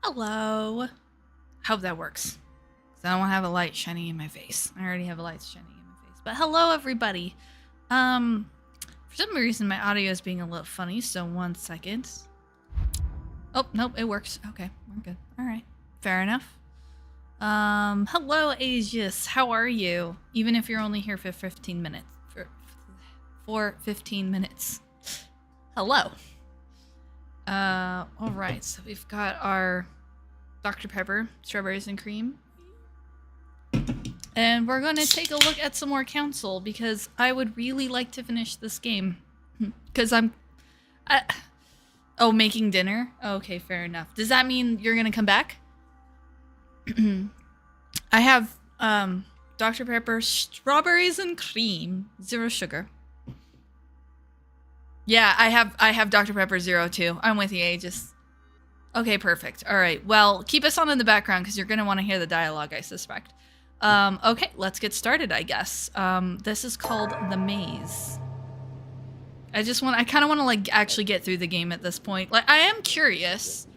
Hello. Hope that works. 'Cause I don't want to have a light shining in my face. I already have a light shining in my face. But hello, everybody. For some reason, my audio is being a little funny, so 1 second. Oh, nope, it works. Okay, we're good. All right, fair enough. Hello, Aegis. How are you? Even if you're only here for 15 minutes. For 15 minutes. Hello. All right, so we've got our Dr. Pepper, strawberries and cream. And we're going to take a look at some more council because I would really like to finish this game. Because oh, making dinner? Okay, fair enough. Does that mean you're going to come back? I have Dr. Pepper, strawberries and cream, 0 sugar. Yeah, I have Dr. Pepper 0 too. I'm with you, Aegis. Okay, perfect. All right. Well, keep us on in the background because you're going to want to hear the dialogue, I suspect. Okay, let's get started, I guess. This is called The Maze. I kind of want to like actually get through the game at this point. Like, I am curious.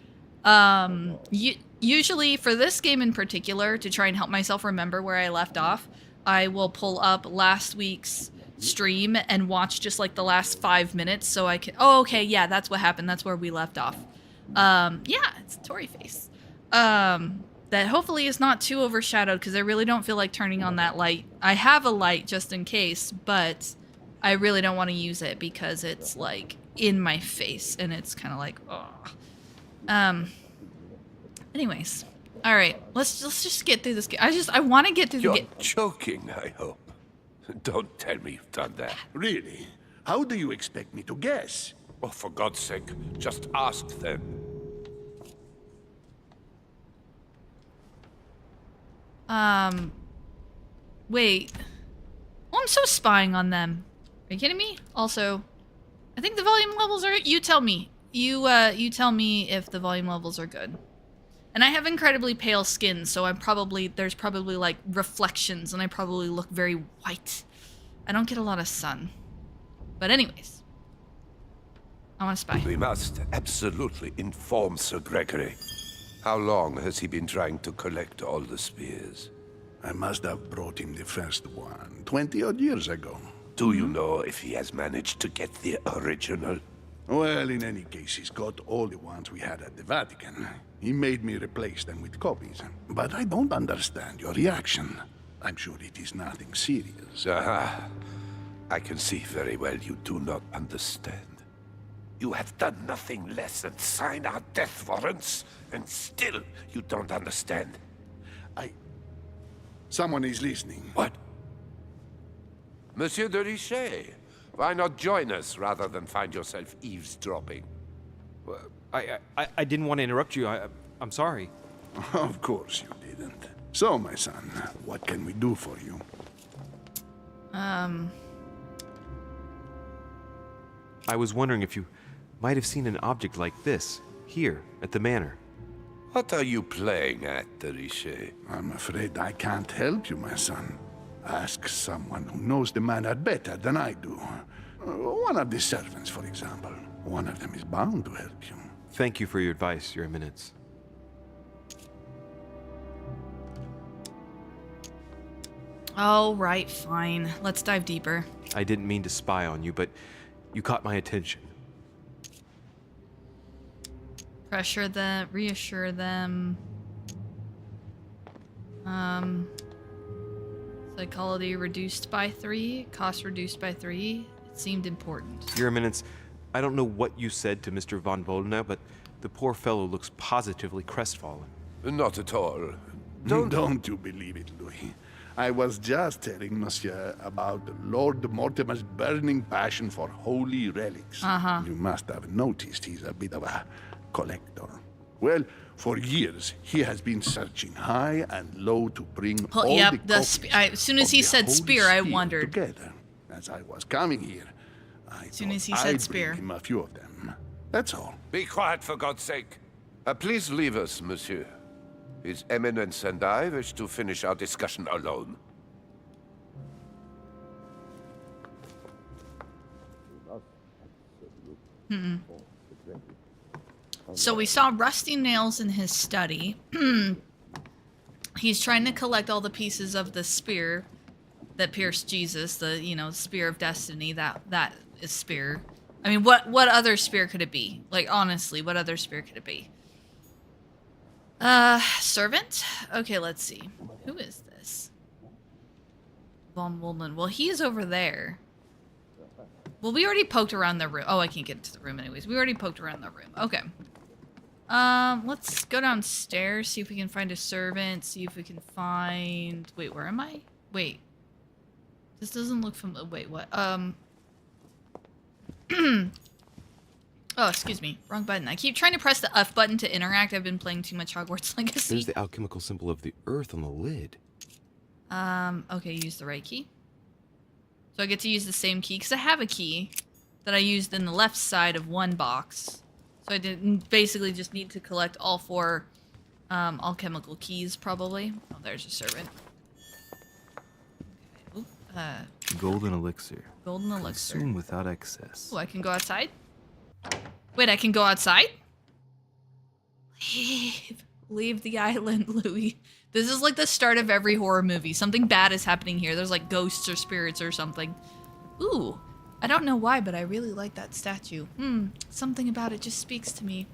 Usually for this game in particular, to try and help myself remember where I left off, I will pull up last week's stream and watch just like the last 5 minutes so I can. Oh, okay, yeah, that's what happened. That's where we left off. Yeah, it's Tory face. That hopefully is not too overshadowed because I really don't feel like turning on that light. I have a light just in case, but I really don't want to use it because it's like in my face and it's kind of like, oh. Anyways, all right, let's just get through this game. I want to get through the game. You're joking, I hope. Don't tell me you've done that. Really? How do you expect me to guess? Oh, for God's sake, just ask them. Wait. Oh, I'm so spying on them. Are you kidding me? Also, I think the volume levels are... You tell me. You tell me if the volume levels are good. And I have incredibly pale skin, so there's probably like reflections, and I probably look very white. I don't get a lot of sun. But anyways. I want to spy. We must absolutely inform Sir Gregory. How long has he been trying to collect all the spears? I must have brought him the first one 20-odd years ago. Do you know if he has managed to get the original? Well, in any case, he's got all the ones we had at the Vatican. He made me replace them with copies. But I don't understand your reaction. I'm sure it is nothing serious. Aha. I can see very well you do not understand. You have done nothing less than sign our death warrants, and still you don't understand. Someone is listening. What? Monsieur de Richet, why not join us rather than find yourself eavesdropping? I didn't want to interrupt you. I'm sorry. Of course you didn't. So, my son, what can we do for you? I was wondering if you might have seen an object like this, here, at the manor. What are you playing at, de Richet? I'm afraid I can't help you, my son. Ask someone who knows the manor better than I do. One of the servants, for example. One of them is bound to help you. Thank you for your advice, Your Eminence. All right, fine. Let's dive deeper. I didn't mean to spy on you, but you caught my attention. Pressure them, reassure them. Psychology reduced by 3, cost reduced by 3. It seemed important. Your Eminence, I don't know what you said to Mr. von Volna, but the poor fellow looks positively crestfallen. Not at all. Don't you believe it, Louis. I was just telling Monsieur about Lord Mortimer's burning passion for holy relics. You must have noticed he's a bit of a collector. Well, for years, he has been searching high and low to bring all yep, the copies as soon as he said Holy spear, I wondered. Together. As I was coming here, As soon as he said I'd spear. bring him a few of them. That's all. Be quiet, for God's sake. Please leave us, monsieur. His Eminence and I wish to finish our discussion alone. So we saw rusty nails in his study. He's trying to collect all the pieces of the spear that pierced Jesus, the, you know, spear of destiny. That is spear. I mean, what other spear could it be? Like, honestly, what other spear could it be? Servant? Okay, let's see. Who is this? Von Woldman. Well, he's over there. Well, we already poked around the room. Oh, I can't get into the room anyways. We already poked around the room. Okay. Let's go downstairs, see if we can find a servant, see if we can find... Wait, where am I? Wait. This doesn't look familiar. Wait, what? Oh, excuse me. Wrong button. I keep trying to press the F button to interact. I've been playing too much Hogwarts Legacy. There's the alchemical symbol of the earth on the lid. Okay, use the right key. So I get to use the same key, because I have a key that I used in the left side of one box. So I didn't basically just need to collect all 4 alchemical keys, probably. Oh, there's a servant. Okay. Oop, Golden elixir. golden elixir. Consume without excess. Oh, I can go outside? Wait, I can go outside? Leave the island, Louis. This is like the start of every horror movie. Something bad is happening here. There's like ghosts or spirits or something. Ooh, I don't know why, but I really like that statue. Something about it just speaks to me.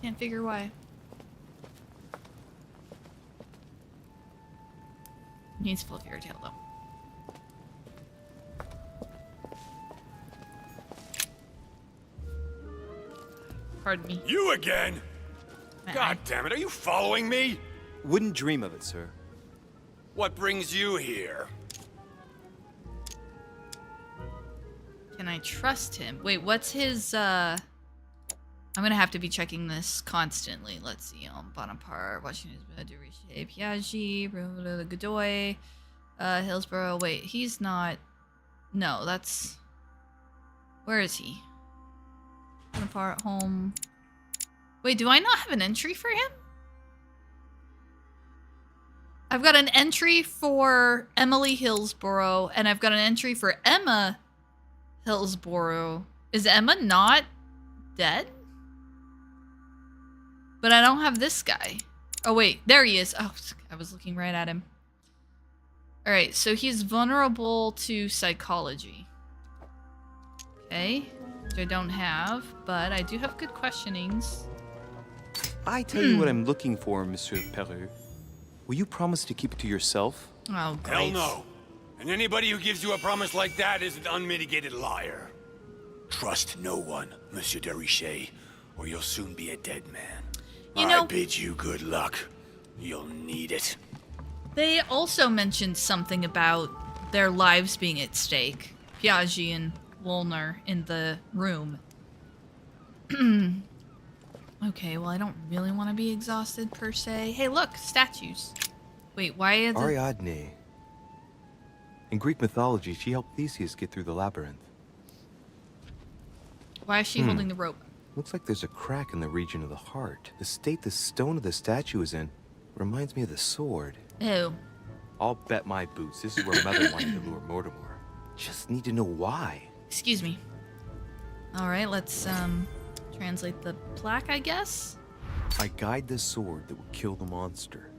Can't figure why. Needs full fairy tale though. Pardon me. You again? God damn it, are you following me? Wouldn't dream of it, sir. What brings you here? Can I trust him? Wait, what's his, I'm gonna have to be checking this constantly. Let's see, Bonaparte, Washington, Riche, Piaggi, the Godoy, Hillsborough. Wait, he's not... No, that's... Where is he? Bonaparte, home... Wait, do I not have an entry for him? I've got an entry for Emily Hillsborough, and I've got an entry for Emma Hillsborough. Is Emma not dead? But I don't have this guy. Oh, wait. There he is. Oh, I was looking right at him. Alright, so he's vulnerable to psychology. Okay. Which I don't have, but I do have good questionings. I tell you what I'm looking for, Monsieur Peru. Will you promise to keep it to yourself? Oh, great. Hell no. And anybody who gives you a promise like that is an unmitigated liar. Trust no one, Monsieur de Richet, or you'll soon be a dead man. You know, I bid you good luck. You'll need it. they also mentioned something about their lives being at stake. Piaggi and Wolner in the room. Okay, well, I don't really want to be exhausted, per se. Hey, look, statues. Wait, why are the... Ariadne. In Greek mythology, she helped Theseus get through the labyrinth. Why is she holding the rope? Looks like there's a crack in the region of the heart. The state the stone of the statue is in reminds me of the sword. Ew. I'll bet my boots this is where Mother wanted to lure Mortimer. Just need to know why. Excuse me. Alright, let's, translate the plaque, I guess? I guide the sword that will kill the monster.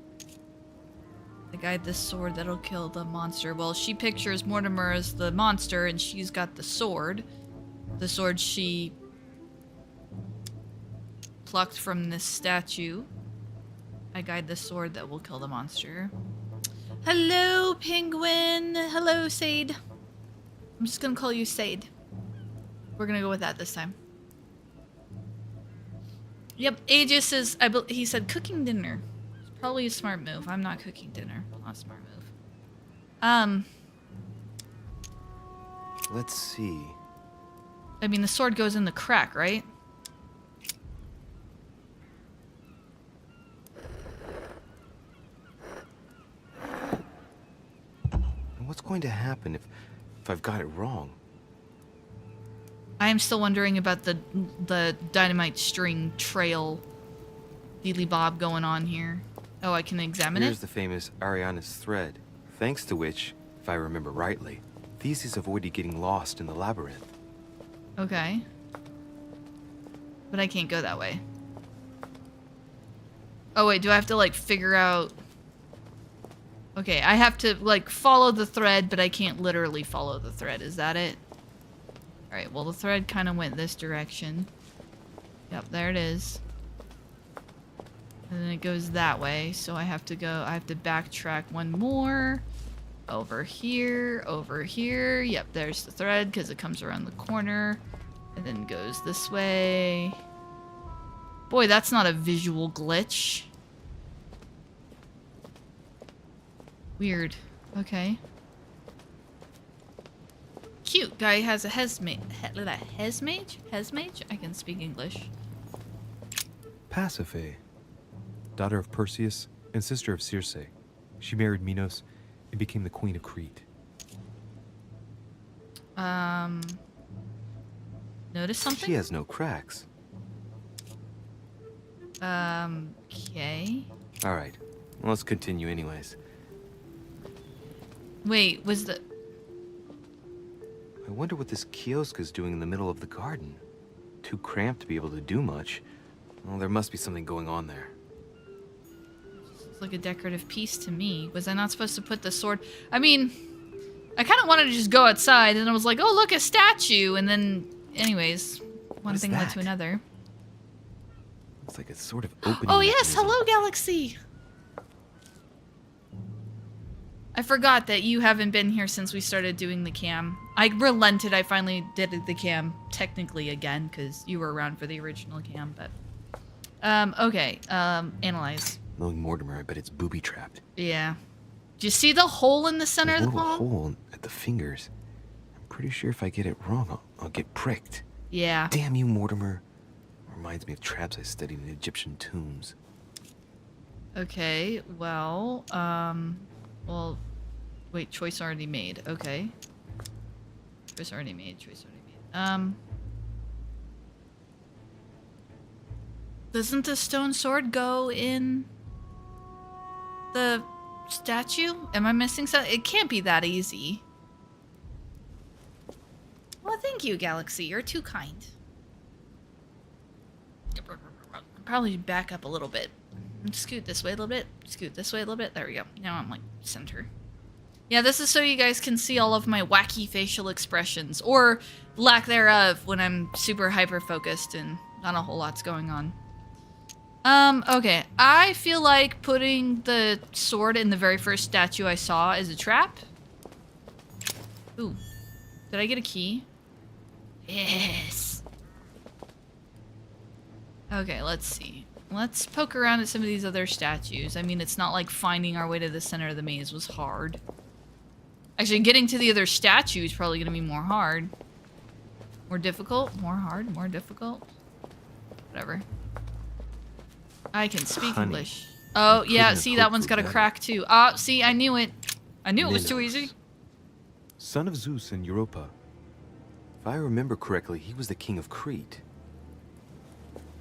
I guide the sword that'll kill the monster. Well, she pictures Mortimer as the monster, and she's got the sword. The sword she plucked from this statue. I guide the sword that will kill the monster. Hello, penguin. Hello, Sade. I'm just gonna call you Sade. We're gonna go with that this time. Yep, Aegis is, he said cooking dinner. It's probably a smart move. I'm not cooking dinner. Not a smart move. Let's see. I mean, the sword goes in the crack, right? And what's going to happen if I've got it wrong? I am still wondering about the dynamite string trail dealy bob going on here. Oh, I can examine Here's it? the famous Ariana's thread, thanks to which, if I remember rightly, Theseus avoided getting lost in the labyrinth. Okay. But I can't go that way. Oh wait, do I have to like figure out... Okay, I have to like follow the thread, but I can't literally follow the thread. Is that it? Alright, well the thread kind of went this direction. Yep, there it is. And then it goes that way, so I have to backtrack one more. Over here, over here. Yep, there's the thread because it comes around the corner. And then goes this way. Boy, that's not a visual glitch. Weird. Okay. Cute. Guy has a Hesmage? Hesmage? I can speak English. Pasiphae, daughter of Perseus and sister of Circe. She married Minos and became the queen of Crete. Notice something? She has no cracks. Okay. All right, well, let's continue anyways. Wait, was the... I wonder what this kiosk is doing in the middle of the garden. Too cramped to be able to do much. Well, there must be something going on there. It's like a decorative piece to me. Was I not supposed to put the sword... I mean, I kind of wanted to just go outside, and I was like, oh, look, a statue! And then, anyways, one thing led to another. It's like a sort of opening. Oh, yes! mechanism. Hello, Galaxy! I forgot that you haven't been here since we started doing the cam. I relented. I finally did the cam technically again, because you were around for the original cam, but... okay. Analyze. Knowing Mortimer, I bet it's booby-trapped. Yeah. Do you see the hole in the center of the little palm? hole at the fingers. I'm pretty sure if I get it wrong, I'll get pricked. Yeah. Damn you, Mortimer. Reminds me of traps I studied in Egyptian tombs. Okay, well, wait, choice already made. Okay. Choice already made, doesn't the stone sword go in the statue? Am I missing something? It can't be that easy. Well, thank you, Galaxy. You're too kind. Probably back up a little bit. Scoot this way a little bit. Scoot this way a little bit. There we go. Now I'm like center. Yeah, this is so you guys can see all of my wacky facial expressions, or lack thereof, when I'm super hyper focused and not a whole lot's going on. Okay. I feel like putting the sword in the very first statue I saw is a trap. Ooh. Did I get a key? Yes. Okay, let's see. Let's poke around at some of these other statues. I mean, it's not like finding our way to the center of the maze was hard. Actually, getting to the other statue is probably going to be more hard. More difficult? More hard? More difficult? Whatever. I can speak English. Oh, yeah, see, that one's got a crack too. Ah, see, I knew it. I knew it was too easy. Son of Zeus and Europa. If I remember correctly, he was the king of Crete.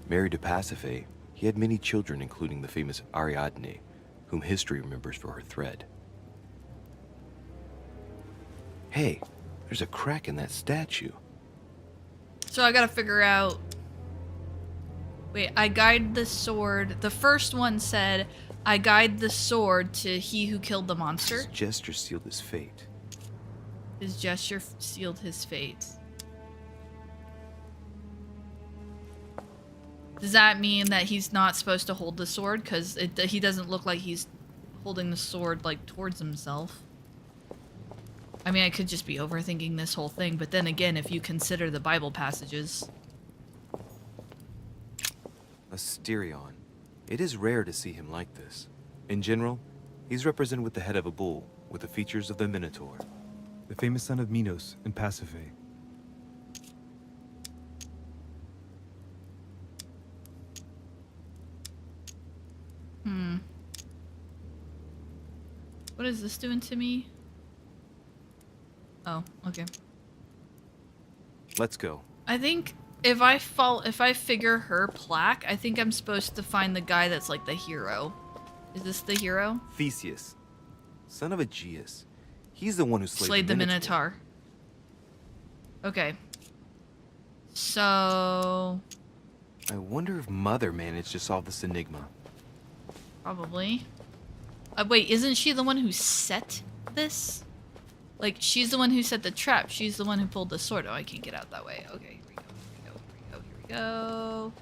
Married to Pasiphae, he had many children, including the famous Ariadne, whom history remembers for her thread. Hey, there's a crack in that statue. So I gotta figure out... Wait, I guide the sword... The first one said, I guide the sword to he who killed the monster. His gesture sealed his fate. His gesture sealed his fate. Does that mean that he's not supposed to hold the sword? Because he doesn't look like he's holding the sword, like, towards himself. I mean, I could just be overthinking this whole thing, but then again, if you consider the Bible passages... Asterion. It is rare to see him like this. In general, he's represented with the head of a bull, with the features of the Minotaur. The famous son of Minos and Pasiphae. What is this doing to me? Oh, okay. Let's go. I think if I figure her plaque, I think I'm supposed to find the guy that's like the hero. Is this the hero? Theseus, son of Aegeus. He's the one who Slayed the Minotaur. Okay. So... I wonder if Mother managed to solve this enigma. Probably. Wait, isn't she the one who set this? Like, she's the one who set the trap. She's the one who pulled the sword. Oh, I can't get out that way. Okay, here we go, here we go, here we go.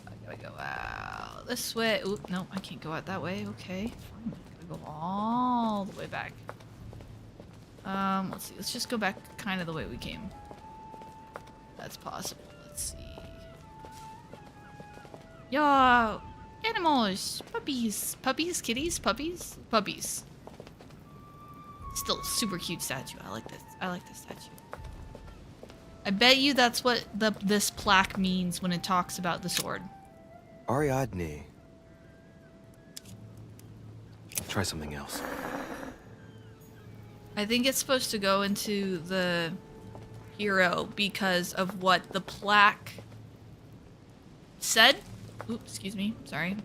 I gotta go out this way. Oop, no, I can't go out that way. Okay, fine. I gotta go all the way back. Let's see. Let's just go back kind of the way we came. That's possible. Let's see. Yo, animals, puppies, puppies, kitties, puppies, puppies. Still super cute statue. I like this. I like this statue. I bet you that's what this plaque means when it talks about the sword. Ariadne. Try something else. I think it's supposed to go into the hero because of what the plaque said. Oops, excuse me. Sorry.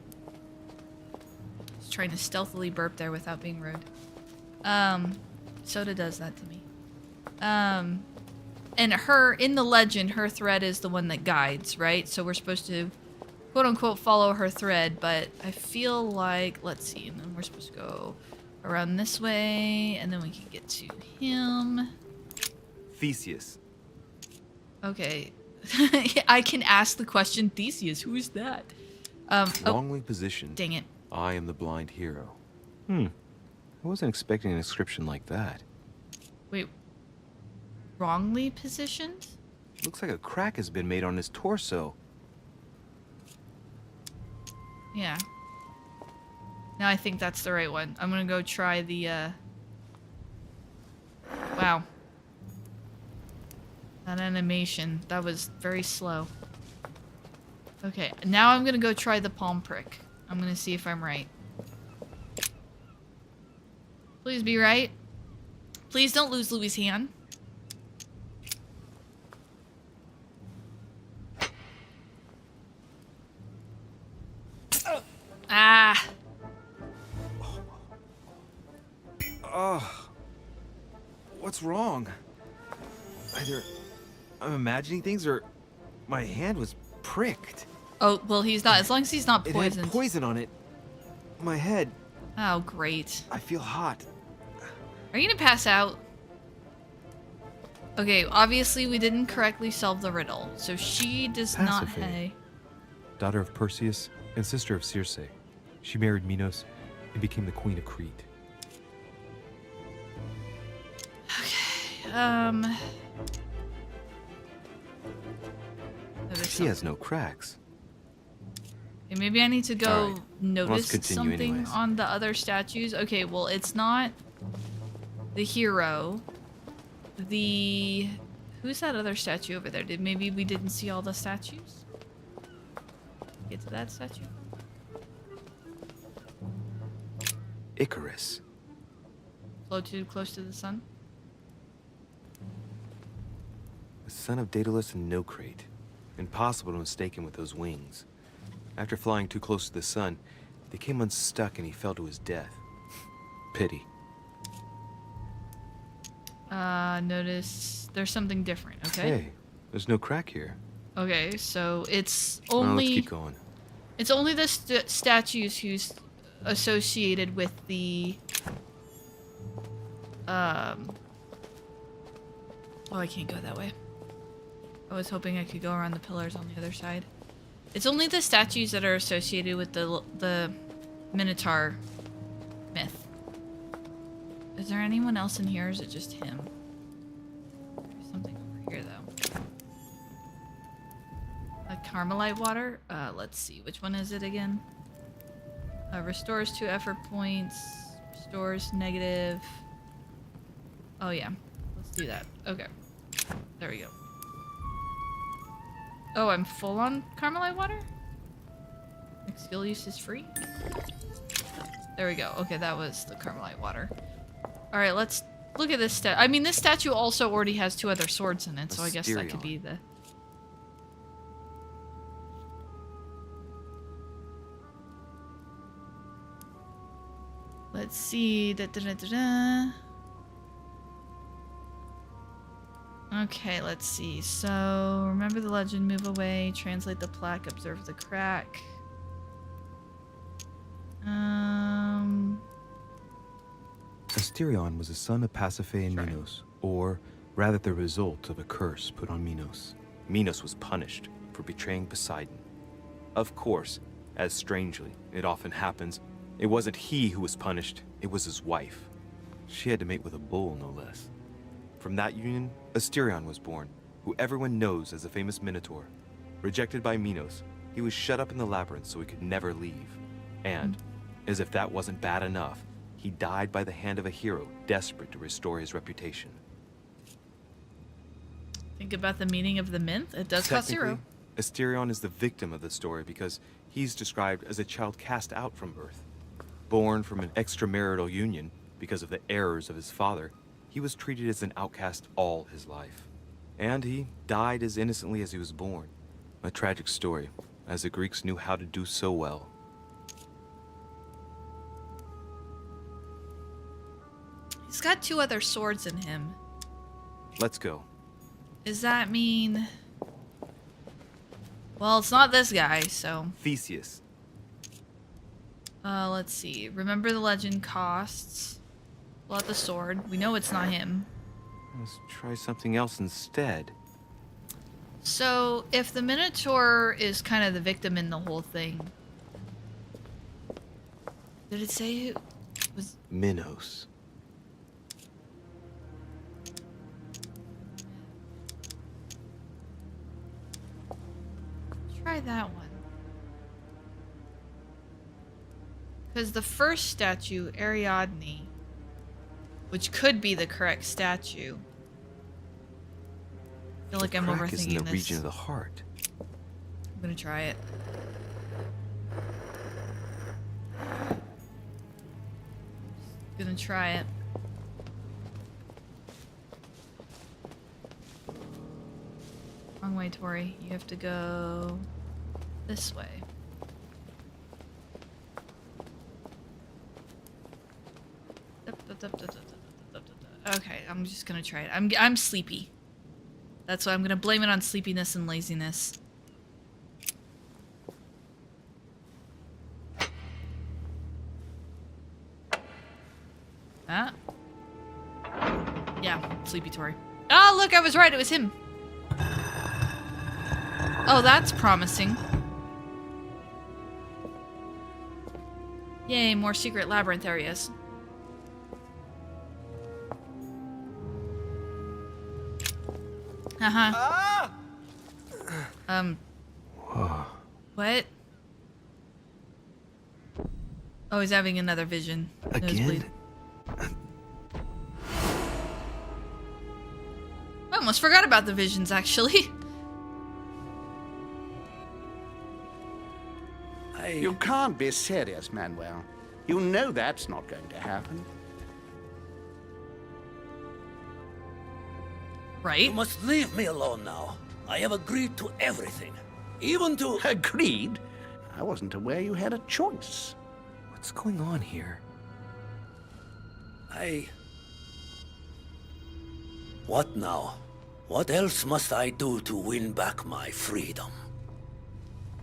Just trying to stealthily burp there without being rude. Soda does that to me. And her, in the legend, her thread is the one that guides, right? So we're supposed to, quote unquote, follow her thread, but I feel like, let's see, and then we're supposed to go around this way, and then we can get to him. Theseus. Okay. I can ask the question, Theseus, who is that? Wrongly positioned. Dang it. I am the blind hero. I wasn't expecting an inscription like that. Wait. Wrongly positioned? Looks like a crack has been made on his torso. Yeah. Now I think that's the right one. I'm gonna go try the, Wow. That animation. That was very slow. Okay, now I'm gonna go try the palm prick. I'm gonna see if I'm right. Please be right. Please don't lose Louis' hand. Ah. What's wrong? Either I'm imagining things or my hand was pricked. Oh, well, he's not. As long as he's not It poisoned. had poison on it. My head, Oh, great. I feel hot. Are you gonna pass out? Okay, obviously we didn't correctly solve the riddle. So she does not Pasiphae. have... Daughter of Perseus and sister of Circe, she married Minos and became the queen of Crete. She has no cracks. Okay, maybe I need to go Alright, notice continue something anyways. on the other statues. Okay, well, it's not the hero. Who's that other statue over there? Maybe we didn't see all the statues? Get to that statue? Icarus. Flow too close to the sun? The son of Daedalus and Nocrate. Impossible to mistake him with those wings. After flying too close to the sun, they came unstuck and he fell to his death. Pity. Notice there's something different, okay? Hey, there's no crack here. Okay, so it's Well, only... let's keep going. It's only the statues who's associated with the... Oh, I can't go that way. I was hoping I could go around the pillars on the other side. It's only the statues that are associated with the Minotaur myth. Is there anyone else in here, or is it just him? There's something over here, though. A Carmelite water? Let's see. Which one is it again? Restores 2 effort points. Restores negative. Oh, yeah. Let's do that. Okay. There we go. Oh, I'm full on Carmelite water? Like, skill use is free? There we go. Okay, that was the Carmelite water. Alright, let's look at this statue. I mean, this statue also already has 2 other swords in it, so I guess that could be the... Let's see. Okay, let's see. So, remember the legend, move away, translate the plaque, observe the crack. Asterion was a son of Pasiphae and Sure. Minos, or rather the result of a curse put on Minos. Minos was punished for betraying Poseidon. Of course, as strangely it often happens, it wasn't he who was punished, it was his wife. She had to mate with a bull, no less. From that union, Asterion was born, who everyone knows as the famous Minotaur. Rejected by Minos, he was shut up in the labyrinth so he could never leave. And, as if that wasn't bad enough, he died by the hand of a hero desperate to restore his reputation. Think about the meaning of the myth. It does cost 0. Asterion is the victim of the story because he's described as a child cast out from Earth. Born from an extramarital union because of the errors of his father, he was treated as an outcast all his life. And he died as innocently as he was born. A tragic story, as the Greeks knew how to do so well. He's got 2 other swords in him. Let's go. Does that mean... Well, it's not this guy, so... Theseus. Let's see. Remember the legend costs. Pull out the sword. We know it's not him. Let's try something else instead. So, if the Minotaur is kind of the victim in the whole thing... Did it say who was... Minos. Try that one. Because the first statue, Ariadne, which could be the correct statue. I feel like I'm Crack is in overthinking the this. region of the heart. I'm gonna try it. Gonna try it. Wrong way, Tori. You have to go this way. Okay, I'm just gonna try it. I'm sleepy. That's why I'm gonna blame it on sleepiness and laziness. Huh? Yeah, sleepy Tori. Oh, look, I was right. It was him. Oh, that's promising. Yay, more secret labyrinth areas. Uh-huh. What? Oh, he's having another vision. Nosebleed. Again? I almost forgot about the visions, actually. You can't be serious, Manuel. You know that's not going to happen. Right? You must leave me alone now. I have agreed to everything. Even to... Agreed? I wasn't aware you had a choice. What's going on here? What now? What else must I do to win back my freedom?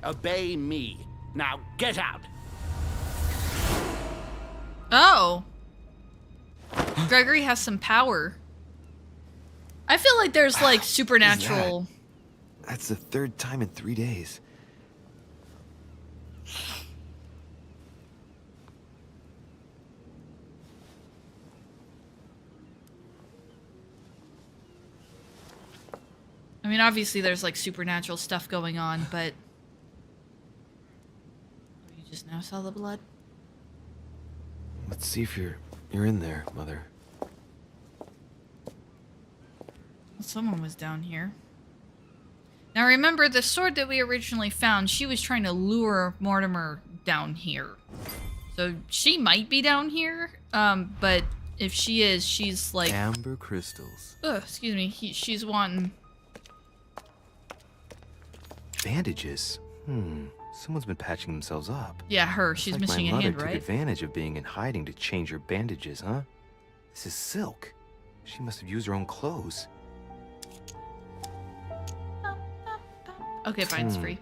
Obey me. Now get out. Oh. Gregory has some power. I feel like there's like supernatural. That's the 3rd time in 3 days. I mean, obviously there's like supernatural stuff going on, but you just now saw the blood. Let's see if you're in there, Mother. Someone was down here. Now remember, the sword that we originally found, she was trying to lure Mortimer down here. So she might be down here, but if she is, she's like... Amber crystals. Ugh, excuse me, she's wanting... Bandages? Someone's been patching themselves up. Yeah, her. She's Like missing my a mother hand, took right? advantage of being in hiding to change her bandages, huh? This is silk. She must have used her own clothes. Okay, fine, it's free.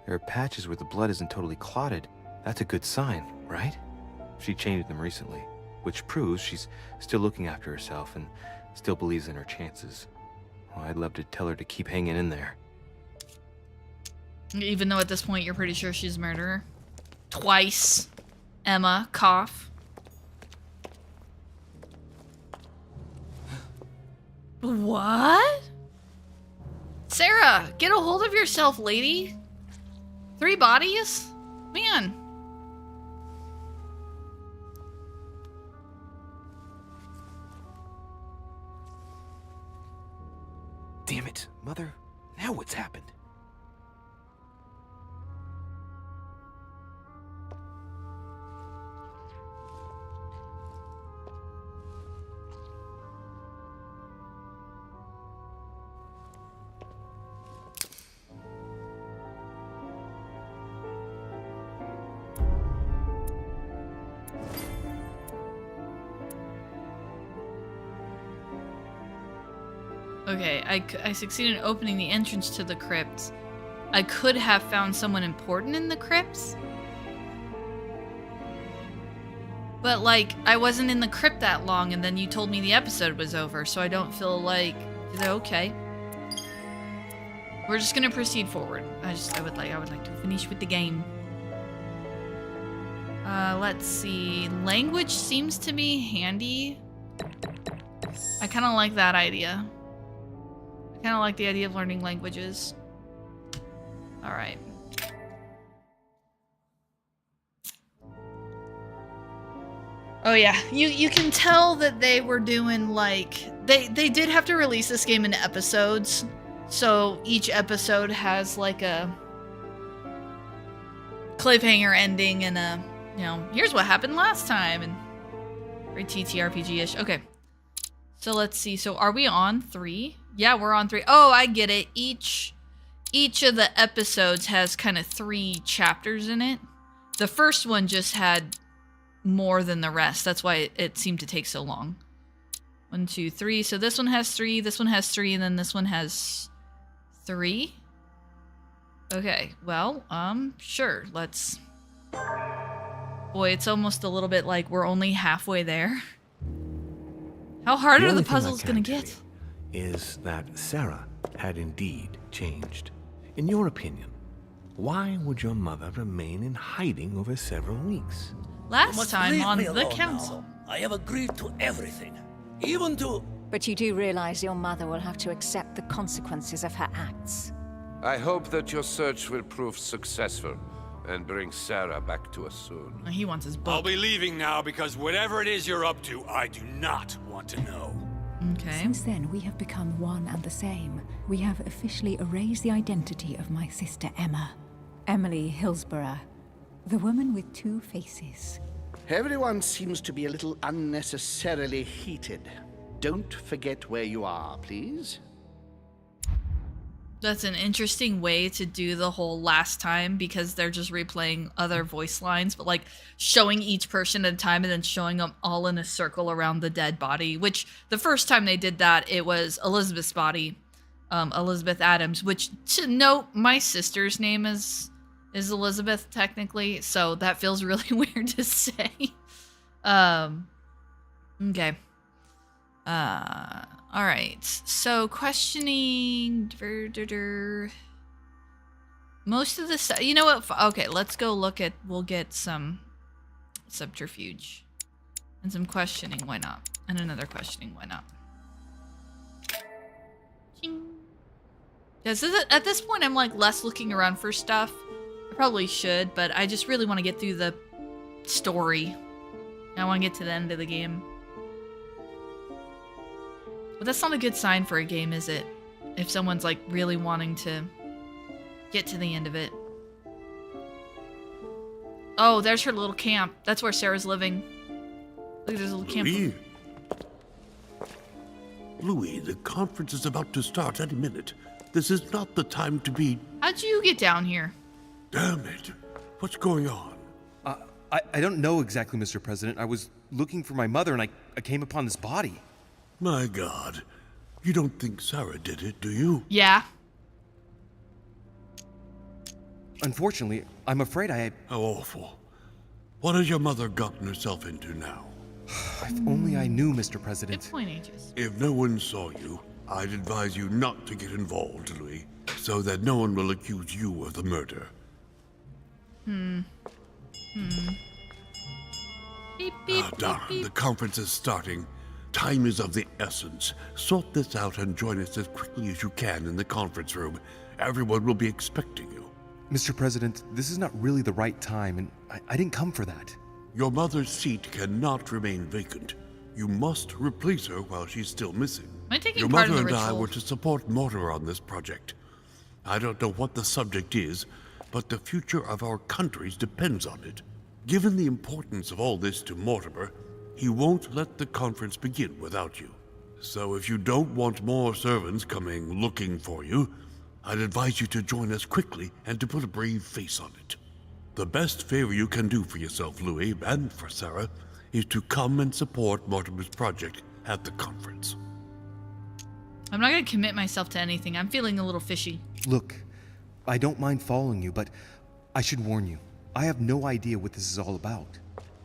There are patches where the blood isn't totally clotted. That's a good sign, right? She changed them recently, which proves she's still looking after herself and still believes in her chances. Well, I'd love to tell her to keep hanging in there. Even though at this point you're pretty sure she's a murderer. Twice. Emma, cough. What? Sarah, get a hold of yourself, lady. 3 bodies? Man. Damn it, Mother. Now what's happened? Okay, I succeeded in opening the entrance to the crypt. I could have found someone important in the crypts. But, like, I wasn't in the crypt that long, and then you told me the episode was over, so I don't feel like... Okay. We're just gonna proceed forward. I would like to finish with the game. Let's see. Language seems to be handy. I kind of like that idea. I kind of like the idea of learning languages. All right. Oh yeah, you can tell that they were doing like they did have to release this game in episodes, so each episode has like a cliffhanger ending and a, you know, here's what happened last time, and very TTRPG-ish. Okay, so let's see. So are we on 3? Yeah, we're on 3. Oh, I get it. Each of the episodes has kind of 3 chapters in it. The first one just had more than the rest. That's why it seemed to take so long. 1, 2, 3. So this one has 3, this one has 3, and then this one has 3. Okay, well, sure, let's... Boy, it's almost a little bit like we're only halfway there. How hard are the puzzles gonna get? Is that Sarah had indeed changed. In your opinion, why would your mother remain in hiding over several weeks? Last time on the council. Now. I have agreed to everything, even to... But you do realize your mother will have to accept the consequences of her acts. I hope that your search will prove successful and bring Sarah back to us soon. He wants his book. I'll be leaving now because whatever it is you're up to, I do not want to know. Okay. Since then, we have become one and the same. We have officially erased the identity of my sister Emma. Emily Hillsborough. The woman with 2 faces. Everyone seems to be a little unnecessarily heated. Don't forget where you are, please. That's an interesting way to do the whole last time, because they're just replaying other voice lines, but like showing each person at a time and then showing them all in a circle around the dead body, which the first time they did that, it was Elizabeth's body, Elizabeth Adams, which, to note, my sister's name is Elizabeth technically, so that feels really weird to say. Okay. All right. So questioning. Most of the stuff. You know what? Okay, let's go look at. We'll get some subterfuge and some questioning. Why not? And another questioning. Why not? Ching. Yeah, so at this point, I'm like less looking around for stuff. I probably should, but I just really want to get through the story. I want to get to the end of the game. But that's not a good sign for a game, is it? If someone's like really wanting to get to the end of it. Oh, there's her little camp. That's where Sarah's living. Look, there's a little camp. Louis? Louis, the conference is about to start any minute. This is not the time to be... How'd you get down here? Damn it. What's going on? I don't know exactly, Mr. President. I was looking for my mother and I came upon this body. My God. You don't think Sarah did it, do you? Yeah. Unfortunately, I'm afraid How awful. What has your mother gotten herself into now? If only I knew, Mr. Good President. point, Aegis. If no one saw you, I'd advise you not to get involved, Louis, so that no one will accuse you of the murder. Beep, beep, Darn, beep, the beep. conference is starting. Time is of the essence. Sort this out and join us as quickly as you can in the conference room. Everyone will be expecting you. Mr. President, this is not really the right time, and I didn't come for that. Your mother's seat cannot remain vacant. You must replace her while she's still missing. Am I taking Your part in mother the and I ritual? were to support Mortimer on this project. I don't know what the subject is, but the future of our countries depends on it. Given the importance of all this to Mortimer, he won't let the conference begin without you. So if you don't want more servants coming looking for you, I'd advise you to join us quickly and to put a brave face on it. The best favor you can do for yourself, Louis, and for Sarah, is to come and support Mortimer's project at the conference. I'm not going to commit myself to anything. I'm feeling a little fishy. Look, I don't mind following you, but I should warn you. I have no idea what this is all about.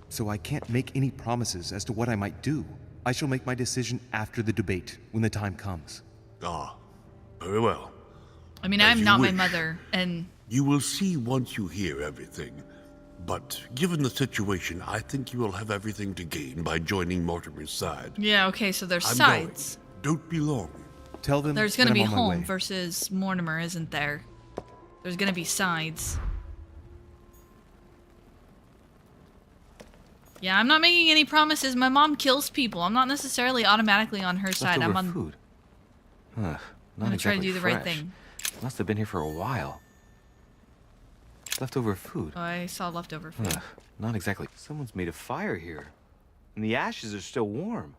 So I can't make any promises as to what I might do. I shall make my decision after the debate, when the time comes. Ah, very well. I mean, As I'm you not my wish. mother, and You will see once you hear everything. But given the situation, I think you will have everything to gain by joining Mortimer's side. yeah, okay, so there's I'm sides. going. Don't be long. Tell them There's that going to I'm be on my home way. versus Mortimer, isn't there? There's going to be sides. Yeah, I'm not making any promises. My mom kills people. I'm not necessarily automatically on her side. I'm Leftover on. food. Ugh, not gonna try to exactly do the right fresh. thing. Must have been here for a while. Leftover food. Oh, I saw leftover food. Ugh, not exactly. Someone's made a fire here, and the ashes are still warm.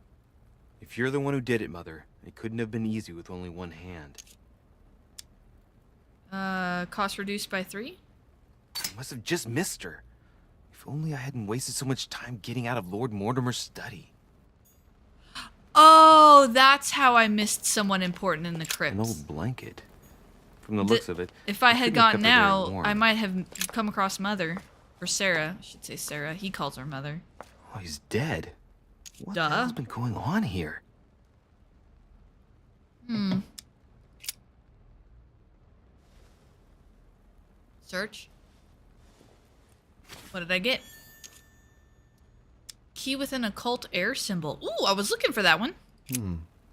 If you're the one who did it, Mother, it couldn't have been easy with only one hand. Cost reduced by 3? I must have just missed her. If only I hadn't wasted so much time getting out of Lord Mortimer's study. Oh, that's how I missed someone important in the crypt. An old blanket. From the looks of it. If I they had couldn't have gotten kept her very out, warm. I might have come across Mother. Or Sarah. I should say Sarah. He calls her Mother. Oh, he's dead. What Duh. the hell's been going on here? Search. What did I get? Key with an occult air symbol. Ooh, I was looking for that one.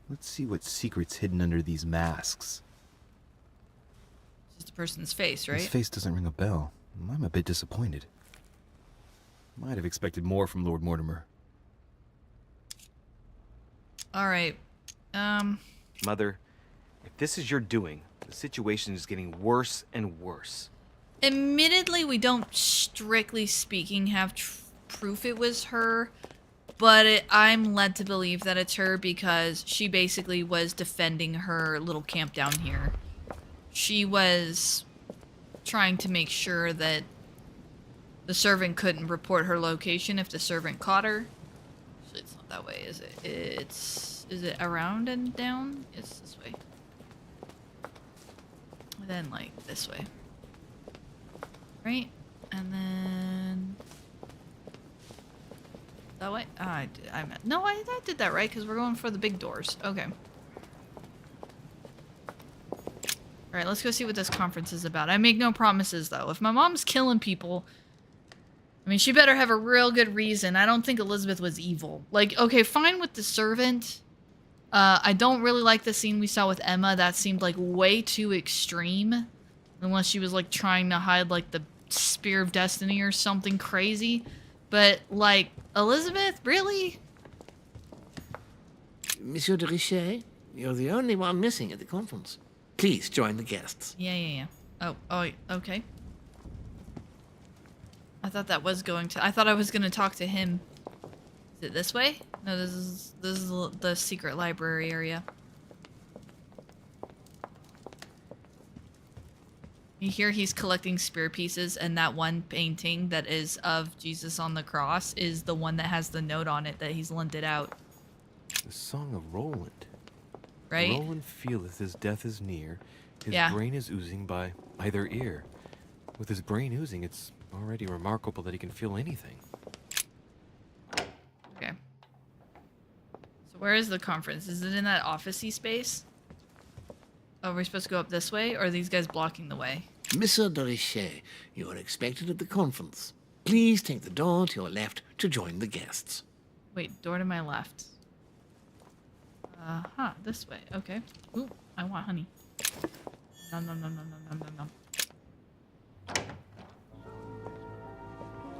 Let's see what secret's hidden under these masks. Just a person's face, right? His face doesn't ring a bell. I'm a bit disappointed. Might have expected more from Lord Mortimer. All right. Mother, if this is your doing, the situation is getting worse and worse. Admittedly, we don't, strictly speaking, have proof it was her, but I'm led to believe that it's her because she basically was defending her little camp down here. She was trying to make sure that the servant couldn't report her location if the servant caught her. Actually, it's not that way, is it? Is it around and down? It's this way. And then, like, this way. Right? And then... that way? Oh, I meant... No, I did that right, because we're going for the big doors. Okay. Alright, let's go see what this conference is about. I make no promises, though. If my mom's killing people... I mean, she better have a real good reason. I don't think Elizabeth was evil. Like, okay, fine with the servant. I don't really like the scene we saw with Emma. That seemed, like, way too extreme. Unless she was, like, trying to hide, like, the Spear of Destiny or something crazy. But, like, Elizabeth? Really? Monsieur de Richet, you're the only one missing at the conference. Please join the guests. Yeah. Oh, okay. I thought that was going to... I thought I was going to talk to him. Is it this way? No, this is the secret library area. You hear he's collecting spear pieces, and that one painting that is of Jesus on the cross is the one that has the note on it that he's lent it out. The Song of Roland. Right? Roland feeleth his death is near. His Yeah. brain is oozing by either ear. With his brain oozing, it's already remarkable that he can feel anything. Okay. So where is the conference? Is it in that office-y space? Oh, we're supposed to go up this way, or are these guys blocking the way? Monsieur de Richet, you are expected at the conference. Please take the door to your left to join the guests. Wait, door to my left. This way. Okay. Ooh, I want honey. Nom nom nom nom nom nom nom nom.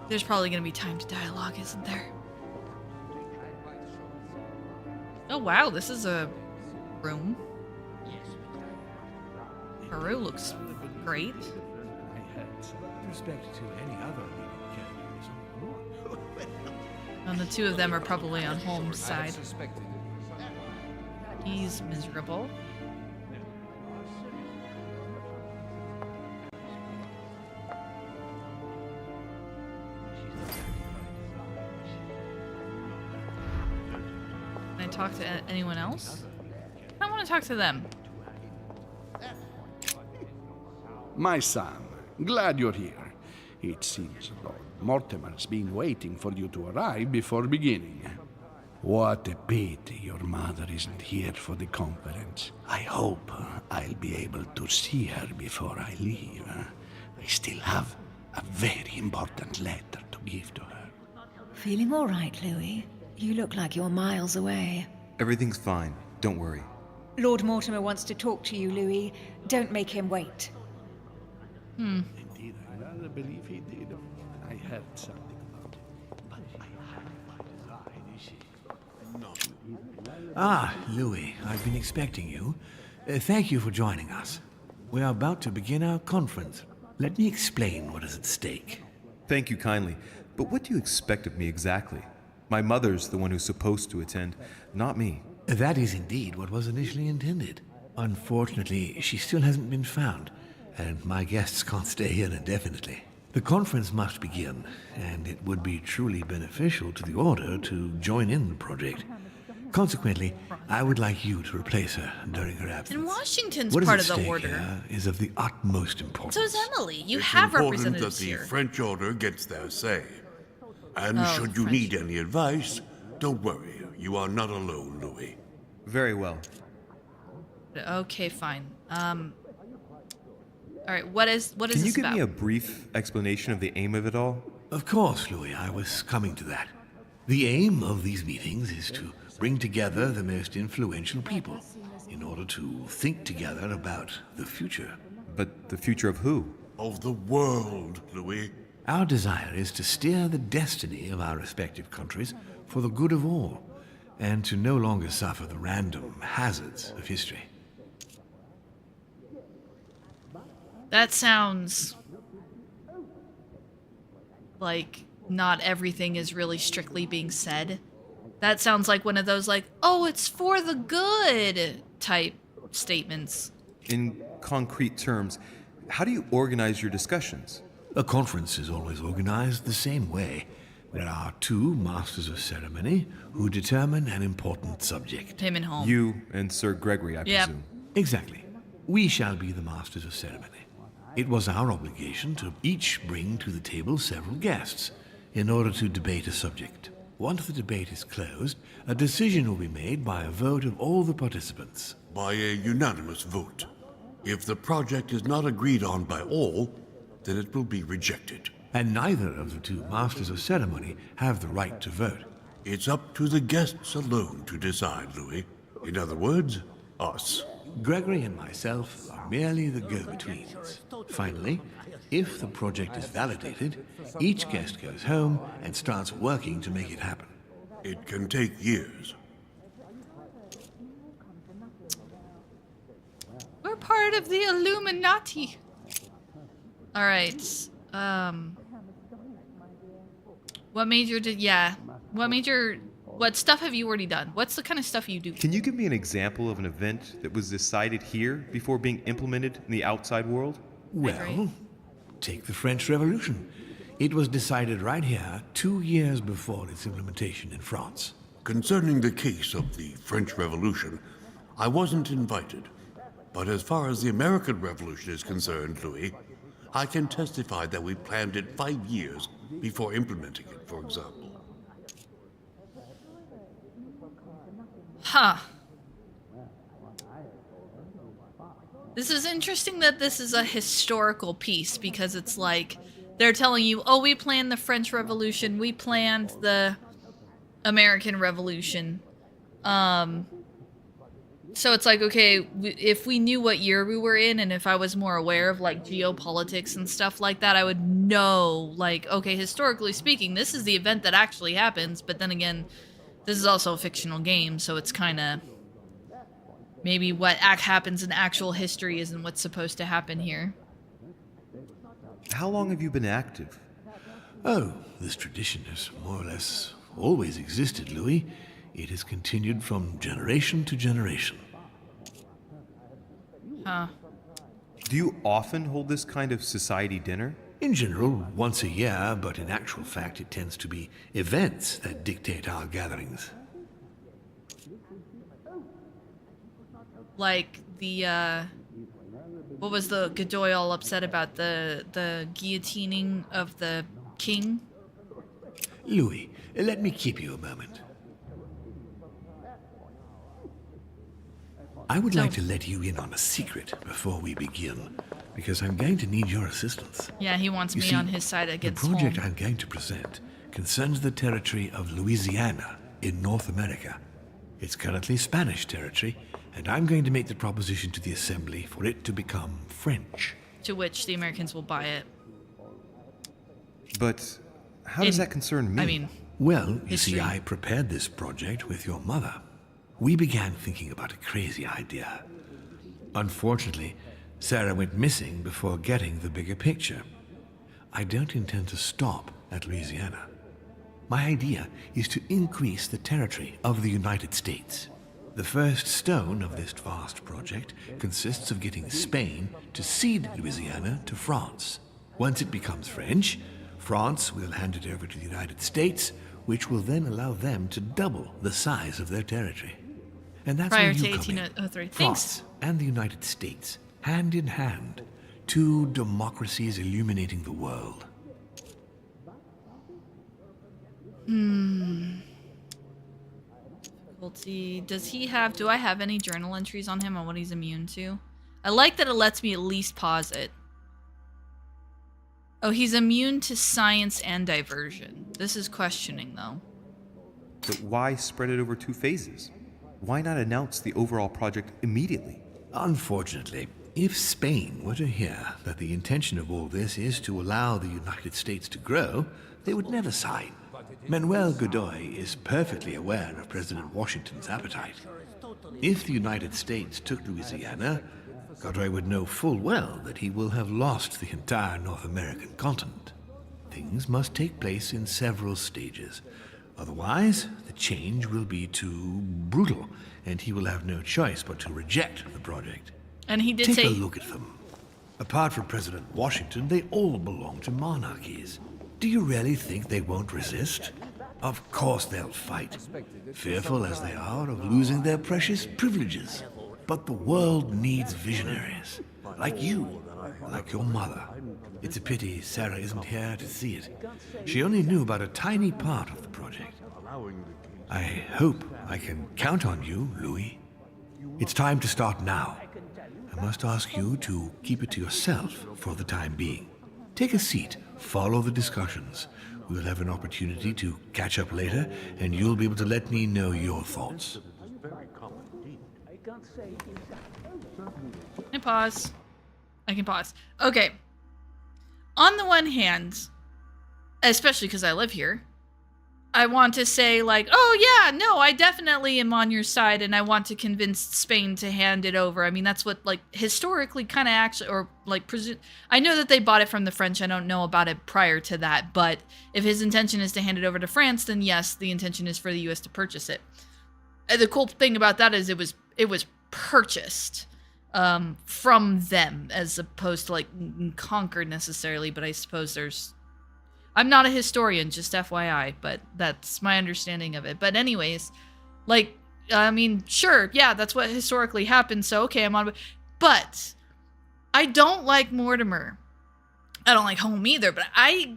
There's probably gonna be time to dialogue, isn't there? Oh wow, this is a room. Peru looks great. With respect to any other leading characters. And the two of them are probably on Holmes' side. He's miserable. Can I talk to anyone else? I want to talk to them. My son, glad you're here. It seems Lord Mortimer's been waiting for you to arrive before beginning. What a pity your mother isn't here for the conference. I hope I'll be able to see her before I leave. I still have a very important letter to give to her. Feeling all right, Louis? You look like you're miles away. Everything's fine. Don't worry. Lord Mortimer wants to talk to you, Louis. Don't make him wait. Indeed, I rather believe he did. I heard something about it. But I Ah, Louis, I've been expecting you. Thank you for joining us. We are about to begin our conference. Let me explain what is at stake. Thank you kindly. But what do you expect of me exactly? My mother's the one who's supposed to attend, not me. That is indeed what was initially intended. Unfortunately, she still hasn't been found, and my guests can't stay here indefinitely. The conference must begin, and it would be truly beneficial to the Order to join in the project. Consequently, I would like you to replace her during her absence. And Washington's What is part at of the stake Order. here is of the utmost importance. So is Emily. You It's have important that representatives the here. French Order gets their say. And Oh, should you French. need any advice, don't worry. You are not alone, Louis. Very well. Okay, fine. All right. What is Can this you give about? me a brief explanation of the aim of it all? Of course, Louis, I was coming to that. The aim of these meetings is to bring together the most influential people in order to think together about the future. But the future of who? Of the world, Louis. Our desire is to steer the destiny of our respective countries for the good of all, and to no longer suffer the random hazards of history. That sounds like not everything is really strictly being said. That sounds like one of those like, oh, it's for the good type statements. In concrete terms, how do you organize your discussions? A conference is always organized the same way. There are two masters of ceremony who determine an important subject. Him and home. You and Sir Gregory, I Yep. presume. Exactly. We shall be the masters of ceremony. It was our obligation to each bring to the table several guests in order to debate a subject. Once the debate is closed, a decision will be made by a vote of all the participants. By a unanimous vote. If the project is not agreed on by all, then it will be rejected. And neither of the two masters of ceremony have the right to vote. It's up to the guests alone to decide, Louis. In other words, us. Gregory and myself are merely the go-betweens. Finally, if the project is validated, each guest goes home and starts working to make it happen. It can take years. We're part of the Illuminati. All right. What major did? Yeah. What major? What stuff have you already done? What's the kind of stuff you do? Can you give me an example of an event that was decided here before being implemented in the outside world? Well, take the French Revolution. It was decided right here 2 years before its implementation in France. Concerning the case of the French Revolution, I wasn't invited. But as far as the American Revolution is concerned, Louis, I can testify that we planned it 5 years before implementing it, for example. Huh. This is interesting that this is a historical piece, because it's like they're telling you, oh, we planned the French Revolution, we planned the American Revolution. So it's like, okay, if we knew what year we were in, and if I was more aware of like geopolitics and stuff like that, I would know, like, okay, historically speaking, this is the event that actually happens. But then again, this is also a fictional game, so it's kind of maybe what happens in actual history isn't what's supposed to happen here. How long have you been active? Oh, this tradition has more or less always existed, Louis. It has continued from generation to generation. Huh. Do you often hold this kind of society dinner? In general, once a year, but in actual fact it tends to be events that dictate our gatherings. Like the, what was the Godoy all upset about? The guillotining of the king? Louis, let me keep you a moment. I would like to let you in on a secret before we begin, because I'm going to need your assistance. Yeah, he wants me on his side against the project home. I'm going to present concerns the territory of Louisiana in North America. It's currently Spanish territory, and I'm going to make the proposition to the Assembly for it to become French. To which the Americans will buy it. But how does that concern me? I mean, well, you history. see, I prepared this project with your mother. We began thinking about a crazy idea. Unfortunately, Sarah went missing before getting the bigger picture. I don't intend to stop at Louisiana. My idea is to increase the territory of the United States. The first stone of this vast project consists of getting Spain to cede Louisiana to France. Once it becomes French, France will hand it over to the United States, which will then allow them to double the size of their territory. And that's prior where you to come in. 1803. France and the United States, hand in hand, two democracies illuminating the world. Difficulty. Does he have, do I have any journal entries on him on what he's immune to? I like that it lets me at least pause it. Oh, he's immune to science and diversion. This is questioning, though. But why spread it over 2 phases? Why not announce the overall project immediately? Unfortunately, if Spain were to hear that the intention of all this is to allow the United States to grow, they would never sign. Manuel Godoy is perfectly aware of President Washington's appetite. If the United States took Louisiana, Godoy would know full well that he will have lost the entire North American continent. Things must take place in several stages. Otherwise, the change will be too brutal, and he will have no choice but to reject the project. And he did Take say... a look at them. Apart from President Washington, they all belong to monarchies. Do you really think they won't resist? Of course they'll fight, fearful as they are of losing their precious privileges. But the world needs visionaries, like you, like your mother. It's a pity Sarah isn't here to see it. She only knew about a tiny part of the project. I hope I can count on you, Louis. It's time to start now. I must ask you to keep it to yourself for the time being. Take a seat, follow the discussions. We'll have an opportunity to catch up later, and you'll be able to let me know your thoughts. I pause. I can pause. Okay. On the one hand, especially because I live here, I want to say, like, oh yeah, no, I definitely am on your side, and I want to convince Spain to hand it over. I mean, that's what, like, historically kind of actually, or, like, I know that they bought it from the French. I don't know about it prior to that, but if his intention is to hand it over to France, then yes, the intention is for the U.S. to purchase it. And the cool thing about that is it was purchased from them, as opposed to, like, conquered necessarily, but I suppose there's... I'm not a historian, just FYI, but that's my understanding of it. But anyways, like, I mean, sure, yeah, that's what historically happened, so okay, I'm on... But I don't like Mortimer I don't like home either, but I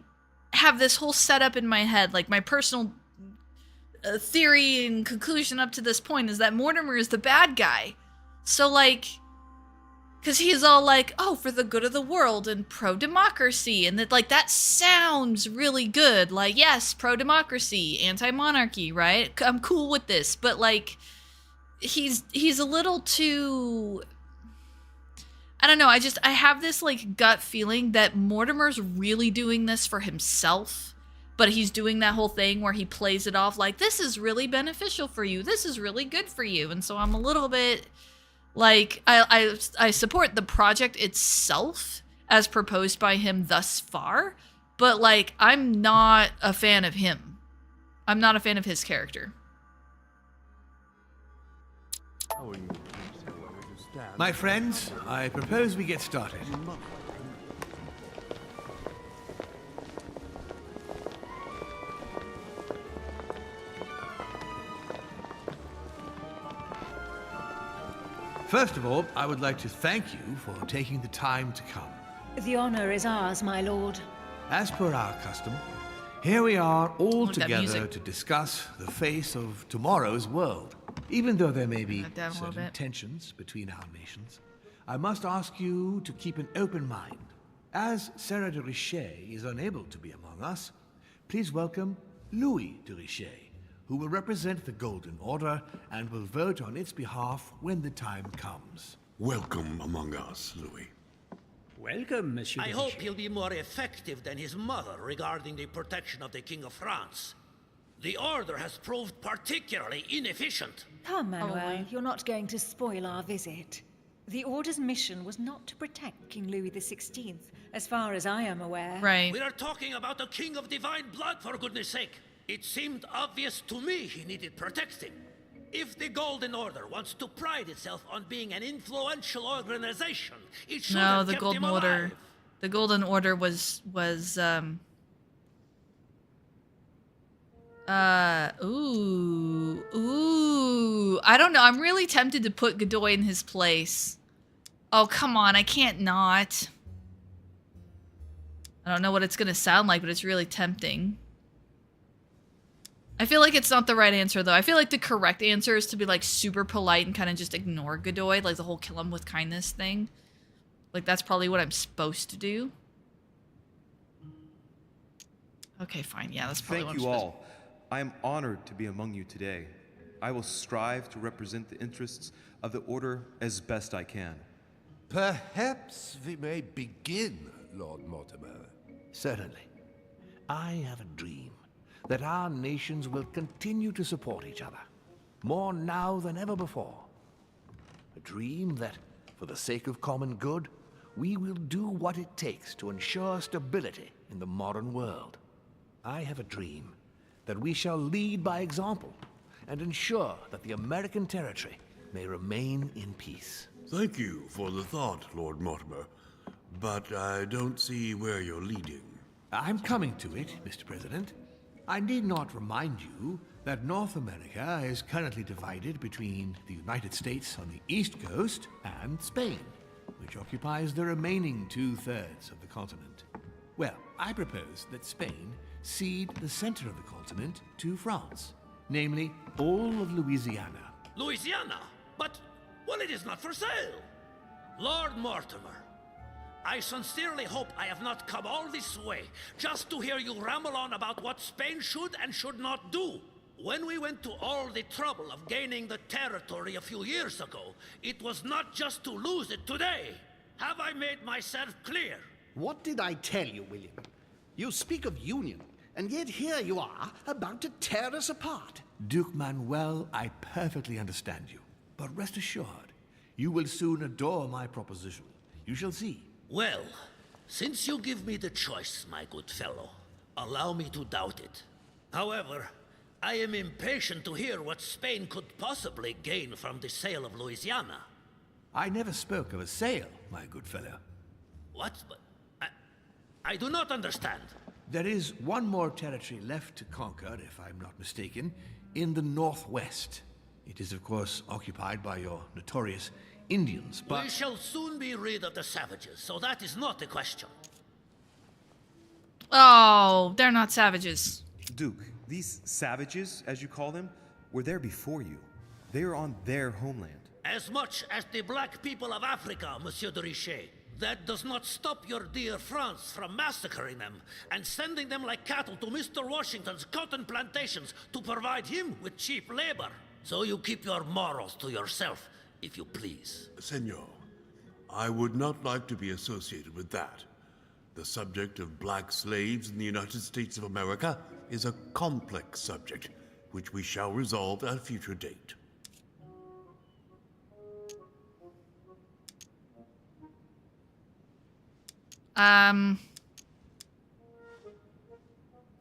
have this whole setup in my head, like my personal theory and conclusion up to this point is that Mortimer is the bad guy. So, like, because he's all like, oh, for the good of the world and pro-democracy, and that, like, that sounds really good. Like, yes, pro-democracy, anti-monarchy, right? I'm cool with this, but, like, he's a little too... I don't know, I have this, like, gut feeling that Mortimer's really doing this for himself, but he's doing that whole thing where he plays it off like, this is really beneficial for you, this is really good for you, and so I'm a little bit, like, I support the project itself as proposed by him thus far, but, like, I'm not a fan of him. I'm not a fan of his character. My friends, I propose we get started. First of all, I would like to thank you for taking the time to come. The honor is ours, my lord. As per our custom, here we are all Look at that together music. to discuss the face of tomorrow's world. Even though there may be Back down a little certain bit. tensions between our nations, I must ask you to keep an open mind. As Sarah de Richet is unable to be among us, please welcome Louis de Richet, who will represent the Golden Order and will vote on its behalf when the time comes. Welcome among us, Louis. Welcome, Monsieur. I hope he'll be more effective than his mother regarding the protection of the King of France. The Order has proved particularly inefficient. Come, Manuel, you're not going to spoil our visit. The Order's mission was not to protect King Louis XVI, as far as I am aware. Right. We are talking about a king of divine blood, for goodness sake. It seemed obvious to me he needed protecting. If the Golden Order wants to pride itself on being an influential organization, it should No, have the kept Golden him Order. alive. The Golden Order was ooh. I don't know. I'm really tempted to put Godoy in his place. Oh, come on. I can't not. I don't know what it's going to sound like, but it's really tempting. I feel like it's not the right answer, though. I feel like the correct answer is to be, like, super polite and kind of just ignore Godoy, like the whole kill him with kindness thing. Like, that's probably what I'm supposed to do. Okay, fine. Yeah, that's probably what I'm Thank you supposed all. I am honored to be among you today. I will strive to represent the interests of the Order as best I can. Perhaps we may begin, Lord Mortimer. Certainly. I have a dream that our nations will continue to support each other, more now than ever before. A dream that, for the sake of common good, we will do what it takes to ensure stability in the modern world. I have a dream that we shall lead by example and ensure that the American territory may remain in peace. Thank you for the thought, Lord Mortimer, but I don't see where you're leading. I'm coming to it, Mr. President. I need not remind you that North America is currently divided between the United States on the east coast and Spain, which occupies the remaining 2/3 of the continent. Well, I propose that Spain cede the center of the continent to France, namely all of Louisiana. Louisiana? But, well, it is not for sale. Lord Mortimer, I sincerely hope I have not come all this way just to hear you ramble on about what Spain should and should not do. When we went to all the trouble of gaining the territory a few years ago, it was not just to lose it today. Have I made myself clear? What did I tell you, William? You speak of union, and yet here you are, about to tear us apart. Duke Manuel, I perfectly understand you. But rest assured, you will soon adore my proposition. You shall see. Well, since you give me the choice, my good fellow, allow me to doubt it. However, I am impatient to hear what Spain could possibly gain from the sale of Louisiana. I never spoke of a sale, my good fellow. What? I do not understand. There is one more territory left to conquer, if I'm not mistaken, in the northwest. It is, of course, occupied by your notorious Indians, but... We shall soon be rid of the savages, so that is not the question. Oh, they're not savages. Duke, these savages, as you call them, were there before you. They are on their homeland. As much as the black people of Africa, Monsieur de Richet. That does not stop your dear France from massacring them and sending them like cattle to Mr. Washington's cotton plantations to provide him with cheap labor. So you keep your morals to yourself, if you please. Senor, I would not like to be associated with that. The subject of black slaves in the United States of America is a complex subject, which we shall resolve at a future date.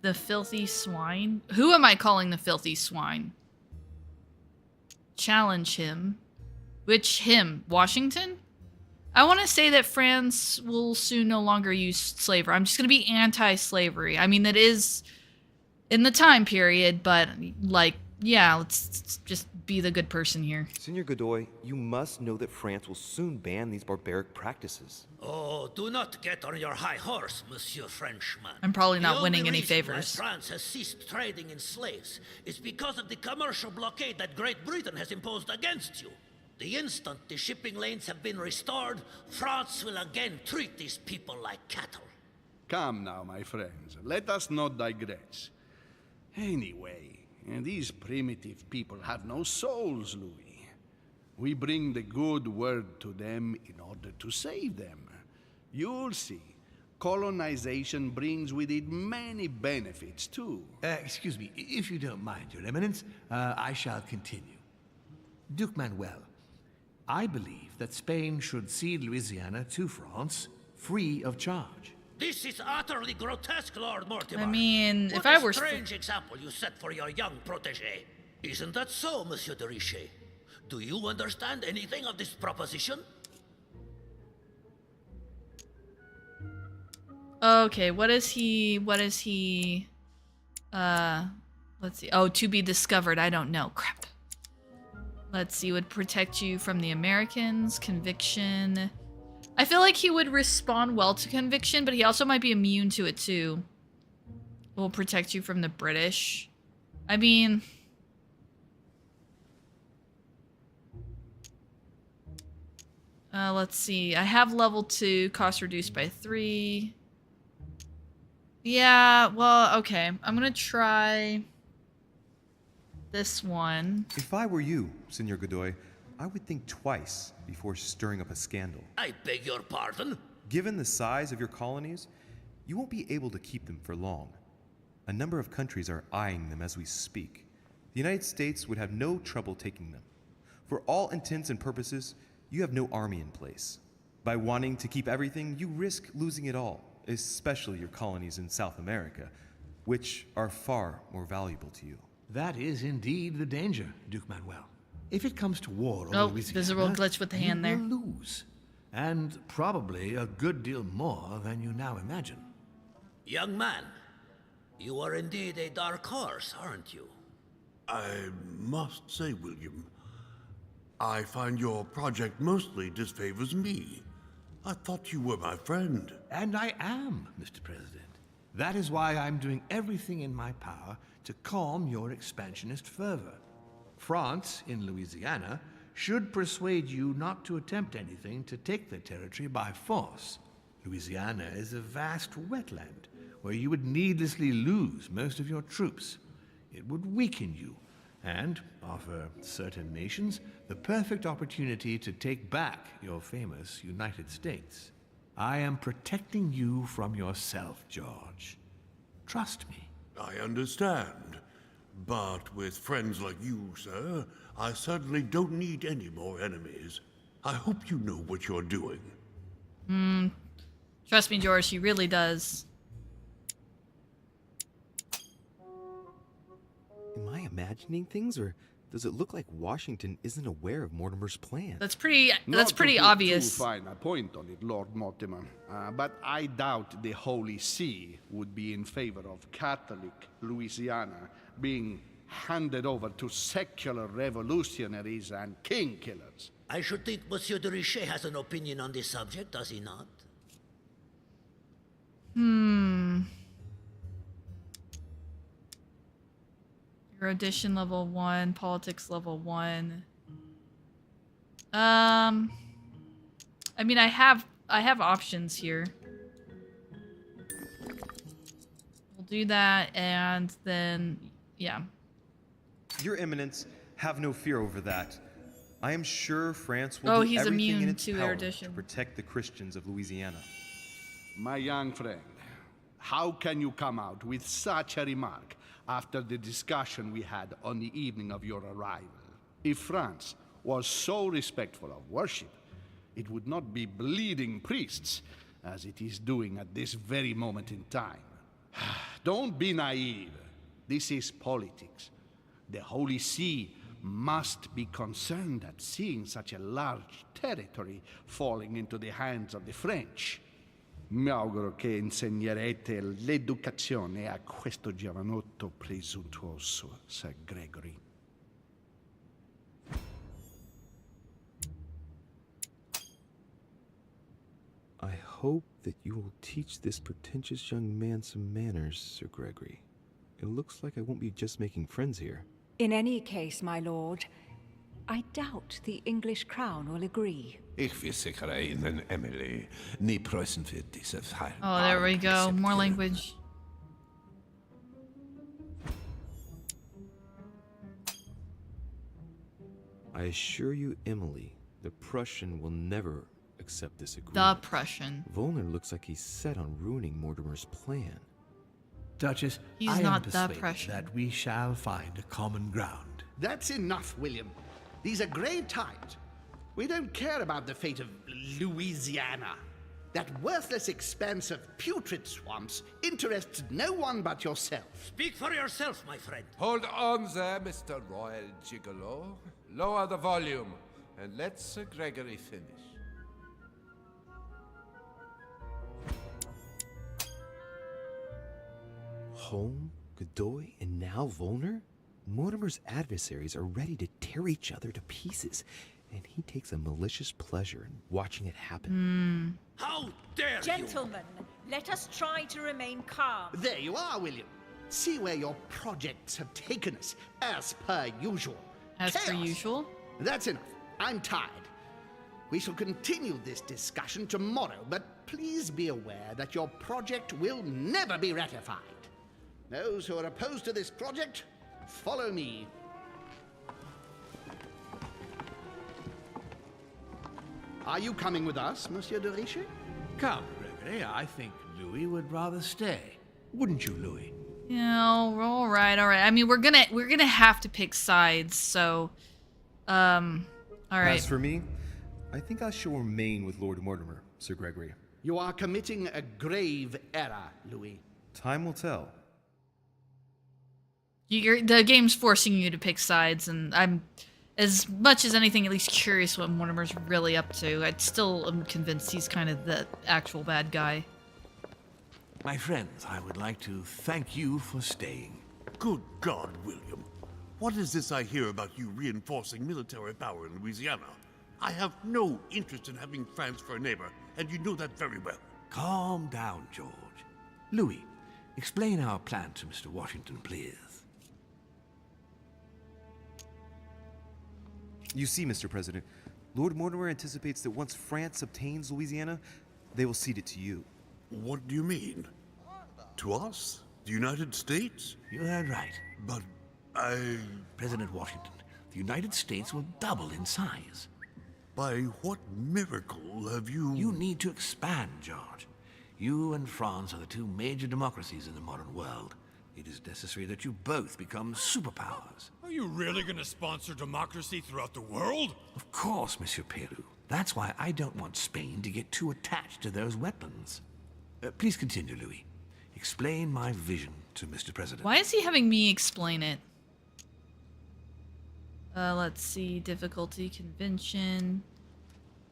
The filthy swine? Who am I calling the filthy swine? Challenge him. Which him? Washington? I want to say that France will soon no longer use slavery. I'm just going to be anti-slavery. I mean, that is in the time period, but like, yeah, let's just be the good person here. Senor Godoy, you must know that France will soon ban these barbaric practices. Oh, do not get on your high horse, Monsieur Frenchman. I'm probably not The winning only any reason why favors. France has ceased trading in slaves is because of the commercial blockade that Great Britain has imposed against you. The instant the shipping lanes have been restored, France will again treat these people like cattle. Come now, my friends. Let us not digress. Anyway, these primitive people have no souls, Louis. We bring the good word to them in order to save them. You'll see. Colonization brings with it many benefits, too. Excuse me, if you don't mind, Your Eminence, I shall continue. Duke Manuel, I believe that Spain should cede Louisiana to France, free of charge. This is utterly grotesque, Lord Mortimer. I mean, what if I a were... strange example you set for your young protege. Isn't that so, Monsieur de Richet? Do you understand anything of this proposition? Okay, what is he, let's see. Oh, to be discovered. I don't know. Crap. Let's see, would protect you from the Americans, conviction. I feel like he would respond well to conviction, but he also might be immune to it too. Will protect you from the British. I mean... let's see. I have level 2, cost reduced by 3. Yeah, well, okay. I'm gonna try this one. If I were you, Senor Godoy, I would think twice before stirring up a scandal. I beg your pardon? Given the size of your colonies, you won't be able to keep them for long. A number of countries are eyeing them as we speak. The United States would have no trouble taking them. For all intents and purposes, you have no army in place. By wanting to keep everything, you risk losing it all, especially your colonies in South America, which are far more valuable to you. That is indeed the danger, Duke Manuel. If it comes to war over Oh, Louisiana, there's a real glitch with the hand there. You will lose. And probably a good deal more than you now imagine. Young man, you are indeed a dark horse, aren't you? I must say, William, I find your project mostly disfavors me. I thought you were my friend. And I am, Mr. President. That is why I'm doing everything in my power to calm your expansionist fervor. France, in Louisiana, should persuade you not to attempt anything to take the territory by force. Louisiana is a vast wetland where you would needlessly lose most of your troops. It would weaken you and offer certain nations the perfect opportunity to take back your famous United States. I am protecting you from yourself, George. Trust me. I understand. But with friends like you, sir, I certainly don't need any more enemies. I hope you know what you're doing. Trust me, George, he really does. Am I imagining things, or does it look like Washington isn't aware of Mortimer's plan? That's pretty Not to put obvious. too fine a point on it, Lord Mortimer, but I doubt the Holy See would be in favor of Catholic Louisiana being handed over to secular revolutionaries and king killers. I should think Monsieur de Richet has an opinion on this subject, does he not? Erudition level 1, politics level 1. I mean, I have options here. We'll do that, and then yeah. Your Eminence, have no fear over that. I am sure France will Oh, do he's everything immune in its to power erudition. to protect the Christians of Louisiana. My young friend, how can you come out with such a remark after the discussion we had on the evening of your arrival? If France was so respectful of worship, it would not be bleeding priests as it is doing at this very moment in time. Don't be naive. This is politics. The Holy See must be concerned at seeing such a large territory falling into the hands of the French. Mi auguro che insegnerete l'educazione a questo giovanotto presuntuoso, Sir Gregory. I hope that you will teach this pretentious young man some manners, Sir Gregory. It looks like I won't be just making friends here. In any case, my lord, I doubt the English crown will agree. Ich versichere Ihnen, Emily, nie Preußen wird diese Vereinbarung Oh, there we go. More akzeptieren. language. I assure you, Emily, the Prussian will never accept this agreement. The Prussian. Volner looks like he's set on ruining Mortimer's plan. Duchess, He's I am not the persuaded Prussian. that we shall find a common ground. That's enough, William. These are grave times. We don't care about the fate of Louisiana. That worthless expanse of putrid swamps interests no one but yourself. Speak for yourself, my friend. Hold on there, Mr. Royal Gigolo. Lower the volume, and let Sir Gregory finish. Holm, Godoy, and now Volner? Mortimer's adversaries are ready to tear each other to pieces, and he takes a malicious pleasure in watching it happen. How dare you! Gentlemen, let us try to remain calm. There you are, William. See where your projects have taken us, as per usual. As per Chaos. usual. That's enough. I'm tired. We shall continue this discussion tomorrow, but please be aware that your project will never be ratified. Those who are opposed to this project, follow me. Are you coming with us, Monsieur de Richet? Come, Gregory, I think Louis would rather stay. Wouldn't you, Louis? Yeah, all right. I mean, we're gonna have to pick sides, so, all right. As for me, I think I shall remain with Lord Mortimer, Sir Gregory. You are committing a grave error, Louis. Time will tell. The game's forcing you to pick sides, and I'm, as much as anything, at least curious what Mortimer's really up to. I still am convinced he's kind of the actual bad guy. My friends, I would like to thank you for staying. Good God, William. What is this I hear about you reinforcing military power in Louisiana? I have no interest in having France for a neighbor, and you know that very well. Calm down, George. Louis, explain our plan to Mr. Washington, please. You see, Mr. President, Lord Mortimer anticipates that once France obtains Louisiana, they will cede it to you. What do you mean? To us? The United States? You heard right. But President Washington, the United States will double in size. By what miracle have you... You need to expand, George. You and France are the two major democracies in the modern world. It is necessary that you both become superpowers. Are you really going to sponsor democracy throughout the world? Of course, Monsieur Peru. That's why I don't want Spain to get too attached to those weapons. Please continue, Louis. Explain my vision to Mr. President. Why is he having me explain it? Let's see. Difficulty, convention.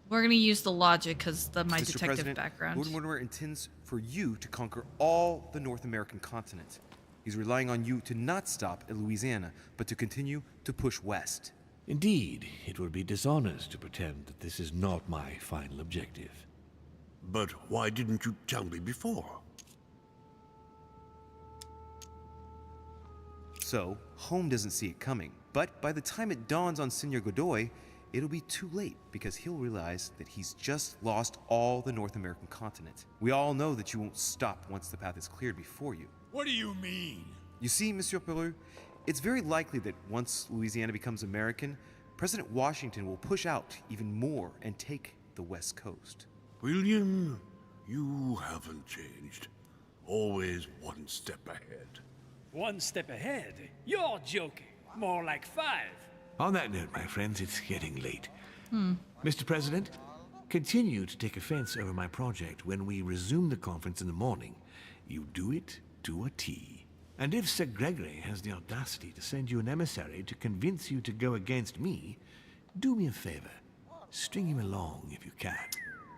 We're gonna use the logic because of my Mr. detective President, background. Lord Mortimer intends for you to conquer all the North American continent. He's relying on you to not stop at Louisiana, but to continue to push west. Indeed, it would be dishonest to pretend that this is not my final objective. But why didn't you tell me before? So, home doesn't see it coming. But by the time it dawns on Senor Godoy, it'll be too late because he'll realize that he's just lost all the North American continent. We all know that you won't stop once the path is cleared before you. What do you mean? You see, Monsieur Peru, it's very likely that once Louisiana becomes American, President Washington will push out even more and take the West Coast. William, you haven't changed. Always one step ahead. One step ahead? You're joking. More like 5. On that note, my friends, it's getting late. Mr. President, continue to take offense over my project when we resume the conference in the morning. You do it to a T. And if Sir Gregory has the audacity to send you an emissary to convince you to go against me, do me a favor. String him along if you can.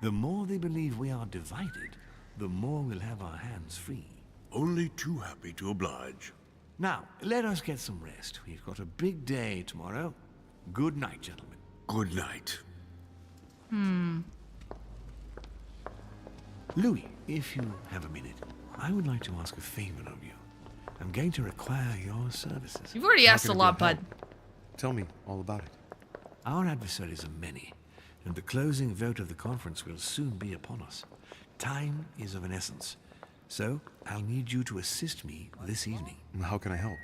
The more they believe we are divided, the more we'll have our hands free. Only too happy to oblige. Now, let us get some rest. We've got a big day tomorrow. Good night, gentlemen. Good night. Louis, if you have a minute, I would like to ask a favor of you. I'm going to require your services. You've already asked a lot, bud. Tell me all about it. Our adversaries are many, and the closing vote of the conference will soon be upon us. Time is of an essence, so I'll need you to assist me this evening. How can I help?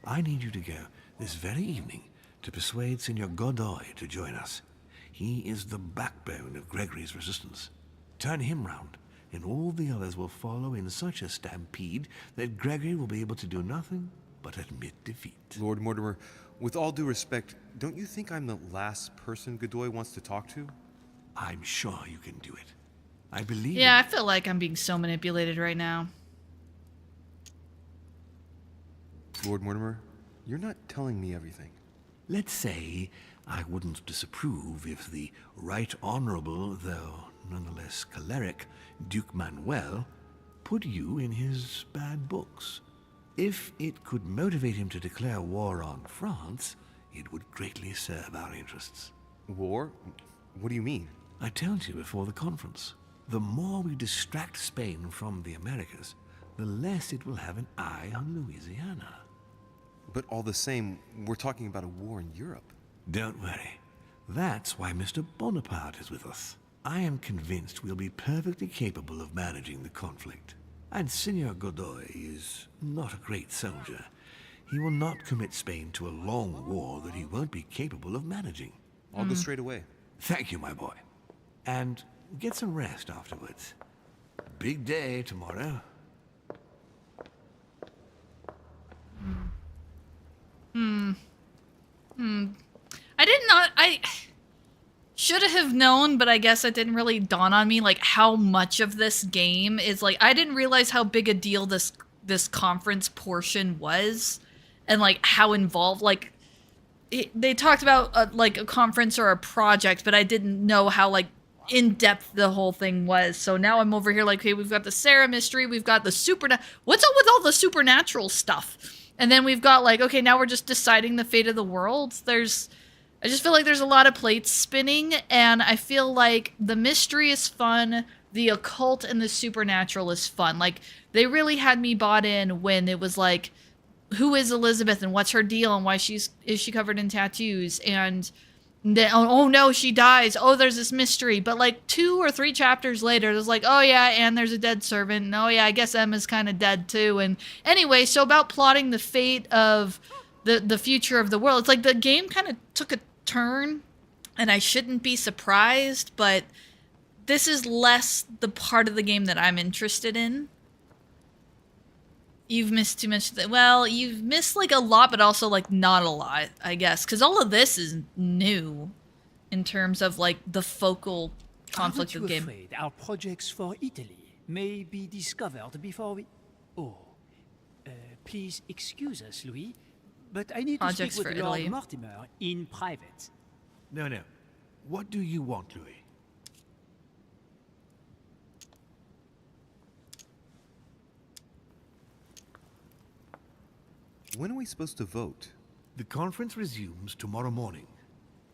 I need you to go this very evening to persuade Senor Godoy to join us. He is the backbone of Gregory's resistance. Turn him round, and all the others will follow in such a stampede that Gregory will be able to do nothing but admit defeat. Lord Mortimer, with all due respect, don't you think I'm the last person Godoy wants to talk to? I'm sure you can do it. I believe Yeah, I feel like I'm being so manipulated right now. Lord Mortimer, you're not telling me everything. Let's say I wouldn't disapprove if the Right Honorable, though nonetheless choleric, Duke Manuel put you in his bad books. If it could motivate him to declare war on France, it would greatly serve our interests. War? What do you mean? I told you before the conference. The more we distract Spain from the Americas, the less it will have an eye on Louisiana. But all the same, we're talking about a war in Europe. Don't worry. That's why Mr. Bonaparte is with us. I am convinced we'll be perfectly capable of managing the conflict. And Senor Godoy is not a great soldier. He will not commit Spain to a long war that he won't be capable of managing. I'll go straight away. Thank you, my boy. And get some rest afterwards. Big day tomorrow. I should have known, but I guess it didn't really dawn on me, like, how much of this game is, like, I didn't realize how big a deal this conference portion was, and, like, how involved, like, they talked about, like, a conference or a project, but I didn't know how, like, in-depth the whole thing was. So now I'm over here like, okay, we've got the Sarah mystery, we've got the what's up with all the supernatural stuff? And then we've got, like, okay, now we're just deciding the fate of the world. I just feel like there's a lot of plates spinning, and I feel like the mystery is fun, the occult and the supernatural is fun. Like, they really had me bought in when it was like, who is Elizabeth and what's her deal and why is she covered in tattoos? And then, oh no, she dies. Oh, there's this mystery. But like 2 or 3 chapters later, there's like, oh yeah, and there's a dead servant. And, oh yeah, I guess Emma's kind of dead too. And anyway, so about plotting the fate of the future of the world. It's like the game kind of took a turn, and I shouldn't be surprised, but this is less the part of the game that I'm interested in. You've missed too much. Well, you've missed like a lot, but also like not a lot, I guess, because all of this is new in terms of like the focal conflict of the game. Afraid our projects for Italy may be discovered before we... Oh, please excuse us, Louis, but I need Projects to speak with for Lord Italy. Mortimer in private. No. What do you want, Louis? When are we supposed to vote? The conference resumes tomorrow morning.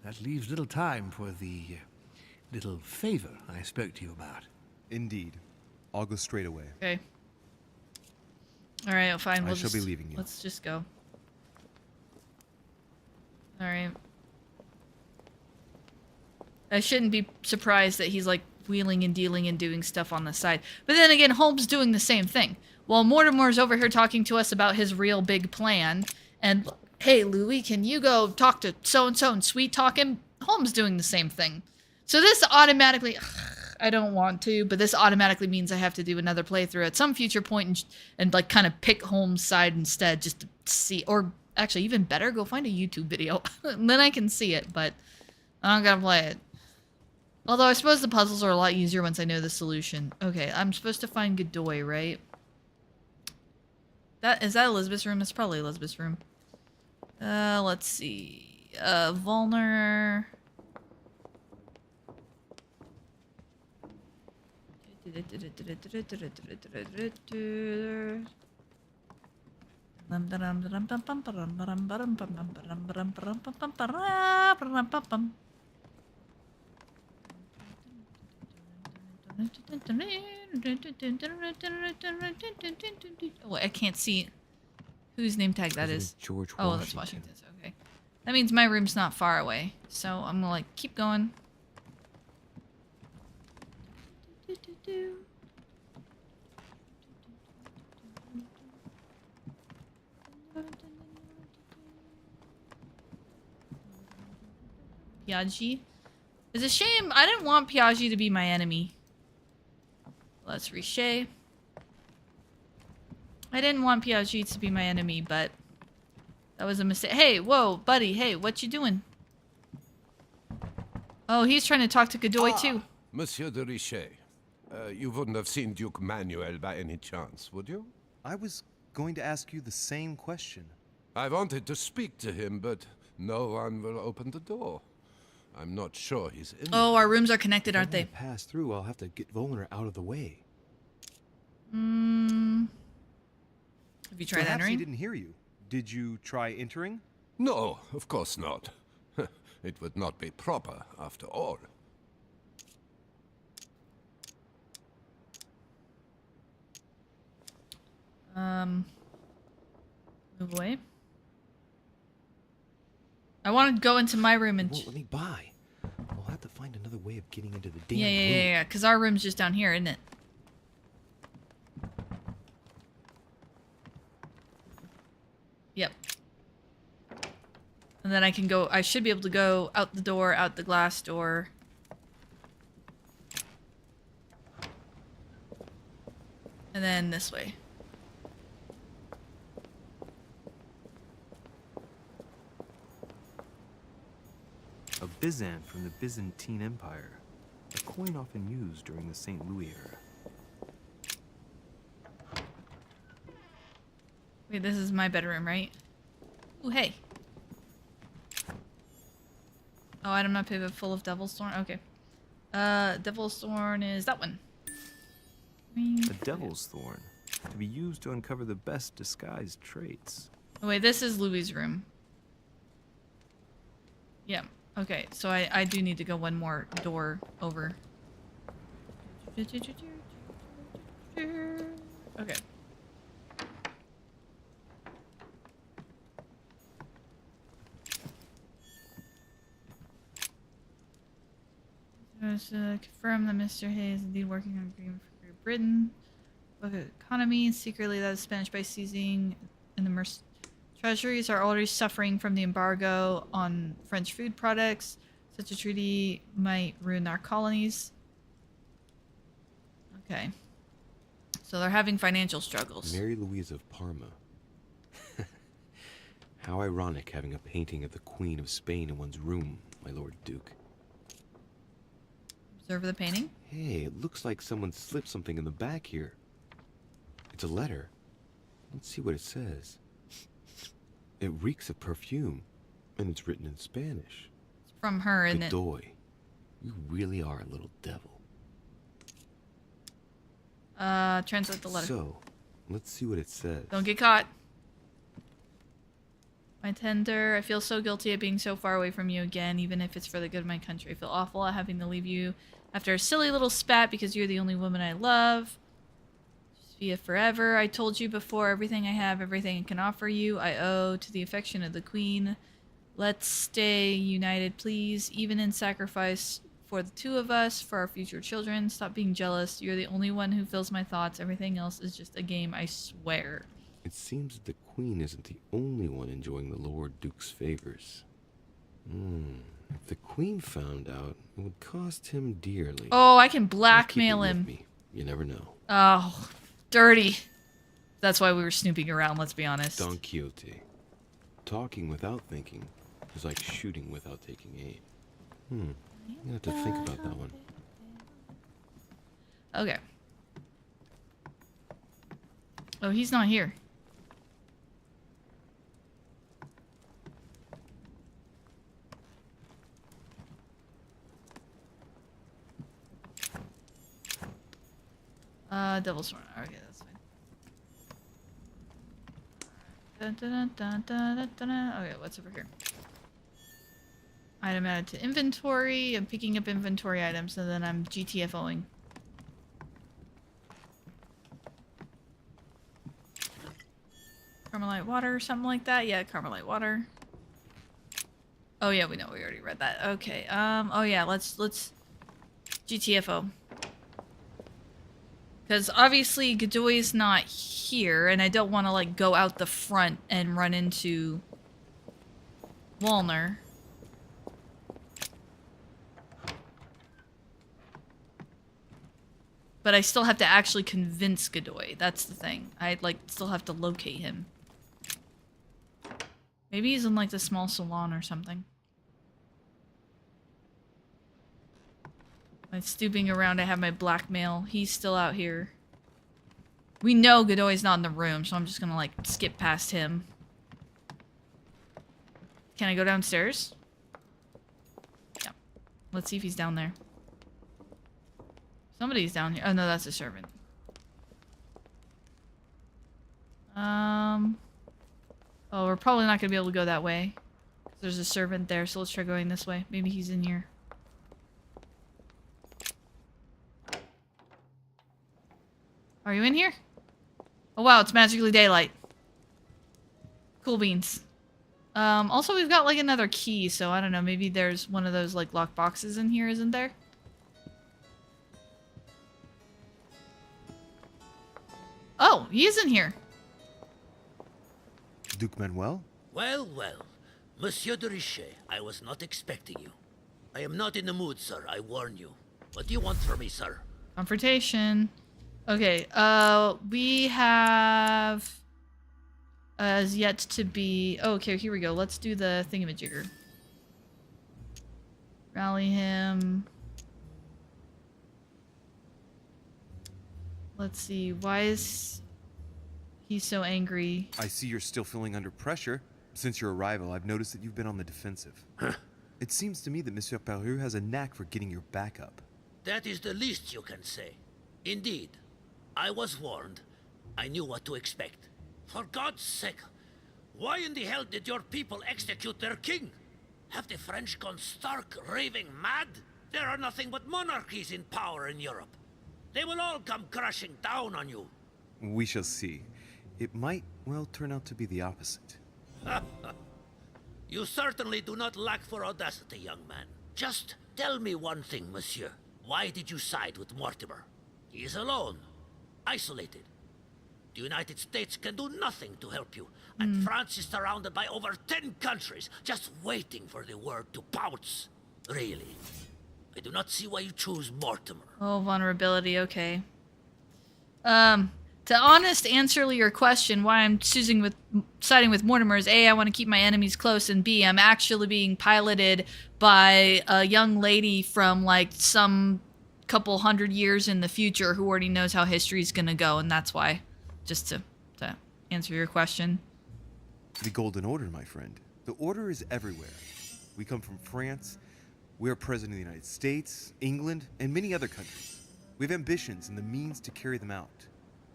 That leaves little time for the little favor I spoke to you about. Indeed. I'll go straight away. Okay. All right, fine. I shall be leaving you. Let's just go. Alright. I shouldn't be surprised that he's like wheeling and dealing and doing stuff on the side. But then again, Holmes doing the same thing. While Mortimer's over here talking to us about his real big plan, and hey, Louis, can you go talk to so-and-so and sweet talk him? Holmes doing the same thing. So this automatically, I don't want to, but this automatically means I have to do another playthrough at some future point and like kind of pick Holmes' side instead, just to see, or actually even better, go find a YouTube video. And then I can see it, but I'm not gonna play it. Although I suppose the puzzles are a lot easier once I know the solution. Okay, I'm supposed to find Godoy, right? Is that Elizabeth's room? It's probably Elizabeth's room. Let's see. Volner. Oh, I can't see whose name tag that is. George Oh, that's Washington's. Okay. That means my room's not far away. So I'm gonna like keep going. Piaggi. It's a shame. I didn't want Piaggi to be my enemy. Let's reshay. I didn't want Piaggi to be my enemy, but that was a mistake. Hey, whoa, buddy. Hey, what you doing? Oh, he's trying to talk to Godoy too. Monsieur de Richet, you wouldn't have seen Duke Manuel by any chance, would you? I was going to ask you the same question. I wanted to speak to him, but no one will open the door. I'm not sure he's in Oh, our rooms are connected, aren't they? If I pass through, I'll have to get Volner out of the way. Have you tried Perhaps entering? he didn't hear you. Did you try entering? No, of course not. It would not be proper, after all. Move away. I want to go into my room and... Won't let me by. I'll have to find another way of getting into the damn Yeah, because our room's just down here, isn't it? Yep. And then I can go... I should be able to go out the door, out the glass door. And then this way. A Byzant from the Byzantine Empire. A coin often used during the St. Louis era. Wait, this is my bedroom, right? Ooh, hey. Oh, item not pivot full of Devil's Thorn? Okay. Devil's Thorn is that one. A Devil's Thorn. To be used to uncover the best disguised traits. Oh, wait, this is Louis' room. Yeah. Okay, so I do need to go one more door over. Okay. Confirm that Mr. Hayes is indeed working on an agreement for Great Britain. Book of economy, secretly that is Spanish by seizing in the treasuries are already suffering from the embargo on French food products. Such a treaty might ruin our colonies. Okay. So they're having financial struggles. Mary Louise of Parma. How ironic having a painting of the Queen of Spain in one's room, my Lord Duke. Observe the painting? Hey, it looks like someone slipped something in the back here. It's a letter. Let's see what it says. It reeks of perfume, and it's written in Spanish. It's from her, isn't it? Godoy, you really are a little devil. Translate the letter. So, let's see what it says. Don't get caught. My tender, I feel so guilty at being so far away from you again, even if it's for the good of my country. I feel awful at having to leave you after a silly little spat because you're the only woman I love. Sophia forever. I told you before, everything I have, everything I can offer you, I owe to the affection of the Queen. Let's stay united, please. Even in sacrifice for the two of us, for our future children. Stop being jealous. You're the only one who fills my thoughts. Everything else is just a game, I swear. It seems that the Queen isn't the only one enjoying the Lord Duke's favors. If the Queen found out, it would cost him dearly. Oh, I can Keep it blackmail with him. me. You never know. Oh, dirty. That's why we were snooping around, let's be honest. Don Quixote. Talking without thinking is like shooting without taking aim. You have to think about that one. Okay. Oh, he's not here. Devil's Horn. Okay, that's fine. Dun, dun, dun, dun, dun, dun, dun. Okay, what's over here? Item added to inventory. I'm picking up inventory items, and then I'm GTFOing. Carmelite water or something like that? Yeah, Carmelite water. Oh yeah, we know, we already read that. Okay, oh yeah, let's GTFO. Because obviously Godoy's not here, and I don't want to like go out the front and run into Walner. But I still have to actually convince Godoy. That's the thing. I'd like still have to locate him. Maybe he's in like the small salon or something. I'm stooping around. I have my blackmail. He's still out here. We know Godoy's not in the room, so I'm just gonna like skip past him. Can I go downstairs? Yeah. Let's see if he's down there. Somebody's down here. Oh no, that's a servant. Oh, we're probably not gonna be able to go that way. There's a servant there, so let's try going this way. Maybe he's in here. Are you in here? Oh wow, it's magically daylight. Cool beans. Also we've got like another key, so I don't know, maybe there's one of those like locked boxes in here, isn't there? Oh, he is in here. Duke Manuel? Well, well. Monsieur de Richet, I was not expecting you. I am not in the mood, sir, I warn you. What do you want from me, sir? Confrontation. Okay, we have as yet to be... Oh, okay, here we go. Let's do the thingamajigger. Rally him. Let's see, why is he so angry? I see you're still feeling under pressure. Since your arrival, I've noticed that you've been on the defensive. It seems to me that Monsieur Peru has a knack for getting your back up. That is the least you can say. Indeed. I was warned. I knew what to expect. For God's sake, why in the hell did your people execute their king? Have the French gone stark raving mad? There are nothing but monarchies in power in Europe. They will all come crashing down on you. We shall see. It might, well, turn out to be the opposite. You certainly do not lack for audacity, young man. Just tell me one thing, monsieur. Why did you side with Mortimer? He is alone, isolated. The United States can do nothing to help you, and France is surrounded by over 10 countries, just waiting for the word to pounce. Really. I do not see why you choose Mortimer. Oh, vulnerability, okay. To honest answer your question, why I'm siding with Mortimer is A, I want to keep my enemies close, and B, I'm actually being piloted by a young lady from like some couple hundred years in the future who already knows how history's gonna go, and that's why. Just to answer your question. The Golden Order, my friend. The Order is everywhere. We come from France. We're President of the United States, England, and many other countries. We have ambitions and the means to carry them out.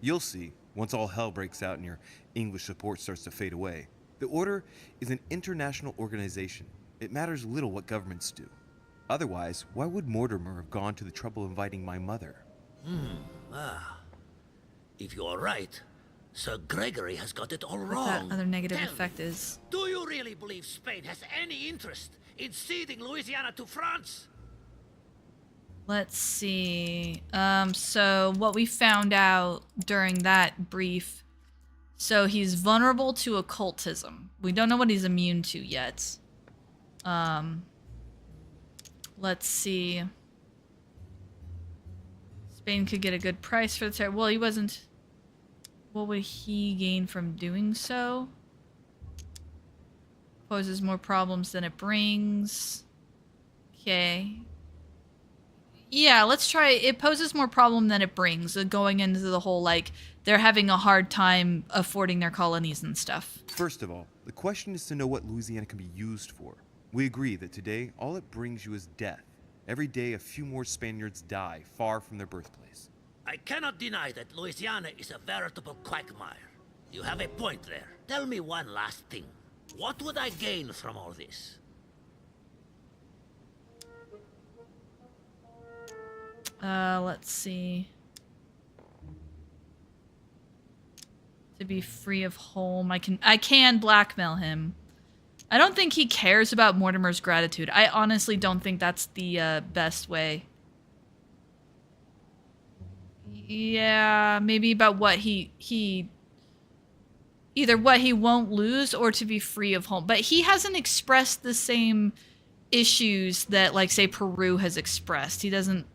You'll see, once all hell breaks out and your English support starts to fade away. The Order is an international organization. It matters little what governments do. Otherwise, why would Mortimer have gone to the trouble of inviting my mother? If you are right, Sir Gregory has got it all What wrong. that other negative Tell effect me, is. do you really believe Spain has any interest in ceding Louisiana to France? Let's see. So what we found out during that brief, so he's vulnerable to occultism. We don't know what he's immune to yet. Let's see. Spain could get a good price for the territory. Well, he wasn't. What would he gain from doing so? Poses more problems than it brings. Okay. Yeah, let's try. It poses more problem than it brings. Going into the whole, like, they're having a hard time affording their colonies and stuff. First of all, the question is to know what Louisiana can be used for. We agree that today, all it brings you is death. Every day, a few more Spaniards die far from their birthplace. I cannot deny that Louisiana is a veritable quagmire. You have a point there. Tell me one last thing. What would I gain from all this? Let's see. To be free of home. I can blackmail him. I don't think he cares about Mortimer's gratitude. I honestly don't think that's the best way. Yeah, maybe about what he either what he won't lose or to be free of home. But he hasn't expressed the same issues that, like, say, Peru has expressed. He doesn't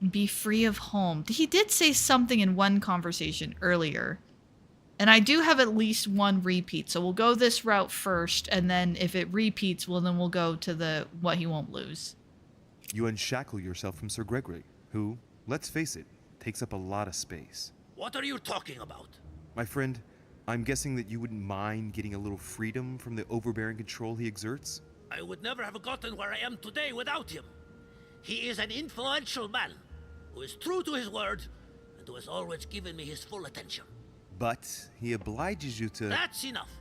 be free of home. He did say something in one conversation earlier. And I do have at least one repeat, so we'll go this route first, and then if it repeats, well, then we'll go to the what he won't lose. You unshackle yourself from Sir Gregory, who, let's face it, takes up a lot of space. What are you talking about? My friend, I'm guessing that you wouldn't mind getting a little freedom from the overbearing control he exerts? I would never have gotten where I am today without him. He is an influential man who is true to his word and who has always given me his full attention. But he obliges you to... That's enough.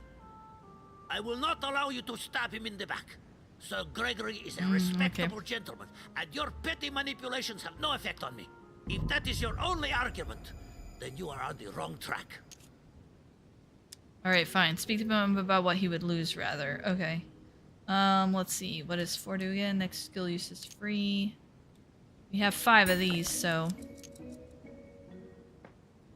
I will not allow you to stab him in the back. Sir Gregory is a respectable gentleman, and your petty manipulations have no effect on me. If that is your only argument, then you are on the wrong track. Alright, fine. Speak to him about what he would lose, rather. Okay. Let's see. What does 4 do again? Next skill use is free. We have 5 of these, so...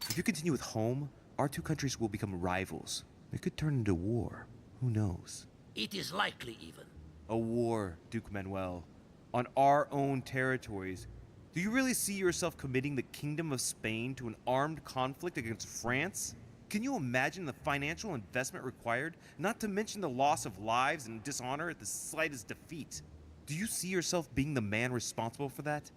If you continue with home, our two countries will become rivals. It could turn into war. Who knows? It is likely, even. A war, Duke Manuel. On our own territories. Do you really see yourself committing the Kingdom of Spain to an armed conflict against France? Can you imagine the financial investment required, not to mention the loss of lives and dishonor at the slightest defeat? Do you see yourself being the man responsible for that?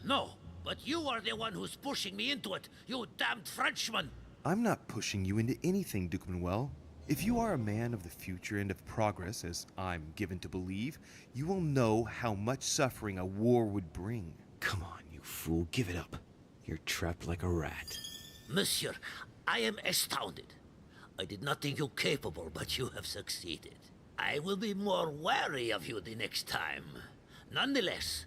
No, but you are the one who's pushing me into it, you damned Frenchman! I'm not pushing you into anything, Duke Manuel. If you are a man of the future and of progress, as I'm given to believe, you will know how much suffering a war would bring. Come on, you fool, give it up. You're trapped like a rat. Monsieur, I am astounded. I did not think you capable, but you have succeeded. I will be more wary of you the next time. Nonetheless,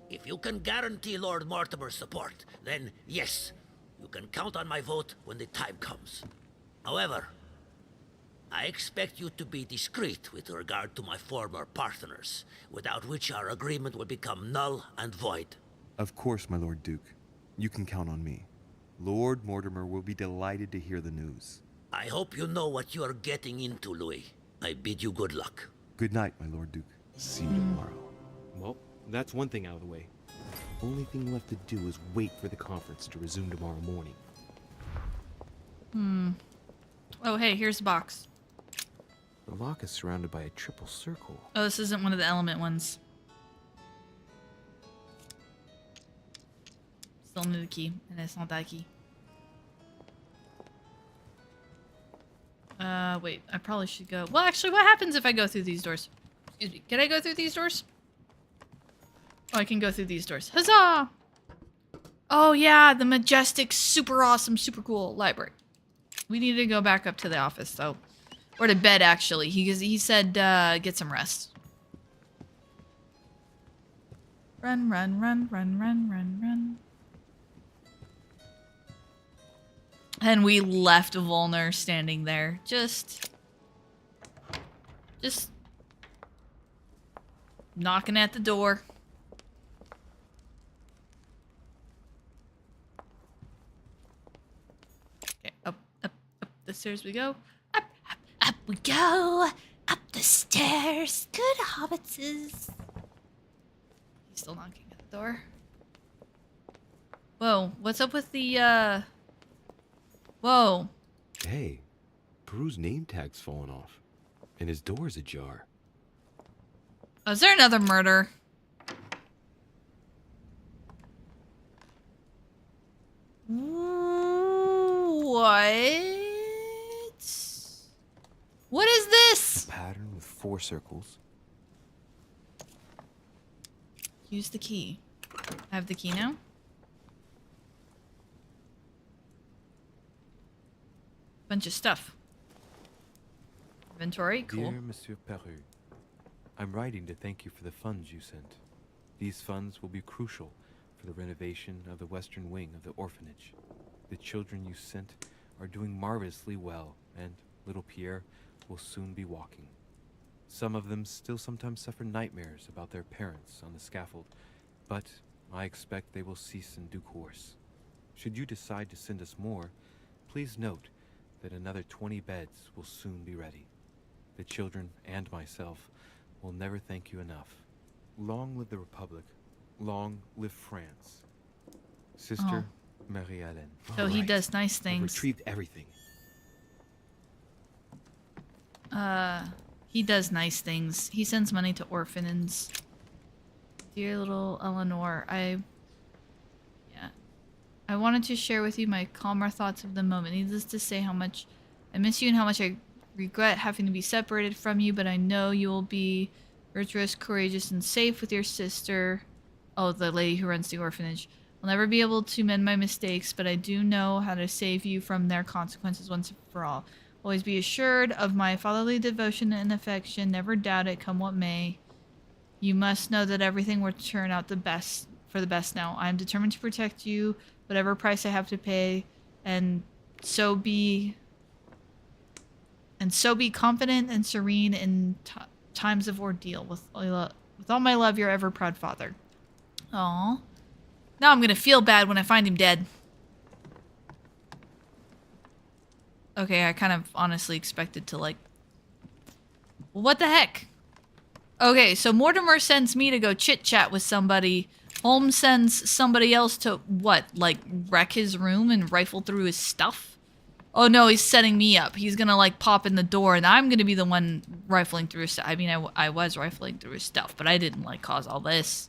if you can guarantee Lord Mortimer's support, then yes, you can count on my vote when the time comes. However, I expect you to be discreet with regard to my former partners, without which our agreement will become null and void. Of course, my Lord Duke. You can count on me. Lord Mortimer will be delighted to hear the news. I hope you know what you are getting into, Louis. I bid you good luck. Good night, my Lord Duke. See you tomorrow. Well, that's one thing out of the way. Only thing left to do is wait for the conference to resume tomorrow morning. Oh, hey, here's the box. The lock is surrounded by a triple circle. Oh, this isn't one of the element ones. Still need a key, and it's not that key. Wait, I probably should go. Well, actually, what happens if I go through these doors? Excuse me, can I go through these doors? Oh, I can go through these doors. Huzzah! Oh, yeah, the majestic, super awesome, super cool library. We need to go back up to the office, though. Or to bed, actually. He said, get some rest. Run, run, run, run, run, run, run. And we left Volner standing there. Just Just knocking at the door. Okay, up the stairs we go. Up we go. Up the stairs. Good hobbitses. He's still knocking at the door. Whoa, what's up with the, Whoa. Hey, Peru's name tag's fallen off, and his door's ajar. Oh, is there another murder? What? What is this? A pattern with 4 circles. Use the key. I have the key now. Bunch of stuff. Inventory, cool. Dear Monsieur Peru, I'm writing to thank you for the funds you sent. These funds will be crucial for the renovation of the western wing of the orphanage. The children you sent are doing marvelously well, and little Pierre will soon be walking. Some of them still sometimes suffer nightmares about their parents on the scaffold, but I expect they will cease in due course. Should you decide to send us more, please note that another 20 beds will soon be ready. The children and myself will never thank you enough. Long live the Republic. Long live France. Sister Marie-Hélène. So he does nice I've things. retrieved everything. He does nice things. He sends money to orphans. Dear little Eleanor, I wanted to share with you my calmer thoughts of the moment. Needless to say how much I miss you and how much I regret having to be separated from you, but I know you will be virtuous, courageous, and safe with your sister. Oh, the lady who runs the orphanage. I'll never be able to mend my mistakes, but I do know how to save you from their consequences once and for all. Always be assured of my fatherly devotion and affection. Never doubt it, come what may. You must know that everything will turn out for the best now. I am determined to protect you, whatever price I have to pay, and so be confident and serene in times of ordeal. With all my love, your ever proud father. Aww. Now I'm gonna feel bad when I find him dead. Okay, I kind of honestly expected to, like... Well, what the heck? Okay, so Mortimer sends me to go chit-chat with somebody. Holmes sends somebody else to, what, like, wreck his room and rifle through his stuff? Oh no, he's setting me up. He's gonna, like, pop in the door, and I'm gonna be the one rifling through his stuff. I mean, I was rifling through his stuff, but I didn't, like, cause all this.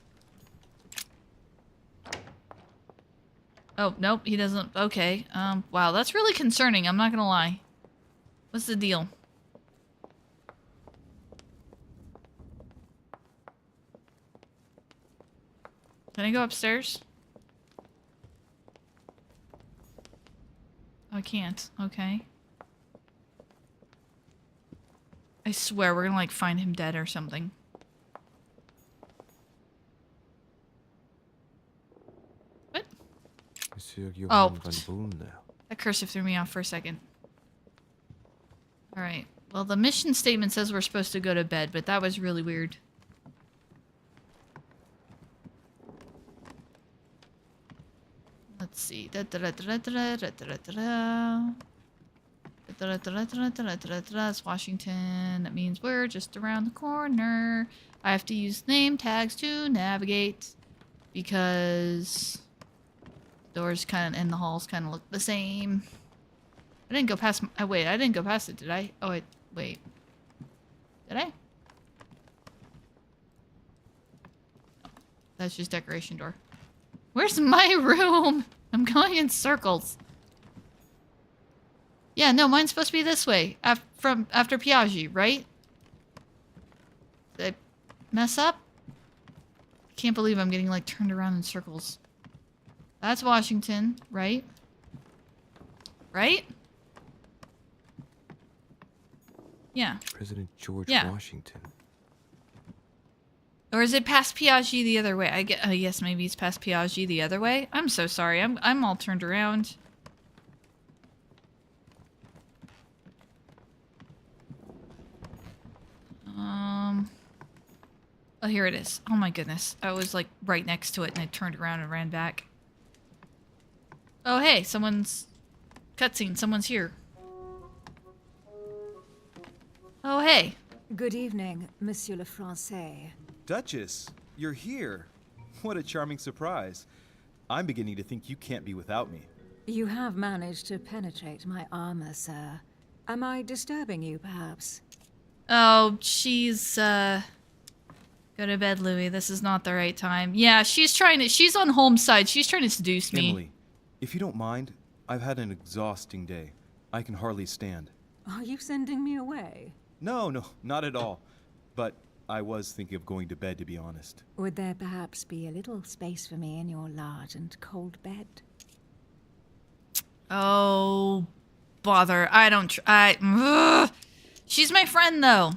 Oh, nope, he doesn't. Okay. Wow, that's really concerning. I'm not gonna lie. What's the deal? Can I go upstairs? Oh, I can't. Okay. I swear we're gonna, like, find him dead or something. Monsieur Johann Oh. van Boone. That cursor threw me off for a second. Alright. Well, the mission statement says we're supposed to go to bed, but that was really weird. Let's see. It's Washington. That means we're just around the corner. I have to use name tags to navigate because doors kind of and the halls kind of look the same. I didn't go past. Wait, I didn't go past it, did I? Oh, wait. Did I? Oh, that's just decoration door. Where's my room? I'm going in circles. Yeah, no, mine's supposed to be this way. After Piaggi, right? Did I mess up? I can't believe I'm getting, like, turned around in circles. That's Washington, right? Right? Yeah. President George Yeah. Washington. Or is it past Piaggi the other way? I guess maybe it's past Piaggi the other way. I'm so sorry. I'm all turned around. Oh, here it is. Oh my goodness. I was like right next to it and I turned around and ran back. Oh, hey, someone's... Cutscene, someone's here. Oh, hey. Good evening, Monsieur le Français. Duchess, you're here. What a charming surprise. I'm beginning to think you can't be without me. You have managed to penetrate my armor, sir. Am I disturbing you, perhaps? Oh, she's, Go to bed, Louis. This is not the right time. Yeah, she's on Holmes' side. She's trying to seduce me. Emily, if you don't mind, I've had an exhausting day. I can hardly stand. Are you sending me away? No, not at all. But I was thinking of going to bed, to be honest. Would there perhaps be a little space for me in your large and cold bed? Oh, bother. I don't she's my friend, though.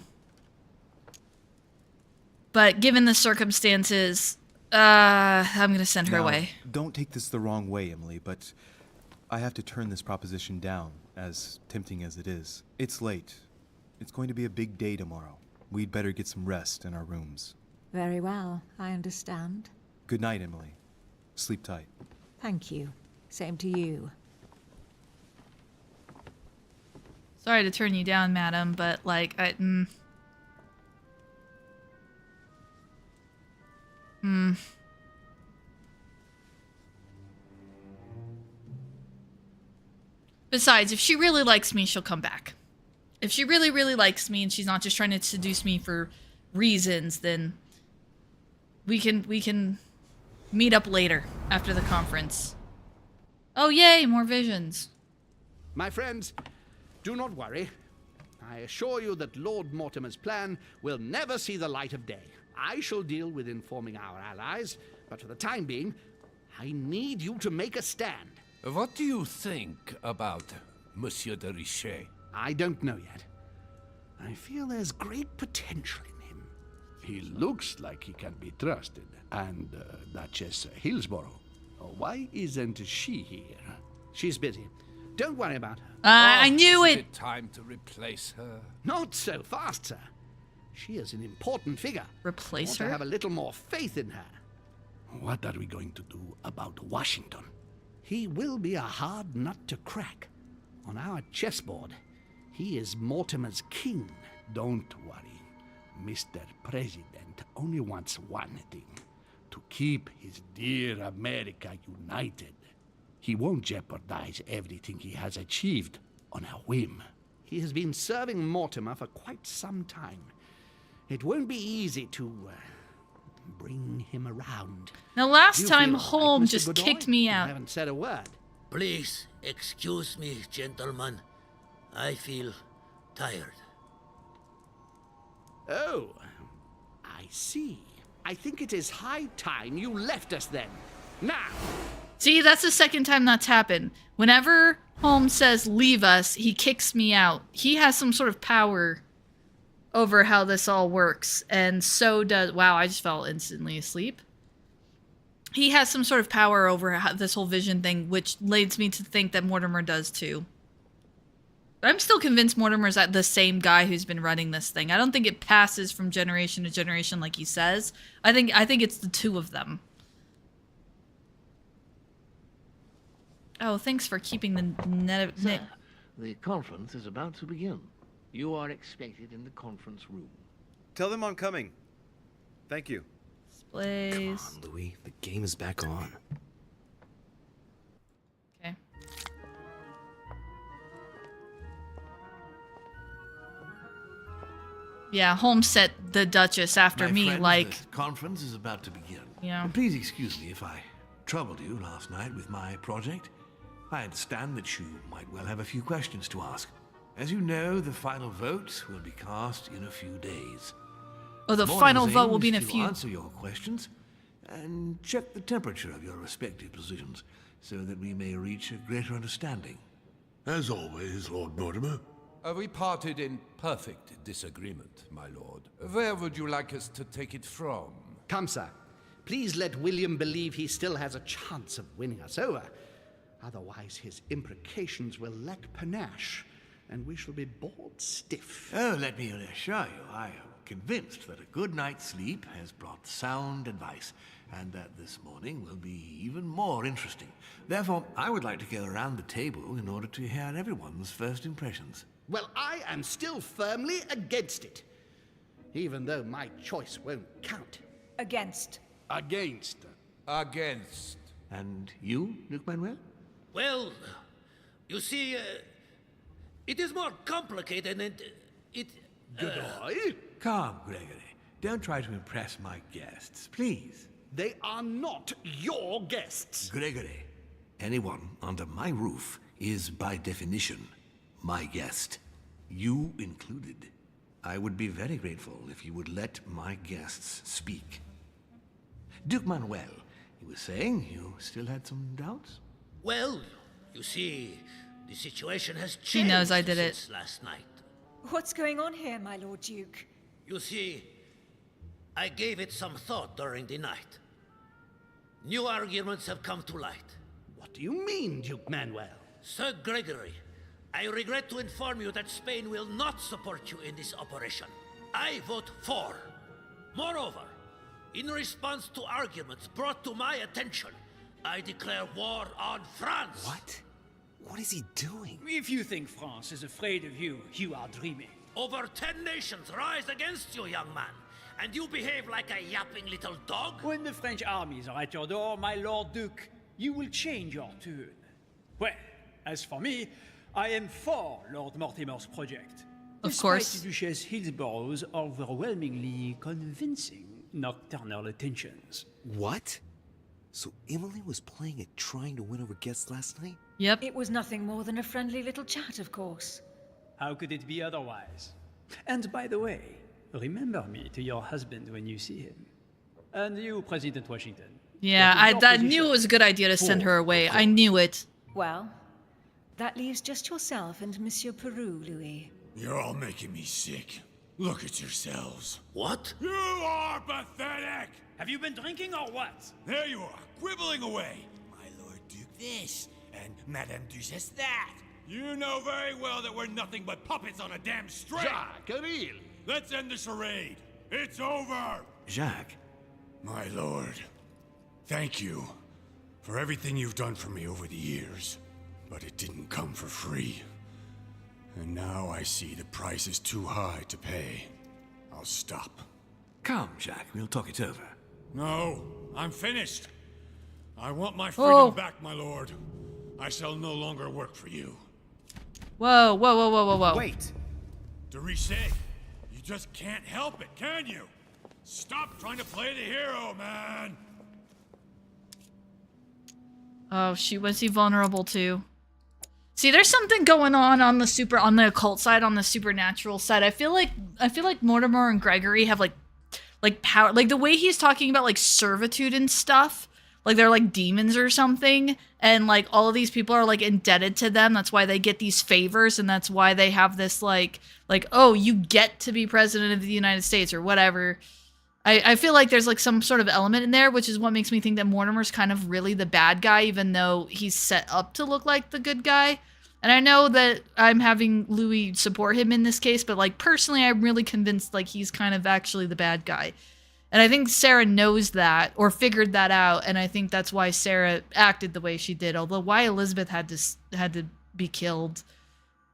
But given the circumstances, I'm gonna send her away. Don't take this the wrong way, Emily, but I have to turn this proposition down, as tempting as it is. It's late. It's going to be a big day tomorrow. We'd better get some rest in our rooms. Very well, I understand. Good night, Emily. Sleep tight. Thank you. Same to you. Sorry to turn you down, madam, but, like, Besides, if she really likes me, she'll come back. If she really, really likes me and she's not just trying to seduce me for reasons, then we can meet up later after the conference. Oh, yay, more visions. My friends, do not worry. I assure you that Lord Mortimer's plan will never see the light of day. I shall deal with informing our allies, but for the time being, I need you to make a stand. What do you think about Monsieur de Richet? I don't know yet. I feel there's great potential in him. He looks like he can be trusted. And Duchess Hillsborough, why isn't she here? She's busy. Don't worry about her. I knew it! Time to replace her. Not so fast, sir. She is an important figure. Replace I her? have a little more faith in her. What are we going to do about Washington? He will be a hard nut to crack. On our chessboard, he is Mortimer's king. Don't worry. Mr. President only wants one thing. To keep his dear America united. He won't jeopardize everything he has achieved on a whim. He has been serving Mortimer for quite some time. It won't be easy to bring him around. Now, last time Holmes just kicked me out. I haven't said a word. Please excuse me, gentlemen. I feel tired. Oh, I see. I think it is high time you left us then. Now! See, that's the second time that's happened. Whenever Holmes says leave us, he kicks me out. He has some sort of power over how this all works. And so does... Wow, I just fell instantly asleep. He has some sort of power over how this whole vision thing, which leads me to think that Mortimer does too. But I'm still convinced Mortimer's the same guy who's been running this thing. I don't think it passes from generation to generation like he says. I think it's the two of them. Oh, thanks for keeping the Sir, the conference is about to begin. You are expected in the conference room. Tell them I'm coming. Thank you. Displays. Come on, Louis. The game is back on. Okay. Yeah, Holmes set the Duchess after me, friends, like... The conference is about to begin. Yeah. Please excuse me if I troubled you last night with my project. I understand that you might well have a few questions to ask. As you know, the final vote will be cast in a few days. Oh, the final vote will be in a few... Answer your questions and check the temperature of your respective positions so that we may reach a greater understanding. As always, Lord Mortimer. We parted in perfect disagreement, my lord. Where would you like us to take it from? Come, sir. Please let William believe he still has a chance of winning us over. Otherwise, his imprecations will lack panache, and we shall be bored stiff. Oh, let me assure you, I convinced that a good night's sleep has brought sound advice, and that this morning will be even more interesting. Therefore, I would like to go around the table in order to hear everyone's first impressions. Well, I am still firmly against it, even though my choice won't count. Against. Against. Against. And you, Duke Manuel? Well, you see, it is more complicated and it... Goodbye. Calm, Gregory. Don't try to impress my guests, please. They are not your guests. Gregory, anyone under my roof is by definition my guest. You included. I would be very grateful if you would let my guests speak. Duke Manuel, you were saying you still had some doubts? Well, you see, the situation has changed She knows I did it. since last night. What's going on here, my Lord Duke? You see, I gave it some thought during the night. New arguments have come to light. What do you mean, Duke Manuel? Sir Gregory, I regret to inform you that Spain will not support you in this operation. I vote for. Moreover, in response to arguments brought to my attention, I declare war on France. What? What is he doing? If you think France is afraid of you, you are dreaming. Over 10 nations rise against you, young man, and you behave like a yapping little dog? When the French armies are at your door, my Lord Duke, you will change your tune. Well, as for me, I am for Lord Mortimer's project. Of course. Despite Duchess Hillsborough's overwhelmingly convincing nocturnal attentions. What? So Emily was playing at trying to win over guests last night? Yep. It was nothing more than a friendly little chat, of course. How could it be otherwise? And by the way, remember me to your husband when you see him. And you, President Washington. Yeah, I knew it was a good idea to send her away. I knew it. Well, that leaves just yourself and Monsieur Peru, Louis. You're all making me sick. Look at yourselves. What? You are pathetic! Have you been drinking or what? There you are, quibbling away. My Lord Duke this, and Madame Duchess that. You know very well that we're nothing but puppets on a damn string. Jacques, really? Let's end the charade. It's over. Jacques. My lord, thank you for everything you've done for me over the years. But it didn't come for free. And now I see the price is too high to pay. I'll stop. Come, Jacques, we'll talk it over. No, I'm finished. I want my freedom back, my lord. I shall no longer work for you. Whoa, whoa, whoa, whoa, whoa, whoa. Wait! De Richet, you just can't help it, can you? Stop trying to play the hero, man! Oh, shoot, was he vulnerable to? See, there's something going on the occult side, on the supernatural side. I feel like Mortimer and Gregory have like power, like the way he's talking about like servitude and stuff, like they're like demons or something, and like all of these people are like indebted to them. That's why they get these favors, and that's why they have this like oh, you get to be president of the United States or whatever. I feel like there's like some sort of element in there, which is what makes me think that Mortimer's kind of really the bad guy, even though he's set up to look like the good guy. And I know that I'm having Louis support him in this case, but like personally, I'm really convinced like he's kind of actually the bad guy. And I think Sarah knows that or figured that out, and I think that's why Sarah acted the way she did. Although why Elizabeth had to be killed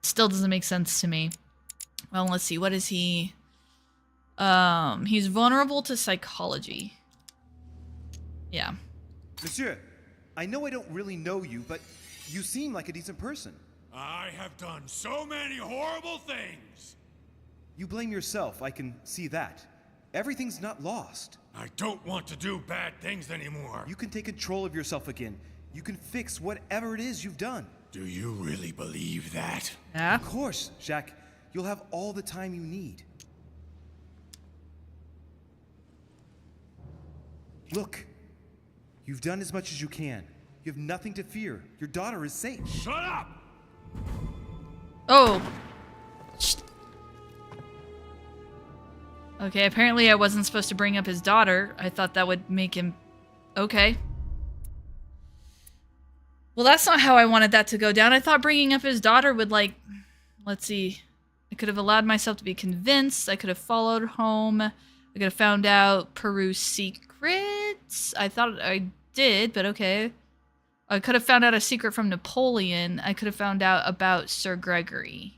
still doesn't make sense to me. Well, let's see. What is he? He's vulnerable to psychology. Yeah. Monsieur, I know I don't really know you, but you seem like a decent person. I have done so many horrible things. You blame yourself, I can see that. Everything's not lost. I don't want to do bad things anymore. You can take control of yourself again. You can fix whatever it is you've done. Do you really believe that? Yeah. Of course, Jacques. You'll have all the time you need. Look, you've done as much as you can. You have nothing to fear. Your daughter is safe. Shut up! Oh. Okay, apparently I wasn't supposed to bring up his daughter. I thought that would make him... Okay. Well, that's not how I wanted that to go down. I thought bringing up his daughter would, like... Let's see. I could have allowed myself to be convinced. I could have followed home. I could have found out Peru's secrets. I thought I did, but okay. I could have found out a secret from Napoleon. I could have found out about Sir Gregory.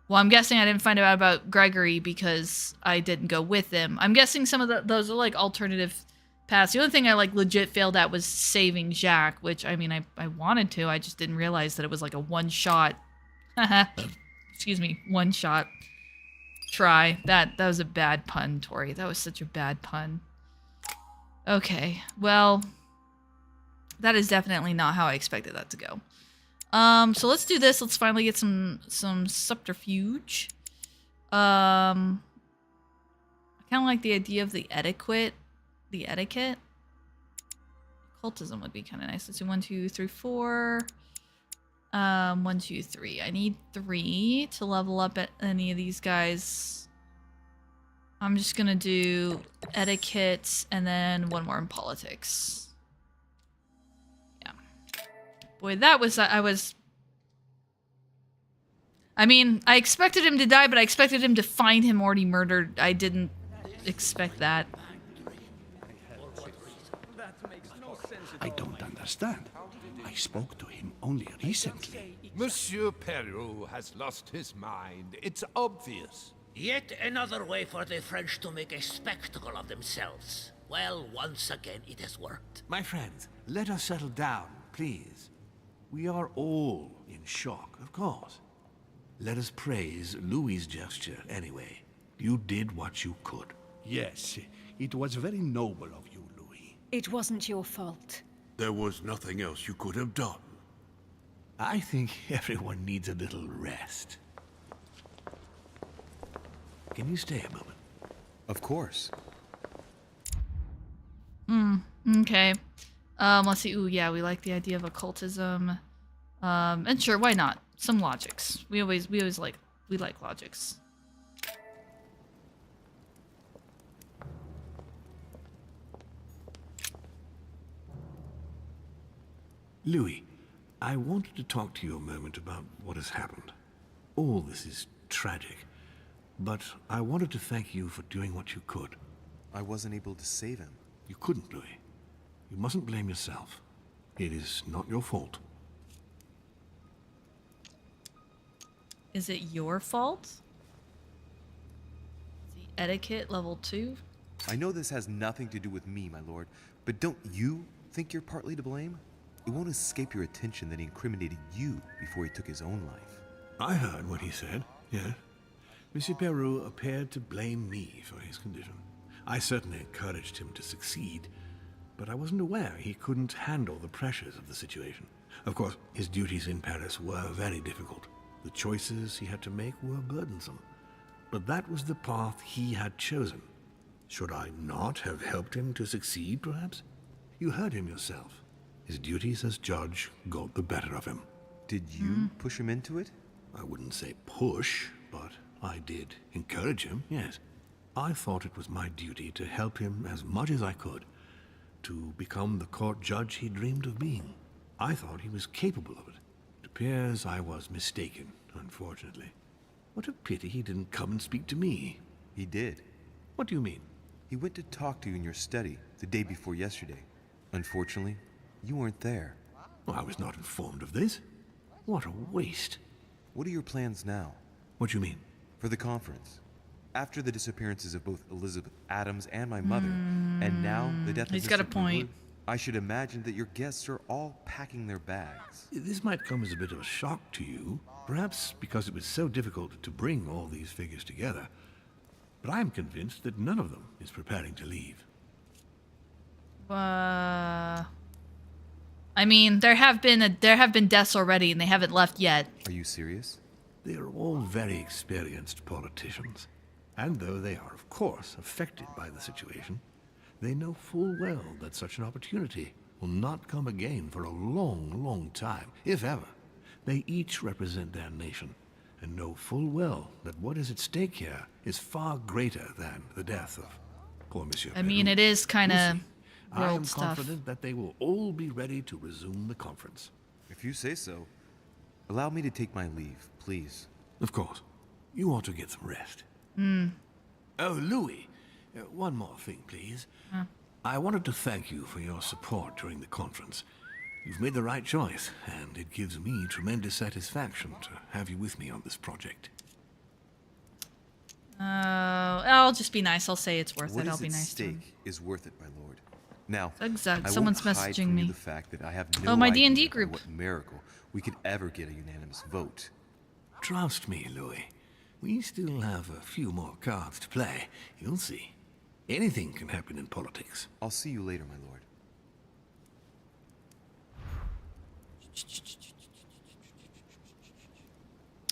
Well, I'm guessing I didn't find out about Gregory because I didn't go with him. I'm guessing some of those are like alternative paths. The only thing I like legit failed at was saving Jacques, which I mean I wanted to. I just didn't realize that it was like a one-shot. Excuse me, one-shot try. That was a bad pun, Tori. That was such a bad pun. Okay, well, that is definitely not how I expected that to go. So let's do this. Let's finally get some subterfuge. I kind of like the idea of the etiquette. Occultism would be kind of nice. Let's do 1, 2, 3, 4. 1, 2, 3. I need 3 to level up at any of these guys. I'm just gonna do etiquette and then 1 more in politics. Boy, that was, I mean, I expected him to die, but I expected him to find him already murdered. I didn't expect that. I don't understand. I spoke to him only recently. Monsieur Perrault has lost his mind. It's obvious. Yet another way for the French to make a spectacle of themselves. Well, once again, it has worked. My friends, let us settle down, please. We are all in shock, of course. Let us praise Louis's gesture anyway. You did what you could. Yes, it was very noble of you, Louis. It wasn't your fault. There was nothing else you could have done. I think everyone needs a little rest. Can you stay a moment? Of course. Okay. Let's see. Ooh, yeah, we like the idea of occultism. And sure, why not? Some logics. We always like logics. Louis, I wanted to talk to you a moment about what has happened. All this is tragic, but I wanted to thank you for doing what you could. I wasn't able to save him. You couldn't, Louis. You mustn't blame yourself. It is not your fault. Is it your fault? The etiquette level 2? I know this has nothing to do with me, my lord, but don't you think you're partly to blame? It won't escape your attention that he incriminated you before he took his own life. I heard what he said, yes. Monsieur Perrault appeared to blame me for his condition. I certainly encouraged him to succeed, but I wasn't aware he couldn't handle the pressures of the situation. Of course, his duties in Paris were very difficult. The choices he had to make were burdensome. But that was the path he had chosen. Should I not have helped him to succeed, perhaps? You heard him yourself. His duties as judge got the better of him. Did you push him into it? I wouldn't say push, but I did encourage him, yes. I thought it was my duty to help him as much as I could, to become the court judge he dreamed of being. I thought he was capable of it. It appears I was mistaken, unfortunately. What a pity he didn't come and speak to me. He did. What do you mean? He went to talk to you in your study the day before yesterday. Unfortunately, you weren't there. Well, I was not informed of this. What a waste. What are your plans now? What do you mean? For the conference. After the disappearances of both Elizabeth Adams and my mother, and now the death of He's got a Mr. point. Brewer, I should imagine that your guests are all packing their bags. This might come as a bit of a shock to you, perhaps because it was so difficult to bring all these figures together. But I am convinced that none of them is preparing to leave. I mean, there have been deaths already, and they haven't left yet. Are you serious? They are all very experienced politicians. And though they are, of course, affected by the situation, they know full well that such an opportunity will not come again for a long, long time, if ever. They each represent their nation, and know full well that what is at stake here is far greater than the death of poor Monsieur I mean, it is kind of I am world stuff. confident that they will all be ready to resume the conference. If you say so. Allow me to take my leave, please. Of course. You ought to get some rest. Oh, Louis, one more thing, please. I wanted to thank you for your support during the conference. You've made the right choice, and it gives me tremendous satisfaction to have you with me on this project. I'll just be nice. I'll say it's worth it. I'll be nice to him. What is at stake is worth it, my lord. Now, Zugzug. I Someone's won't hide messaging from me. you the fact that I have no Oh, my idea D&D by group. what miracle we could ever get a unanimous vote. Trust me, Louis. We still have a few more cards to play. You'll see. Anything can happen in politics. I'll see you later, my lord.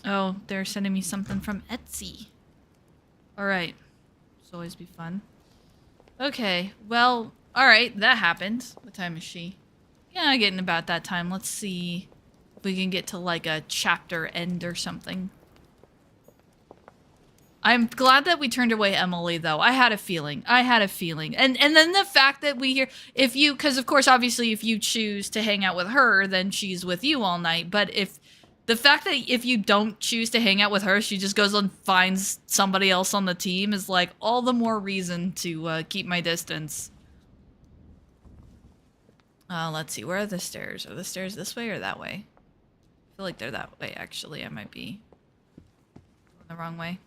Oh, they're sending me something from Etsy. Alright. This always be fun. Okay, well, alright, that happened. What time is she? Yeah, getting about that time. Let's see if we can get to like a chapter end or something. I'm glad that we turned away Emily, though. I had a feeling. And then the fact that we hear, if you, because of course, obviously, if you choose to hang out with her, then she's with you all night. But if, the fact that if you don't choose to hang out with her, she just goes and finds somebody else on the team is like all the more reason to keep my distance. Let's see, where are the stairs? Are the stairs this way or that way? I feel like they're that way, actually. I might be going the wrong way.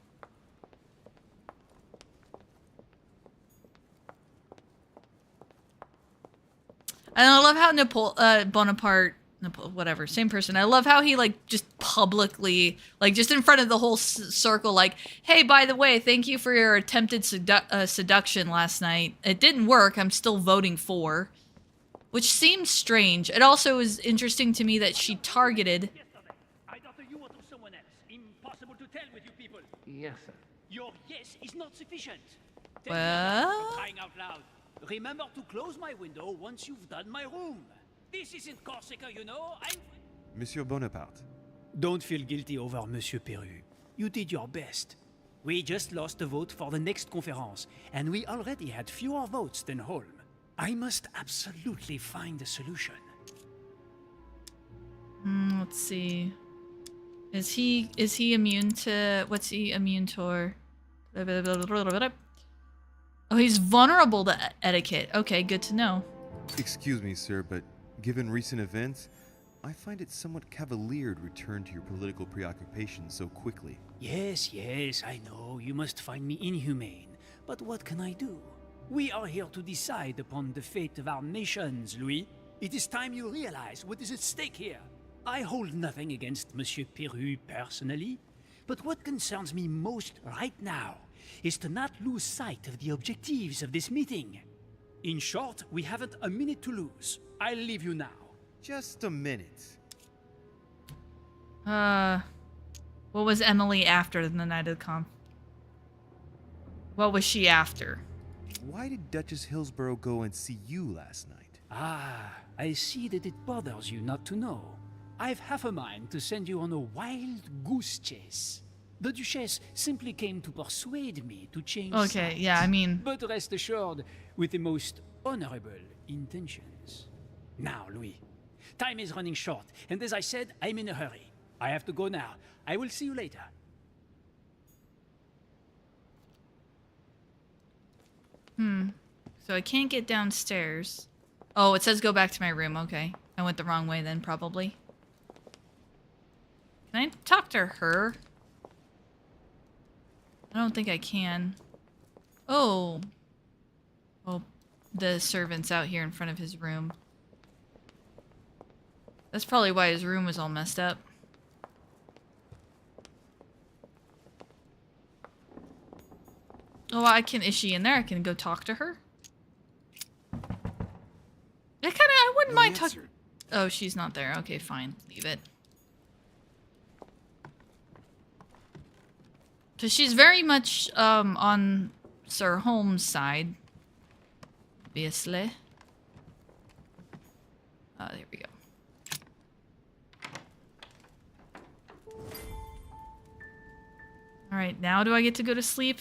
And I love how Bonaparte, whatever, same person. I love how he, like, just publicly, like, just in front of the whole circle, like, hey, by the way, thank you for your attempted seduction last night. It didn't work. I'm still voting for. Which seems strange. It also is interesting to me that she targeted... I thought you were to someone else. Impossible to tell with you people. Yes, sir. Your yes is not sufficient. Well... Crying out loud. Remember to close my window once you've done my room. This isn't Corsica, you know. Monsieur Bonaparte. Don't feel guilty over Monsieur Perru. You did your best. We just lost the vote for the next conference, and we already had fewer votes than Holm. I must absolutely find a solution. Let's see. Is he immune to... What's he immune to? Oh, he's vulnerable to etiquette. Okay, good to know. Excuse me, sir, but given recent events, I find it somewhat cavalier to return to your political preoccupations so quickly. Yes, I know. You must find me inhumane. But what can I do? We are here to decide upon the fate of our nations, Louis. It is time you realize what is at stake here. I hold nothing against Monsieur Perru personally, but what concerns me most right now is to not lose sight of the objectives of this meeting. In short, we haven't a minute to lose. I'll leave you now. Just a minute. What was Emily after the night of the conf? What was she after? Why did Duchess Hillsborough go and see you last night? Ah, I see that it bothers you not to know. I've half a mind to send you on a wild goose chase. The Duchess simply came to persuade me to change sides. Yeah, I mean... But rest assured, with the most honorable intentions. Now, Louis, time is running short, and as I said, I'm in a hurry. I have to go now. I will see you later. So I can't get downstairs. Oh, it says go back to my room. Okay. I went the wrong way then, probably. Can I talk to her? I don't think I can. Oh. Oh, the servant's out here in front of his room. That's probably why his room was all messed up. Oh, is she in there? I can go talk to her? I wouldn't mind talking. Oh, she's not there. Okay, fine. Leave it. Because she's very much, on Sir Holmes' side. Obviously. There we go. Alright, now do I get to go to sleep?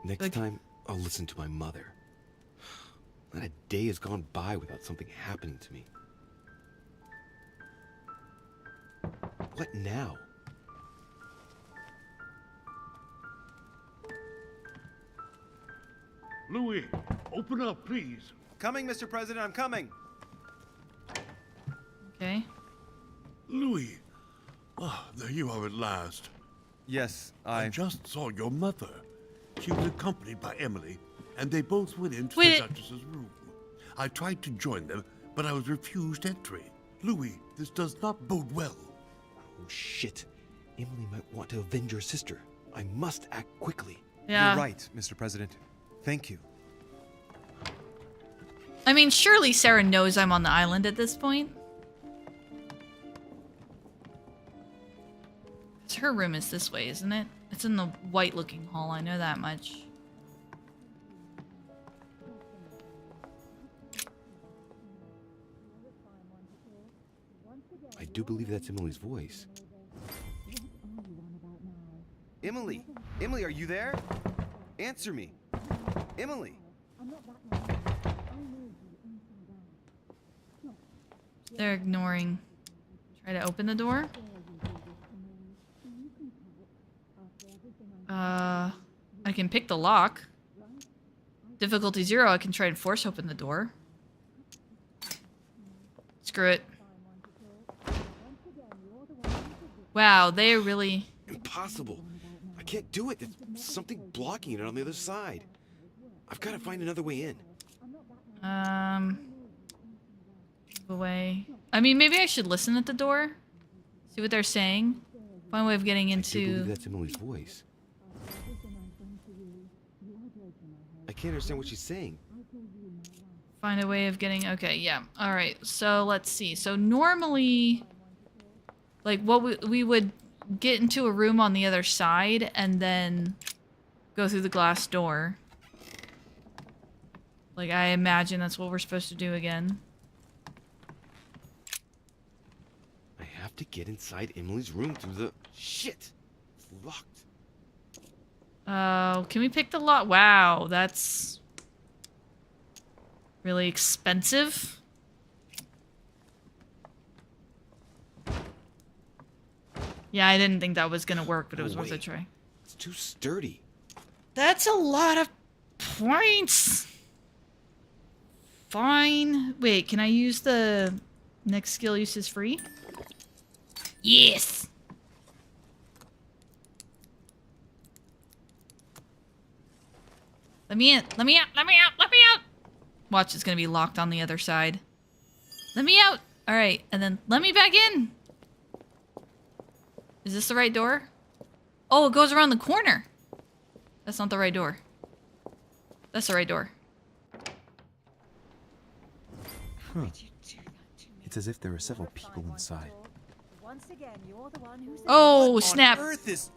Next time, I'll listen to my mother. Not a day has gone by without something happening to me. What now? Louis, open up, please. Coming, Mr. President, I'm coming. Okay. Louis. Ah, there you are at last. Yes, I just saw your mother. She was accompanied by Emily, and they both went into Wait. the Duchess's room. I tried to join them, but I was refused entry. Louis, this does not bode well. Oh, shit. Emily might want to avenge her sister. I must act quickly. Yeah. You're right, Mr. President. Thank you. I mean, surely Sarah knows I'm on the island at this point. Her room is this way, isn't it? It's in the white-looking hall, I know that much. I do believe that's Emily's voice. Emily! Emily, are you there? Answer me. Emily! They're ignoring. Try to open the door. I can pick the lock. Difficulty 0, I can try and force open the door. Screw it. Wow, they really... Impossible. I can't do it. There's something blocking it on the other side. I've got to find another way in. Away. I mean, maybe I should listen at the door. See what they're saying. Find a way of getting I do into... believe that's Emily's voice. I can't understand what she's saying. Find a way of getting... Okay, yeah. Alright, so let's see. So normally... Like, what we would get into a room on the other side and then go through the glass door. Like, I imagine that's what we're supposed to do again. I have to get inside Emily's room through the... Shit! It's locked. Can we pick the lock? Wow, that's... really expensive. Yeah, I didn't think that was gonna work, but it was worth a try. It's too sturdy. That's a lot of points. Fine. Wait, can I use the next skill use is free? Yes. Let me in. Let me out. Let me out. Let me out. Watch, it's gonna be locked on the other side. Let me out. All right, and then let me back in. Is this the right door? Oh, it goes around the corner. That's not the right door. That's the right door. Huh. It's as if there are several people inside. Once again, you're the one who's Oh, snap. What on earth is...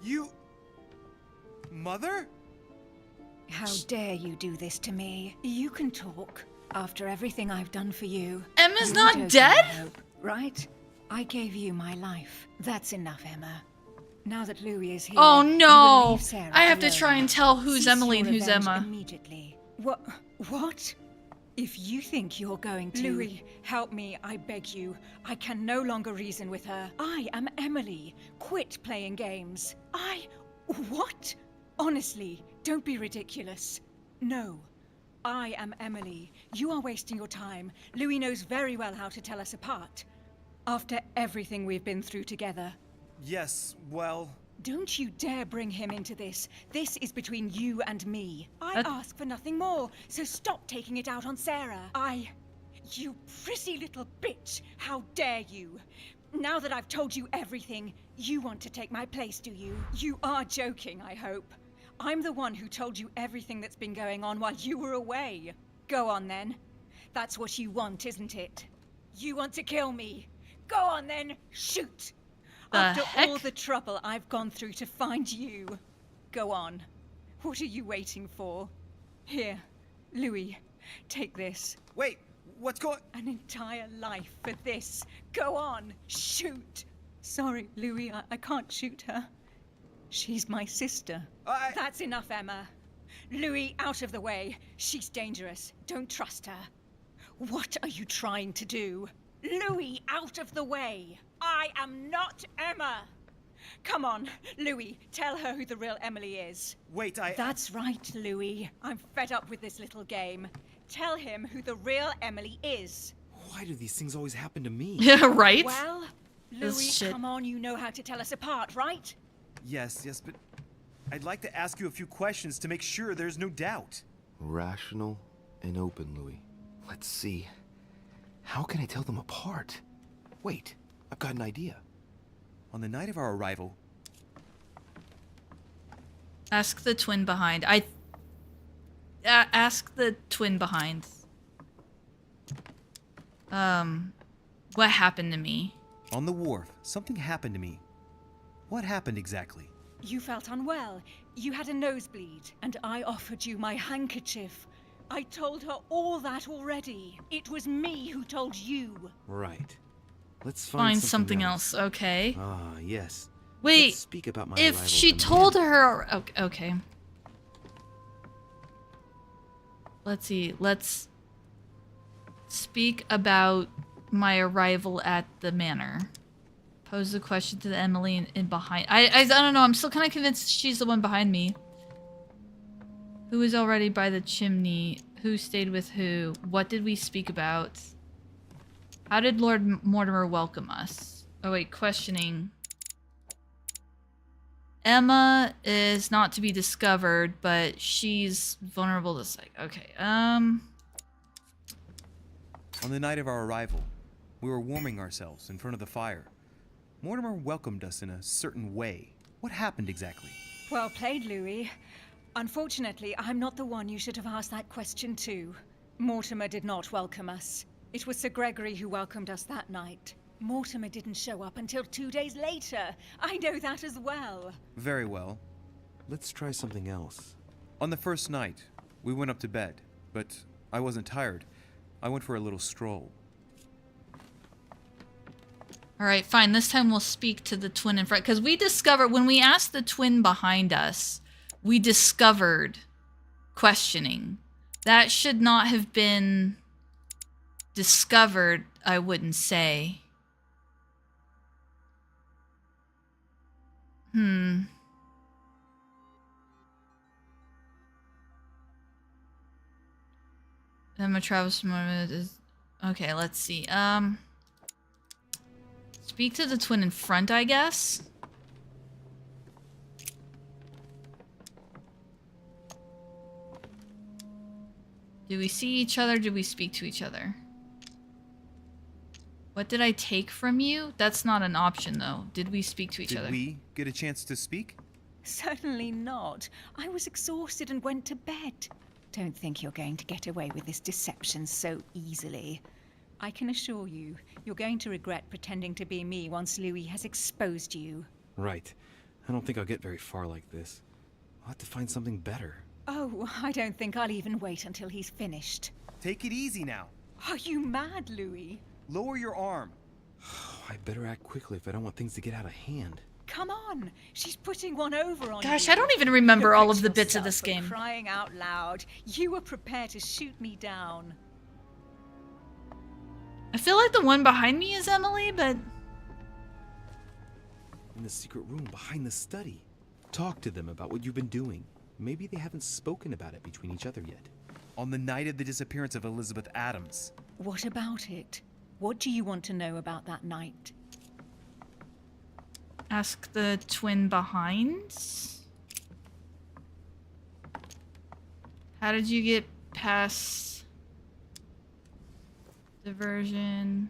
You... Mother? How dare you do this to me? You can talk after everything I've done for you. Emma's You not chose dead? my hope, right? I gave you my life. That's enough, Emma. Now that Louis is here, Oh you will no! leave Sarah I have to alone. try and tell who's Cease Emily your and who's revenge Emma. Immediately. What? If you think you're going to... Louis, help me, I beg you. I can no longer reason with her. I am Emily. Quit playing games. What? Honestly, don't be ridiculous. No. I am Emily. You are wasting your time. Louis knows very well how to tell us apart. After everything we've been through together. Yes, well... Don't you dare bring him into this. This is between you and me. I ask for nothing more, so stop taking it out on Sarah. You prissy little bitch. How dare you? Now that I've told you everything, you want to take my place, do you? You are joking, I hope. I'm the one who told you everything that's been going on while you were away. Go on then. That's what you want, isn't it? You want to kill me. Go on then, shoot! After all the trouble I've gone through to find you. Go on. What are you waiting for? Here, Louis, take this. Wait, what's going... An entire life for this. Go on, shoot! Sorry, Louis, I can't shoot her. She's my sister. That's enough, Emma. Louis, out of the way. She's dangerous. Don't trust her. What are you trying to do? Louis, out of the way! I am not Emma! Come on, Louis, tell her who the real Emily is. Wait, That's right, Louis. I'm fed up with this little game. Tell him who the real Emily is. Why do these things always happen to me? Yeah, right? Well, Louis, come on, you know how to tell us apart, right? Yes, but I'd like to ask you a few questions to make sure there's no doubt. Rational and open, Louis. Let's see. How can I tell them apart? Wait, I've got an idea. On the night of our arrival... Ask the twin behind. Ask the twin behind. What happened to me? On the wharf, something happened to me. What happened exactly? You felt unwell. You had a nosebleed, and I offered you my handkerchief. I told her all that already. It was me who told you. Right. Let's Find something else. Okay. Ah, yes. Wait, Let's speak about my if arrival she from the told end. her... Okay. Let's see. Let's speak about my arrival at the manor. Pose the question to the Emily in behind... I don't know. I'm still kind of convinced she's the one behind me. Who is already by the chimney? Who stayed with who? What did we speak about? How did Lord Mortimer welcome us? Oh wait, questioning. Emma is not to be discovered, but she's vulnerable to sight. Okay, On the night of our arrival, we were warming ourselves in front of the fire. Mortimer welcomed us in a certain way. What happened exactly? Well played, Louis. Unfortunately, I'm not the one you should have asked that question to. Mortimer did not welcome us. It was Sir Gregory who welcomed us that night. Mortimer didn't show up until 2 days later. I know that as well. Very well. Let's try something else. On the first night, we went up to bed, but I wasn't tired. I went for a little stroll. alright, fine. This time we'll speak to the twin in front. Because we discovered, when we asked the twin behind us, we discovered questioning. That should not have been discovered, I wouldn't say. Emma Travis is... Okay, let's see. Speak to the twin in front, I guess? Do we see each other? Do we speak to each other? What did I take from you? That's not an option, though. Did we speak to each other? Did we get a chance to speak? Certainly not. I was exhausted and went to bed. Don't think you're going to get away with this deception so easily. I can assure you, you're going to regret pretending to be me once Louis has exposed you. Right. I don't think I'll get very far like this. I'll have to find something better. Oh, I don't think I'll even wait until he's finished. Take it easy now. Are you mad, Louis? Lower your arm. I better act quickly if I don't want things to get out of hand. Come on, she's putting one over on you. Gosh, I don't even remember Look all at of the bits of yourself this for game. Crying out loud, you were prepared to shoot me down. I feel like the one behind me is Emily, but... In the secret room behind the study. Talk to them about what you've been doing. Maybe they haven't spoken about it between each other yet. On the night of the disappearance of Elizabeth Adams. What about it? What do you want to know about that night? Ask the twin behind? How did you get past... diversion?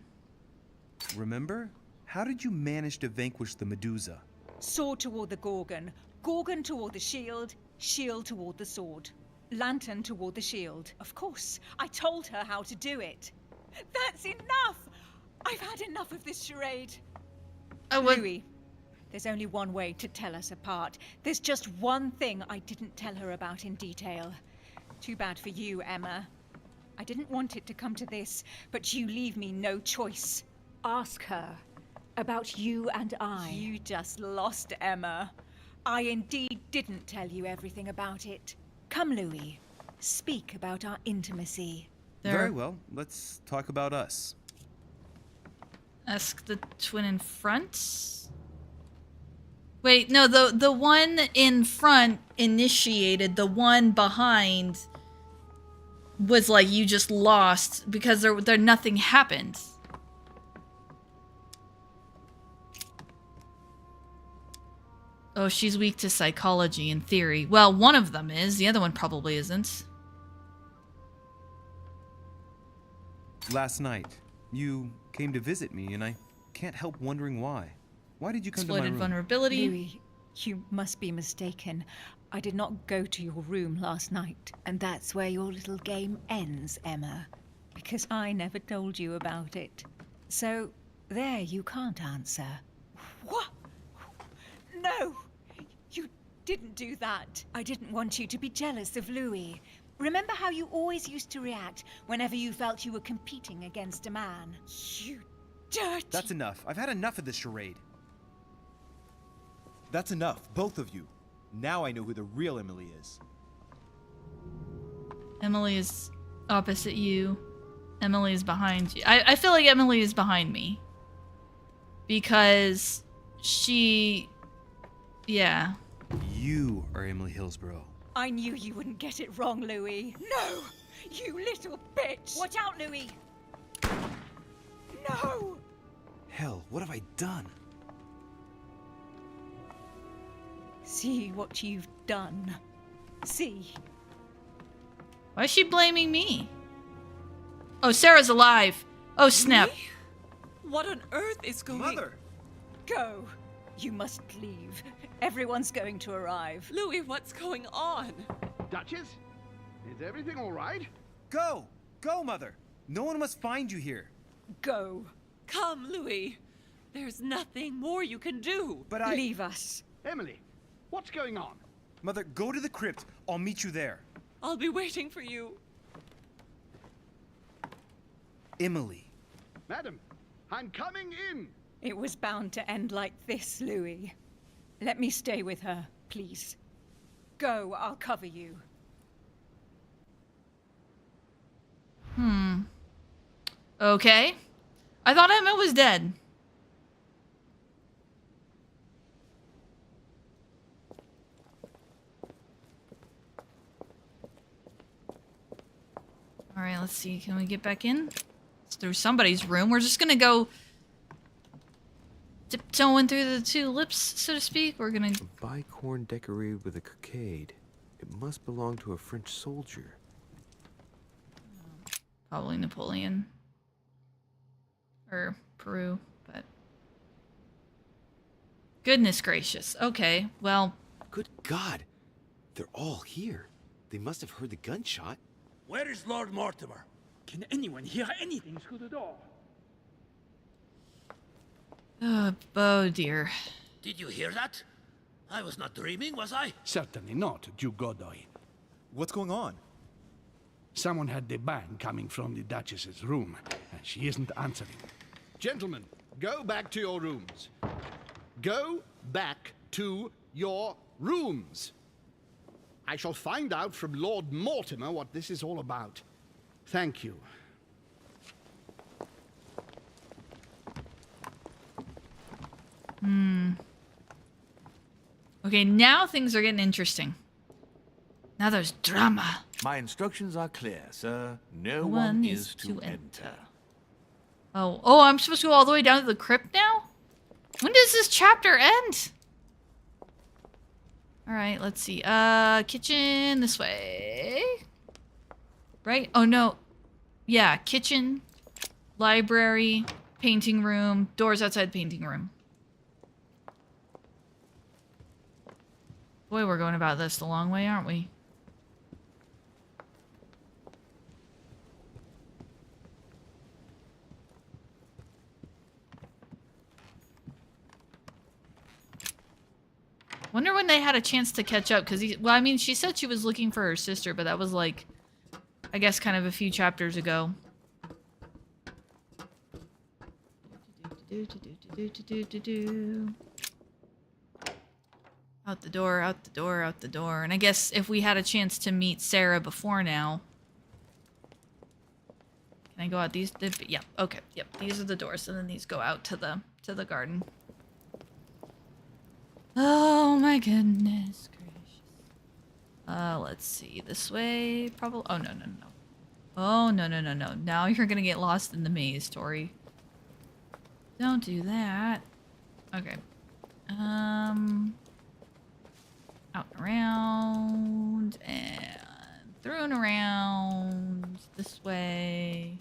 Remember? How did you manage to vanquish the Medusa? Sword toward the Gorgon, Gorgon toward the shield, shield toward the sword. Lantern toward the shield. Of course, I told her how to do it. That's enough! I've had enough of this charade. Louis, there's only one way to tell us apart. There's just one thing I didn't tell her about in detail. Too bad for you, Emma. I didn't want it to come to this, but you leave me no choice. Ask her about you and I. You just lost, Emma. I indeed didn't tell you everything about it. Come, Louis. Speak about our intimacy. Very well. Let's talk about us. Ask the twin in front? Wait, no, the one in front initiated, the one behind was like, you just lost because there nothing happened. Oh, she's weak to psychology in theory. Well, one of them is, the other one probably isn't. Last night, you came to visit me, and I can't help wondering why. Why did you come to my Exploited room? vulnerability. Louis, you must be mistaken. I did not go to your room last night, and that's where your little game ends, Emma. Because I never told you about it. So, there you can't answer. What? No! You didn't do that. I didn't want you to be jealous of Louis. Remember how you always used to react whenever you felt you were competing against a man? You dirty... That's enough. I've had enough of this charade. That's enough, both of you. Now I know who the real Emily is. Emily is opposite you. Emily is behind you. I feel like Emily is behind me. Because she... Yeah. You are Emily Hillsborough. I knew you wouldn't get it wrong, Louis. No! You little bitch! Watch out, Louis! No! Hell, what have I done? See what you've done. See. Why is she blaming me? Oh, Sarah's alive. Oh, snap. What on earth is going... Mother! Go. You must leave. Everyone's going to arrive. Louis, what's going on? Duchess? Is everything all right? Go! Go, Mother! No one must find you here. Go. Come, Louis. There's nothing more you can do. But I... Leave us. Emily, what's going on? Mother, go to the crypt. I'll meet you there. I'll be waiting for you. Emily. Madam, I'm coming in. It was bound to end like this, Louis. Let me stay with her, please. Go, I'll cover you. Okay. I thought Emma was dead. Alright, let's see. Can we get back in? It's through somebody's room. We're just gonna go tiptoeing through the tulips, so to speak. We're gonna... A bicorn decorated with a cockade. It must belong to a French soldier. Probably Napoleon. Or Peru, but... Goodness gracious. Okay, well... Good God! They're all here. They must have heard the gunshot. Where is Lord Mortimer? Can anyone hear anything through the door? Oh dear. Did you hear that? I was not dreaming, was I? Certainly not, Duke Godoy. What's going on? Someone had the bang coming from the Duchess's room, and she isn't answering. Gentlemen, go back to your rooms. Go back to your rooms. I shall find out from Lord Mortimer what this is all about. Thank you. Okay, now things are getting interesting. Now there's drama. My instructions are clear, sir. No One one is is to to enter. enter. Oh, I'm supposed to go all the way down to the crypt now? When does this chapter end? Alright, let's see. Kitchen this way. Right? Oh, no. Yeah, kitchen, library, painting room, doors outside painting room. Boy, we're going about this the long way, aren't we? Wonder when they had a chance to catch up, because well, I mean, she said she was looking for her sister, but that was like, I guess, kind of a few chapters ago. Out the door, out the door, out the door. And I guess if we had a chance to meet Sarah before now. Can I go out these? Yeah, okay, yep. These are the doors, and then these go out to the garden. my goodness gracious. Let's see. This way, probably. Oh, no. Oh, no. Now you're gonna get lost in the maze, Tori. Don't do that. Okay. Out and around, and through and around, this way,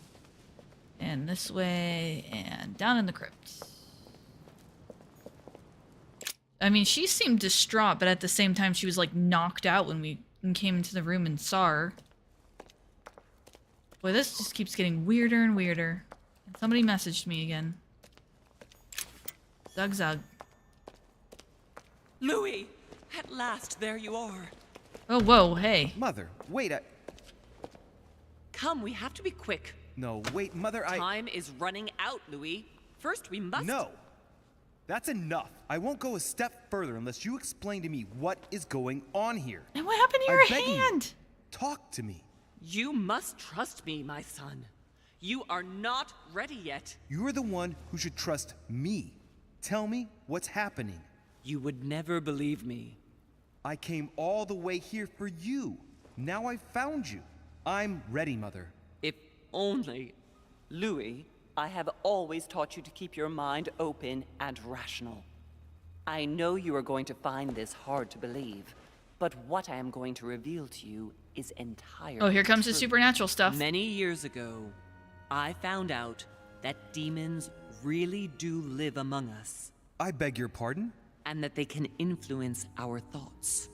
and this way, and down in the crypt. I mean, she seemed distraught, but at the same time, she was like knocked out when we came into the room and saw her. Boy, this just keeps getting weirder and weirder. And somebody messaged me again. Zug. Louis! At last, there you are. Oh, whoa, hey. Mother, wait, Come, we have to be quick. No, wait, Mother, Time is running out, Louis. First, we must... No! That's enough. I won't go a step further unless you explain to me what is going on here. And what happened to your hand? Talk to me. You must trust me, my son. You are not ready yet. You're the one who should trust me. Tell me what's happening. You would never believe me. I came all the way here for you. Now I've found you. I'm ready, Mother. If only. Louis, I have always taught you to keep your mind open and rational. I know you are going to find this hard to believe, but what I am going to reveal to you is entirely Oh, here comes the true. supernatural stuff. Many years ago, I found out that demons really do live among us. I beg your pardon? And that they can influence our thoughts.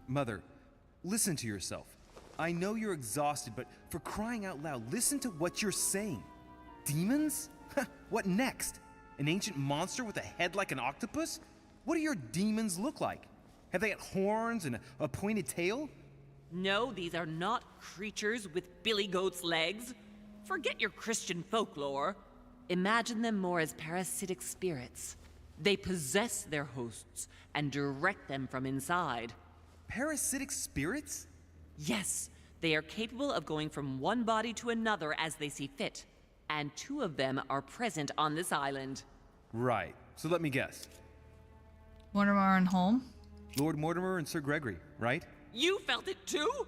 Mother, listen to yourself. I know you're exhausted, but for crying out loud, listen to what you're saying. Demons? What next? An ancient monster with a head like an octopus? What do your demons look like? Have they got horns and a pointed tail? No, these are not creatures with billy goat's legs. Forget your Christian folklore. Imagine them more as parasitic spirits. They possess their hosts and direct them from inside. Parasitic spirits? Yes, they are capable of going from one body to another as they see fit. And 2 of them are present on this island. Right. So let me guess. Mortimer and Holm? Lord Mortimer and Sir Gregory, right? You felt it too?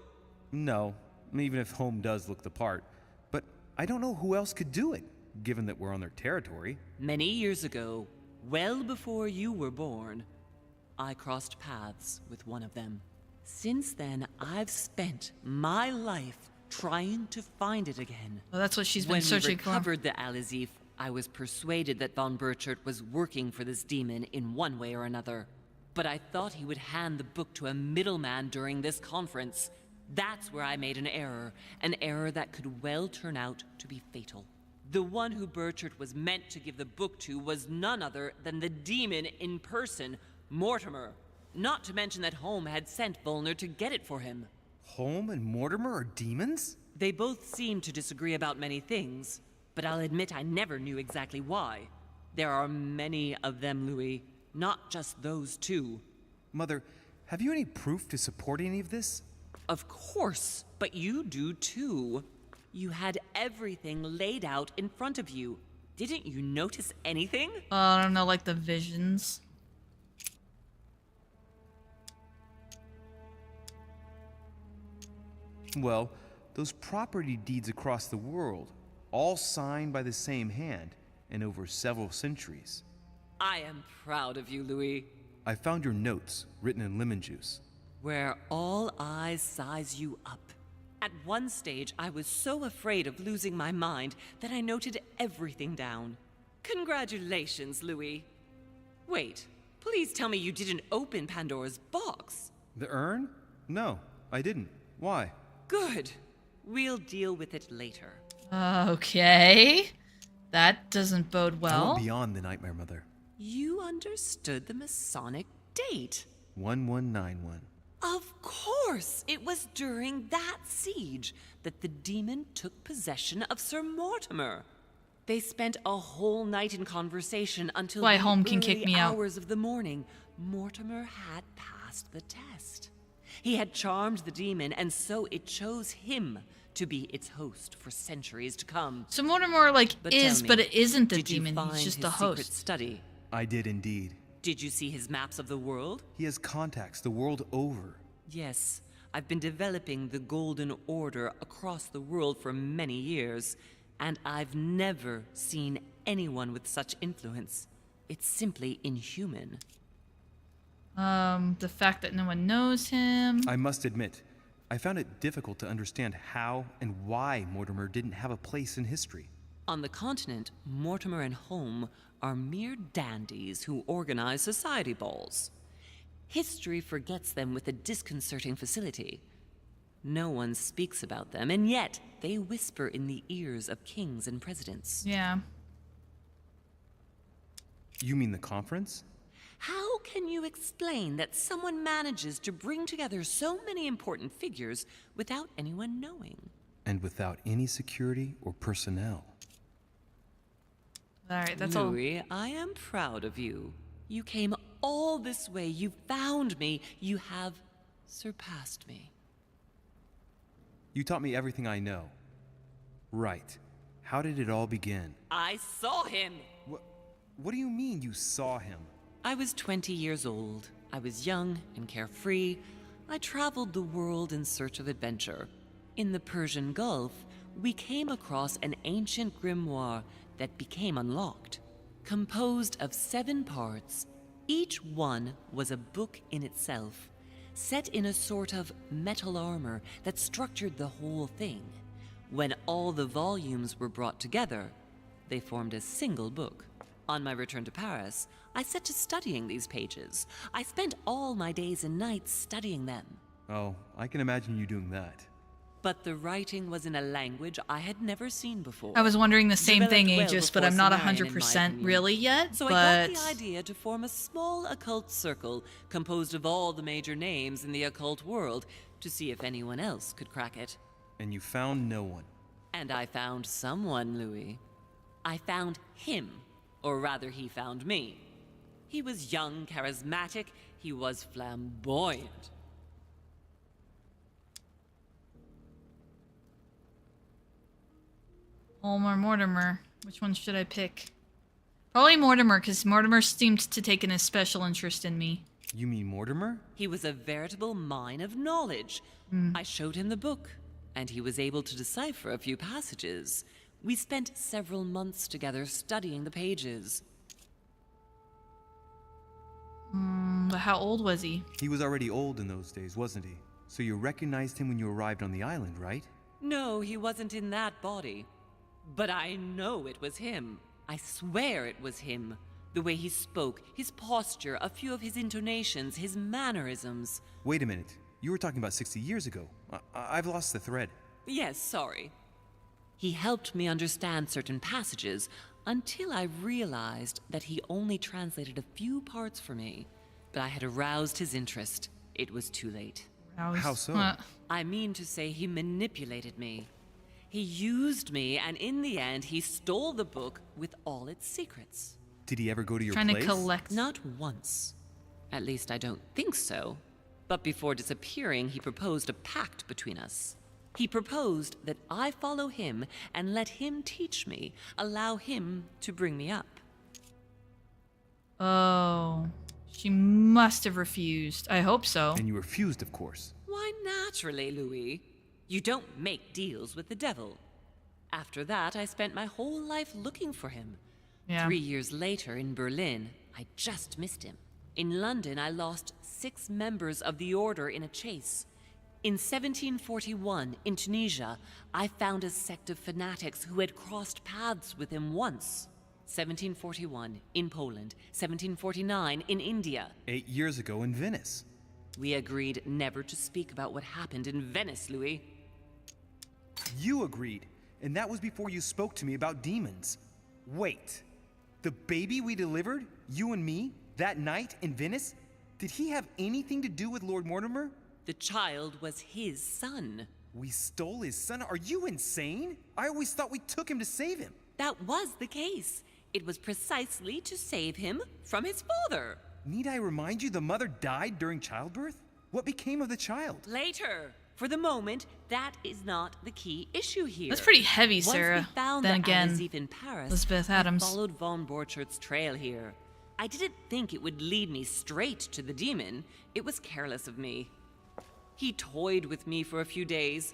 No, even if Holm does look the part. But I don't know who else could do it, given that we're on their territory. Many years ago, well before you were born, I crossed paths with one of them. Since then, I've spent my life trying to find it again. Well, that's what she's been searching for. When we recovered the Alizif, I was persuaded that von Burchard was working for this demon in one way or another. But I thought he would hand the book to a middleman during this conference. That's where I made an error that could well turn out to be fatal. The one who Burchard was meant to give the book to was none other than the demon in person, Mortimer. Not to mention that Holm had sent Volner to get it for him. Holm and Mortimer are demons? They both seem to disagree about many things, but I'll admit I never knew exactly why. There are many of them, Louis, not just those 2. Mother, have you any proof to support any of this? Of course, but you do too. You had everything laid out in front of you. Didn't you notice anything? I don't know, like the visions. Well, those property deeds across the world, all signed by the same hand and over several centuries. I am proud of you, Louis. I found your notes, written in lemon juice. Where all eyes size you up. At one stage, I was so afraid of losing my mind that I noted everything down. Congratulations, Louis. Wait, please tell me you didn't open Pandora's box. The urn? No, I didn't. Why? Good. We'll deal with it later. Okay. That doesn't bode well. I went beyond the nightmare, Mother. You understood the Masonic date. 1191. Of course! It was during that siege that the demon took possession of Sir Mortimer. They spent a whole night in conversation until Why the Holm can early kick me out. hours of the morning. Mortimer had passed the test. He had charmed the demon, and so it chose him to be its host for centuries to come. So Mortimer, like, But is, tell me, but it isn't the did demon. you find He's just his the secret host. study? I did indeed. Did you see his maps of the world? He has contacts the world over. Yes, I've been developing the Golden Order across the world for many years, and I've never seen anyone with such influence. It's simply inhuman. The fact that no one knows him. I must admit, I found it difficult to understand how and why Mortimer didn't have a place in history. On the continent, Mortimer and Holm are mere dandies who organize society balls. History forgets them with a disconcerting facility. No one speaks about them, and yet they whisper in the ears of kings and presidents. Yeah. You mean the conference? How can you explain that someone manages to bring together so many important figures without anyone knowing? And without any security or personnel. All right, that's all. Louis, I am proud of you. You came all this way. You found me. You have surpassed me. You taught me everything I know. Right. How did it all begin? I saw him. What do you mean you saw him? I was 20 years old. I was young and carefree. I traveled the world in search of adventure. In the Persian Gulf, we came across an ancient grimoire that became unlocked. Composed of 7 parts, each one was a book in itself, set in a sort of metal armor that structured the whole thing. When all the volumes were brought together, they formed a single book. On my return to Paris, I set to studying these pages. I spent all my days and nights studying them. Oh, I can imagine you doing that. But the writing was in a language I had never seen before. I was wondering the same thing, Developed well Aegis, but before I'm not Sumerian, in my 100% opinion. really yet. So but I got the idea to form a small occult circle composed of all the major names in the occult world to see if anyone else could crack it. And you found no one. And I found someone, Louis. I found him. Or rather, he found me. He was young, charismatic. He was flamboyant. Holm or Mortimer? Which one should I pick? Probably Mortimer, because Mortimer seemed to take an especial interest in me. You mean Mortimer? He was a veritable mine of knowledge. I showed him the book, and he was able to decipher a few passages. We spent several months together studying the pages. But how old was he? He was already old in those days, wasn't he? So you recognized him when you arrived on the island, right? No, he wasn't in that body. But I know it was him. I swear it was him. The way he spoke, his posture, a few of his intonations, his mannerisms. Wait a minute. You were talking about 60 years ago. I've lost the thread. Yes, sorry. He helped me understand certain passages until I realized that he only translated a few parts for me. But I had aroused his interest. It was too late. How so? I mean to say he manipulated me. He used me, and in the end, he stole the book with all its secrets. Did he ever go to your Trying place? to collect. Not once. At least I don't think so. But before disappearing, he proposed a pact between us. He proposed that I follow him and let him teach me, allow him to bring me up. Oh. She must have refused. I hope so. And you refused, of course. Why, naturally, Louis. You don't make deals with the devil. After that, I spent my whole life looking for him. Yeah. 3 years later, in Berlin, I just missed him. In London, I lost 6 members of the order in a chase. In 1741, in Tunisia, I found a sect of fanatics who had crossed paths with him once. 1741, in Poland. 1749, in India. 8 years ago in Venice. We agreed never to speak about what happened in Venice, Louis. You agreed, and that was before you spoke to me about demons. Wait, the baby we delivered, you and me, that night in Venice, did he have anything to do with Lord Mortimer? The child was his son. We stole his son? Are you insane? I always thought we took him to save him. That was the case. It was precisely to save him from his father. Need I remind you the mother died during childbirth? What became of the child? Later. For the moment, that is not the key issue here. That's pretty heavy, Once Sarah. we found Then the again, Anazif in Paris, Elizabeth we Adams. followed von Borchart's trail here. I didn't think it would lead me straight to the demon. It was careless of me. He toyed with me for a few days,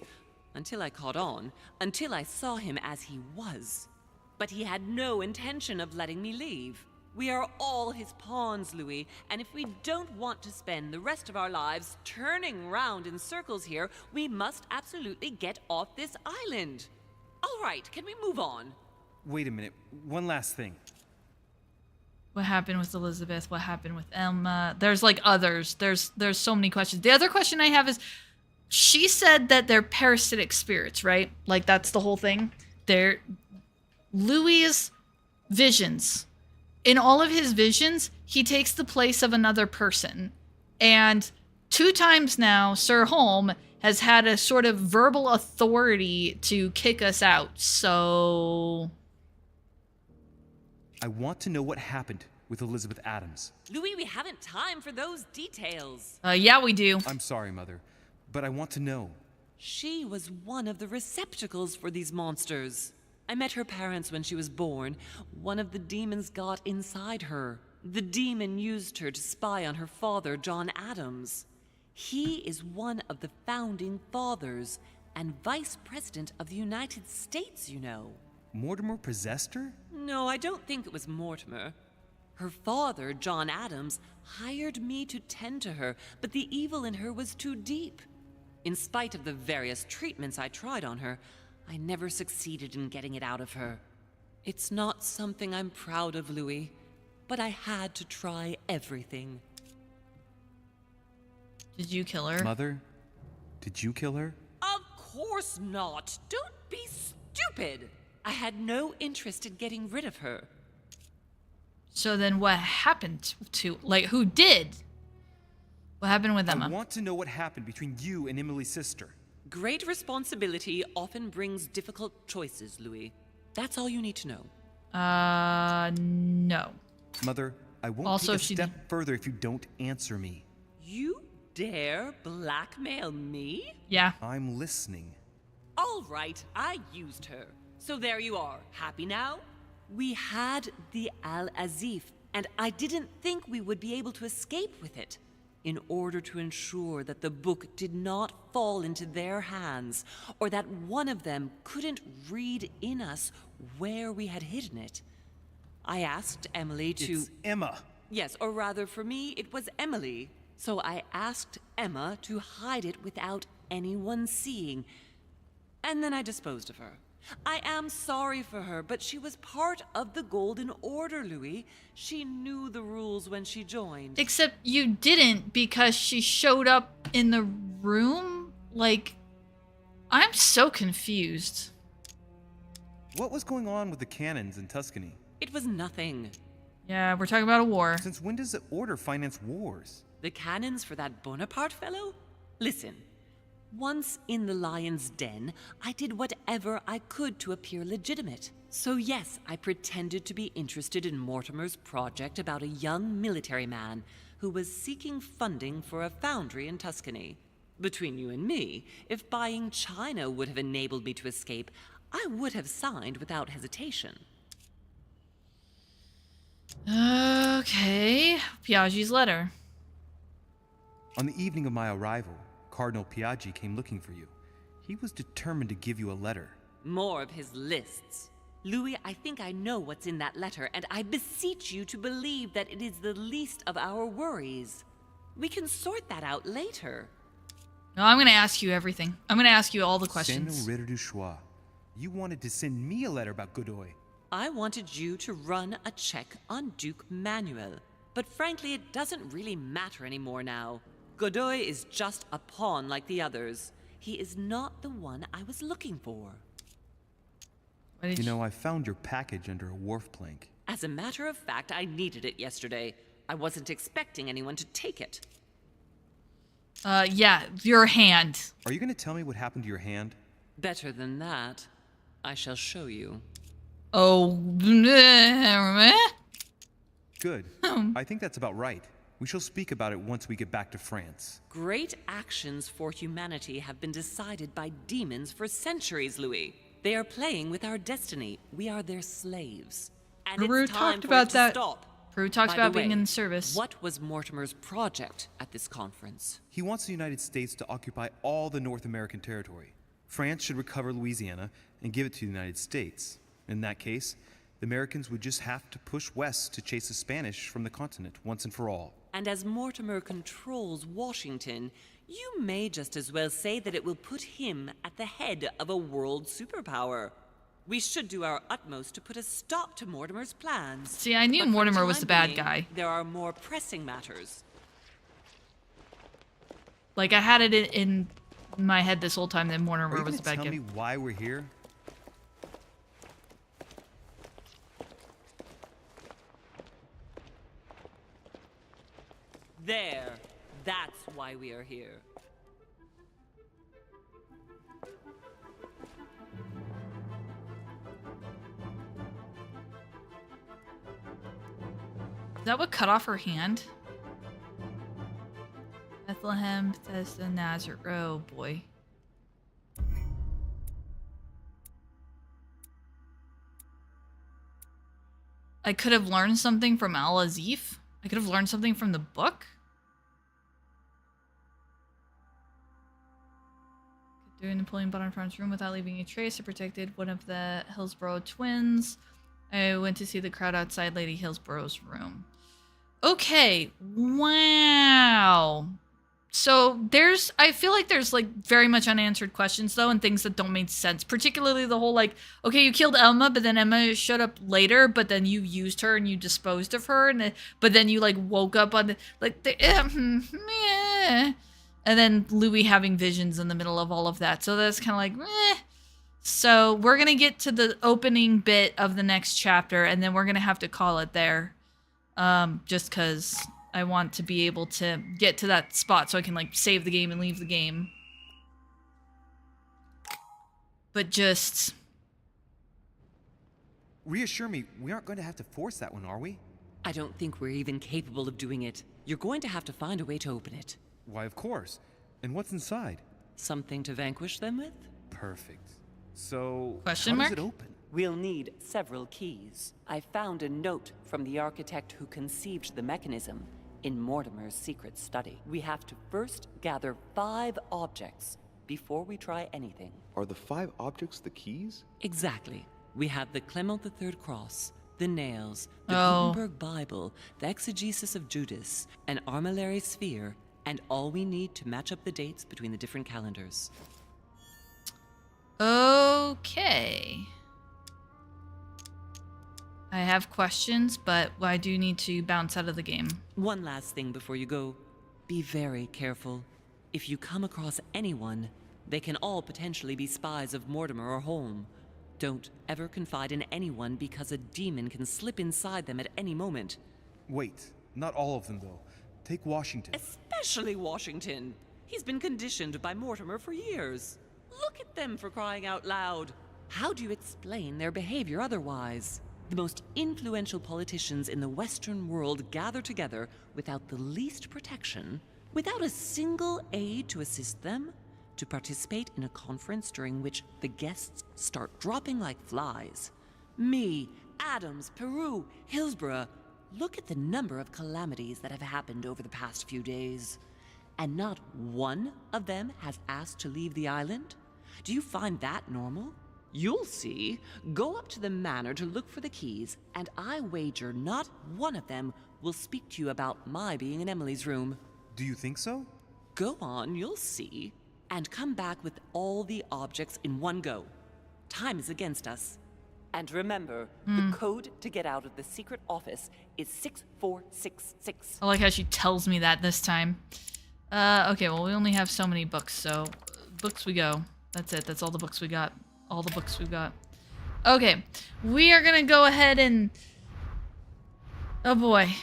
until I caught on, until I saw him as he was. But he had no intention of letting me leave. We are all his pawns, Louis, and if we don't want to spend the rest of our lives turning round in circles here, we must absolutely get off this island. All right, can we move on? Wait a minute. One last thing. What happened with Elizabeth? What happened with Emma? There's like others. There's so many questions. The other question I have is, she said that they're parasitic spirits, right? Like that's the whole thing. They're Louis's visions. In all of his visions, he takes the place of another person. And 2 times now, Sir Holm has had a sort of verbal authority to kick us out. So I want to know what happened with Elizabeth Adams. Louis, we haven't time for those details. Yeah, we do. I'm sorry, Mother, but I want to know. She was one of the receptacles for these monsters. I met her parents when she was born. One of the demons got inside her. The demon used her to spy on her father, John Adams. He is one of the founding fathers and vice president of the United States, you know. Mortimer possessed her? No, I don't think it was Mortimer. Her father, John Adams, hired me to tend to her, but the evil in her was too deep. In spite of the various treatments I tried on her, I never succeeded in getting it out of her. It's not something I'm proud of, Louis, but I had to try everything. Did you kill her? Mother, did you kill her? Of course not. Don't be stupid. I had no interest in getting rid of her. So then what happened to, like, who did? What happened with Emma? I want to know what happened between you and Emily's sister. Great responsibility often brings difficult choices, Louis. That's all you need to know. No. Mother, I won't Also, take a step further if you don't answer me. You dare blackmail me? Yeah. I'm listening. All right, I used her. So there you are. Happy now? We had the Al-Azif, and I didn't think we would be able to escape with it. In order to ensure that the book did not fall into their hands, or that one of them couldn't read in us where we had hidden it, I asked Emily to... It's Emma. Yes, or rather for me, it was Emily. So I asked Emma to hide it without anyone seeing, and then I disposed of her. I am sorry for her, but she was part of the Golden Order, Louis. She knew the rules when she joined. Except you didn't, because she showed up in the room? Like, I'm so confused. What was going on with the cannons in Tuscany? It was nothing. Yeah, we're talking about a war. Since when does the Order finance wars? The cannons for that Bonaparte fellow? Listen. Once in the lion's den, I did whatever I could to appear legitimate. So yes, I pretended to be interested in Mortimer's project about a young military man who was seeking funding for a foundry in Tuscany. Between you and me, if buying China would have enabled me to escape, I would have signed without hesitation. Okay. Piaggi's letter. On the evening of my arrival, Cardinal Piaggi came looking for you. He was determined to give you a letter. More of his lists. Louis, I think I know what's in that letter, and I beseech you to believe that it is the least of our worries. We can sort that out later. No, I'm going to ask you everything. I'm going to ask you all the questions. Samuel Ritter du Choix, you wanted to send me a letter about Godoy. I wanted you to run a check on Duke Manuel. But frankly, it doesn't really matter anymore now. Godoy is just a pawn like the others. He is not the one I was looking for. You know, I found your package under a wharf plank. As a matter of fact, I needed it yesterday. I wasn't expecting anyone to take it. Yeah, your hand. Are you going to tell me what happened to your hand? Better than that. I shall show you. Oh, good. I think that's about right. We shall speak about it once we get back to France. Great actions for humanity have been decided by demons for centuries, Louis. They are playing with our destiny. We are their slaves. And We it's time talked for about it to that stop. Prue talks By the about being way, in service. What was Mortimer's project at this conference? He wants the United States to occupy all the North American territory. France should recover Louisiana and give it to the United States. In that case, the Americans would just have to push west to chase the Spanish from the continent once and for all. And as Mortimer controls Washington, you may just as well say that it will put him at the head of a world superpower. We should do our utmost to put a stop to Mortimer's plans. See, I knew But for Mortimer was time the bad being, guy. There are more pressing matters. Like, I had it in my head this whole time that Mortimer was the bad Tell guy. me why we're here? There. That's why we are here. Is that what cut off her hand? Bethlehem, Bethesda, Nazareth. Oh boy. I could have learned something from Al Azif. I could have learned something from the book. During Napoleon Bonaparte's room without leaving a trace, I protected one of the Hillsborough twins. I went to see the crowd outside Lady Hillsborough's room. Okay, wow. So I feel like there's like very much unanswered questions though, and things that don't make sense. Particularly the whole like, okay, you killed Emma, but then Emma showed up later, but then you used her and you disposed of her, but then you like woke up on and then Louis having visions in the middle of all of that. So that's kind of like, meh. So we're gonna get to the opening bit of the next chapter, and then we're gonna have to call it there. Just because I want to be able to get to that spot so I can like save the game and leave the game. But just... Reassure me, we aren't going to have to force that one, are we? I don't think we're even capable of doing it. You're going to have to find a way to open it. Why, of course. And what's inside? Something to vanquish them with? Perfect. So, Question how mark? does it open? We'll need several keys. I found a note from the architect who conceived the mechanism in Mortimer's secret study. We have to first gather 5 objects before we try anything. Are the 5 objects the keys? Exactly. We have the Clement III cross, the nails, the Oh. Gutenberg Bible, the exegesis of Judas, an armillary sphere, and all we need to match up the dates between the different calendars. Okay. I have questions, but I do need to bounce out of the game. One last thing before you go. Be very careful. If you come across anyone, they can all potentially be spies of Mortimer or Holm. Don't ever confide in anyone because a demon can slip inside them at any moment. Wait, not all of them, though. Take Washington. Especially Washington. He's been conditioned by Mortimer for years. Look at them, for crying out loud. How do you explain their behavior otherwise? The most influential politicians in the Western world gather together without the least protection, without a single aid to assist them, to participate in a conference during which the guests start dropping like flies. Me, Adams, Peru, Hillsborough. Look at the number of calamities that have happened over the past few days. And not one of them has asked to leave the island? Do you find that normal? You'll see. Go up to the manor to look for the keys, and I wager not one of them will speak to you about my being in Emily's room. Do you think so? Go on, you'll see. And come back with all the objects in one go. Time is against us. And remember, the code to get out of the secret office is 6466. I like how she tells me that this time. Okay, well, we only have so many books, so books we go. That's it. That's all the books we got. All the books we've got. Okay, we are gonna go ahead and... Oh boy.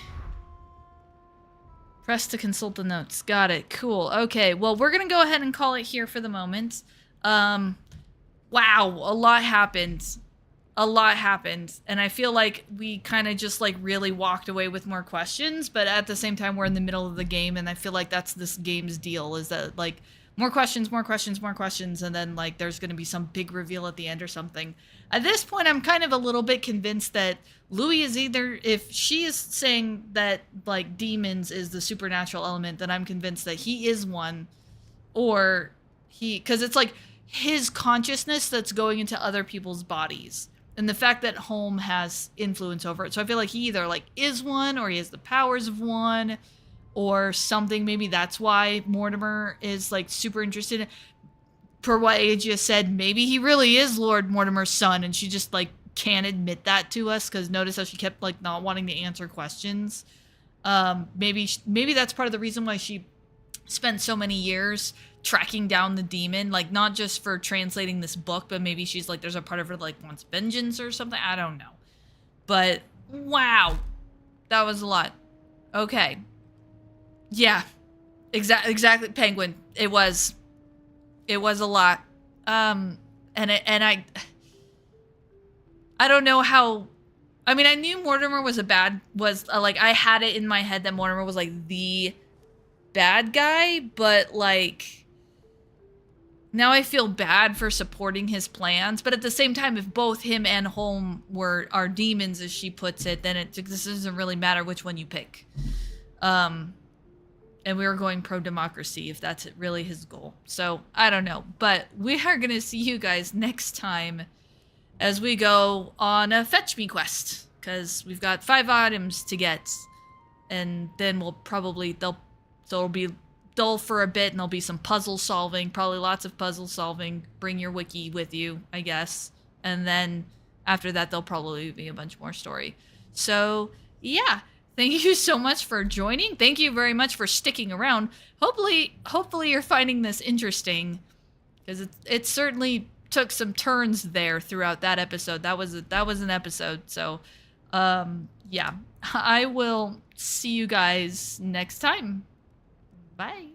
Press to consult the notes. Got it. Cool. Okay, well, we're gonna go ahead and call it here for the moment. Wow, a lot happened. A lot happened. And I feel like we kind of just, like, really walked away with more questions, but at the same time, we're in the middle of the game, and I feel like that's this game's deal, is that, like, more questions, more questions, more questions, and then like there's going to be some big reveal at the end or something. At this point, I'm kind of a little bit convinced that Louis is either, if she is saying that like demons is the supernatural element, then I'm convinced that he is one, or because it's like his consciousness that's going into other people's bodies. And the fact that Holm has influence over it. So I feel like he either like is one, or he has the powers of one, or something. Maybe that's why Mortimer is like super interested in. Per what Aegis said, maybe he really is Lord Mortimer's son, and she just like can't admit that to us, because notice how she kept like not wanting to answer questions. Maybe that's part of the reason why she spent so many years tracking down the demon, like not just for translating this book, but maybe she's like, there's a part of her like wants vengeance or something. I don't know. But wow, that was a lot. Okay. Yeah, exactly. Penguin. It was a lot. And I don't know how. I mean, I knew Mortimer was like I had it in my head that Mortimer was like the bad guy, but like now I feel bad for supporting his plans. But at the same time, if both him and Holm are demons, as she puts it, then this doesn't really matter which one you pick. And we were going pro-democracy if that's really his goal. So I don't know, but we are gonna see you guys next time as we go on a fetch me quest, because we've got 5 items to get, and then we'll probably it'll be dull for a bit, and there'll be some puzzle solving, probably lots of puzzle solving. Bring your wiki with you, I guess. And then after that, there'll probably be a bunch more story. So yeah, thank you so much for joining. Thank you very much for sticking around. Hopefully you're finding this interesting, because it certainly took some turns there throughout that episode. That was an episode. So yeah, I will see you guys next time. Bye.